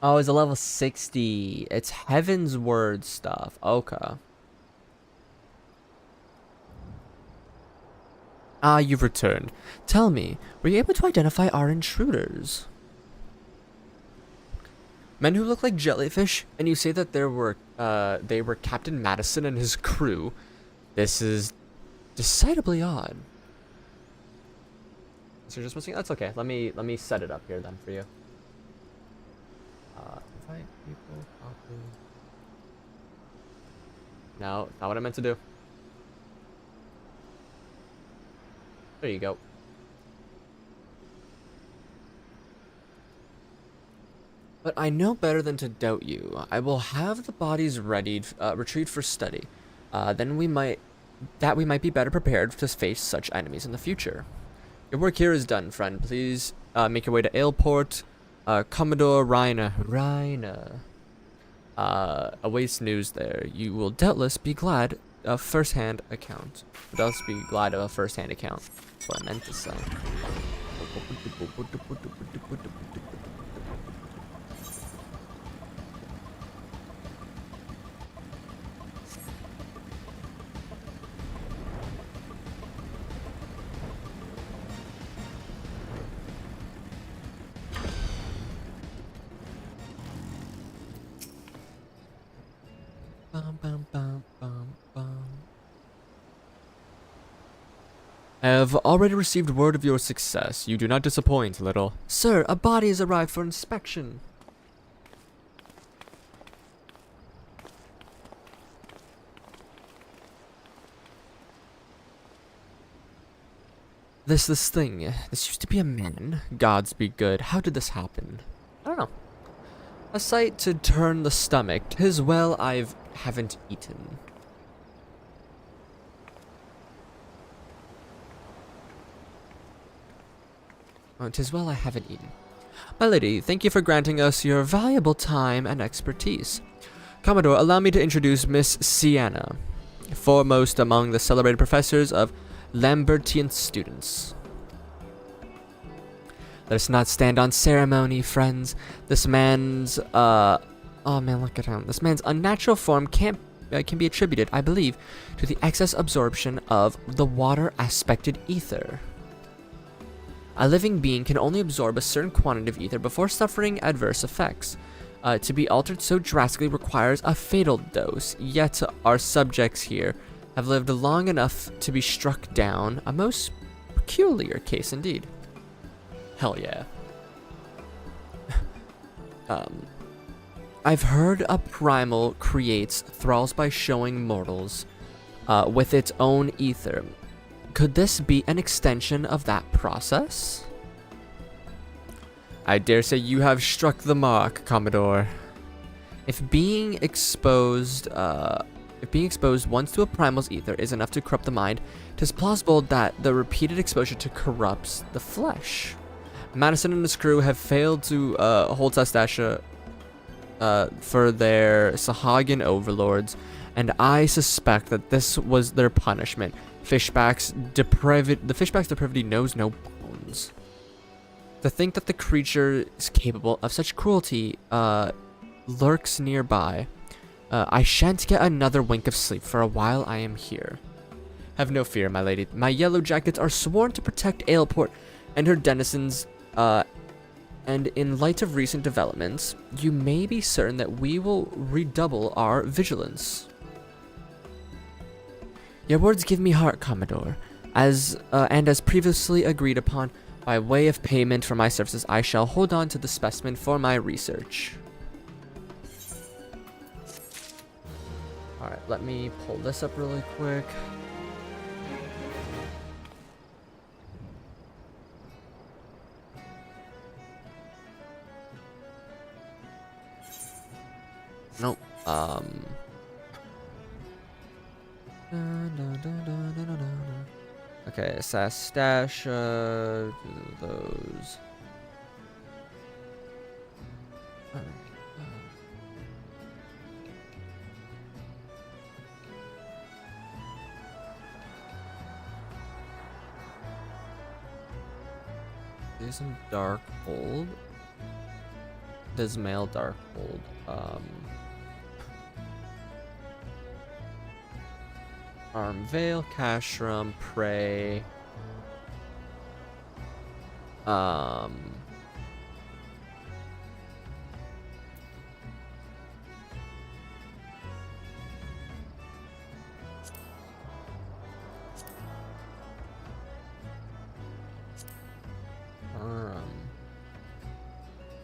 Oh, it's a level 60. It's Heaven's Word stuff. Okay. Ah, you've returned. Tell me, were you able to identify our intruders? Men who look like jellyfish, and you say that they were Captain Madison and his crew. This is decidedly odd. So you're just missing. That's okay. Let me set it up here then for you. Invite people. Copy. No, not what I meant to do. There you go. But I know better than to doubt you. I will have the bodies readied, retrieved for study. Then we might be better prepared to face such enemies in the future. Your work here is done, friend. Please make your way to Aleport. Commodore Reiner awaits news there. You will doubtless be glad of a first-hand account. That's what I meant to say. I have already received word of your success. You do not disappoint, little. Sir, a body has arrived for inspection. This thing. This used to be a man. Gods be good. How did this happen? I don't know. A sight to turn the stomach. 'Tis well I haven't eaten. Oh, 'tis well I haven't eaten. My lady, thank you for granting us your valuable time and expertise. Commodore, allow me to introduce Miss Sienna, foremost among the celebrated professors of Lambertian students. Let us not stand on ceremony, friends. This man's, oh man, look at him. This man's unnatural form can be attributed, I believe, to the excess absorption of the water-aspected ether. A living being can only absorb a certain quantity of ether before suffering adverse effects. To be altered so drastically requires a fatal dose, yet our subjects here have lived long enough to be struck down. A most peculiar case indeed. Hell yeah. I've heard a primal creates thralls by showing mortals with its own ether. Could this be an extension of that process? I dare say you have struck the mark, Commodore. If being exposed once to a primal's ether is enough to corrupt the mind, 'tis plausible that the repeated exposure to corrupts the flesh. Madison and his crew have failed to hold Sastasha for their Sahagan overlords, and I suspect that this was their punishment. The fishback's depravity knows no bounds. To think that the creature is capable of such cruelty lurks nearby. I shan't get another wink of sleep for a while I am here. Have no fear, my lady. My yellow jackets are sworn to protect Aleport and her denizens, and in light of recent developments, you may be certain that we will redouble our vigilance. Your words give me heart, Commodore. As previously agreed upon, by way of payment for my services, I shall hold on to the specimen for my research. Alright, let me pull this up really quick. Um. Okay, Sastasha, those. There's some dark hold. Dismail dark hold. Arm Veil, Cashram, Prey.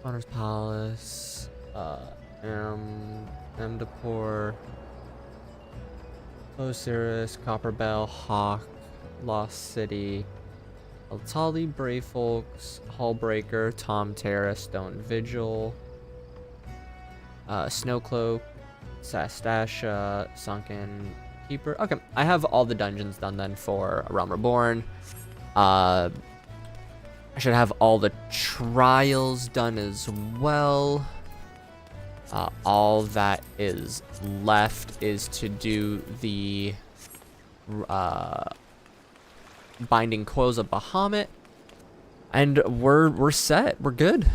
Honor's Palace, Emdapur, Osiris, Copperbell, Hawk, Lost City, Altali, Brave Folks, Hullbreaker, Tom Terra, Stone Vigil, Snowcloak, Sastasha, Sunken Keeper. Okay, I have all the dungeons done then for Realm Reborn. I should have all the trials done as well. All that is left is to do the Binding Coils of Bahamut, and we're set. We're good.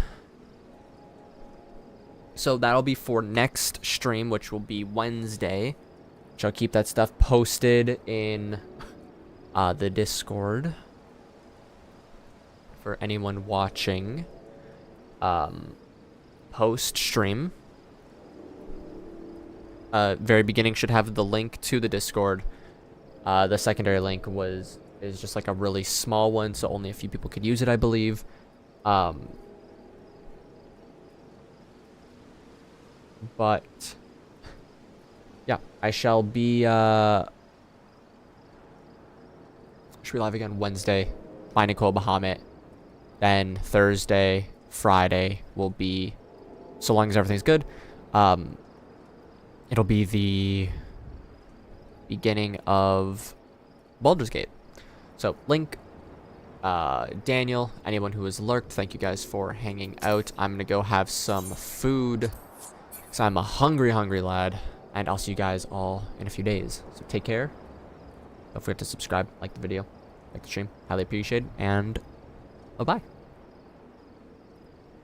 So that'll be for next stream, which will be Wednesday. Which I'll keep that stuff posted in the Discord for anyone watching post stream. Very beginning should have the link to the Discord. The secondary link is just like a really small one, so only a few people could use it, I believe. But yeah, I shall be should be live again Wednesday, Binding Coil Bahamut. Then Thursday, Friday will be, so long as everything's good, it'll be the beginning of Baldur's Gate. So, Link, Daniel, anyone who has lurked, thank you guys for hanging out. I'm going to go have some food, because I'm a hungry, hungry lad. And I'll see you guys all in a few days. So, take care. Don't forget to subscribe, like the video, like the stream. Highly appreciated. And bye-bye.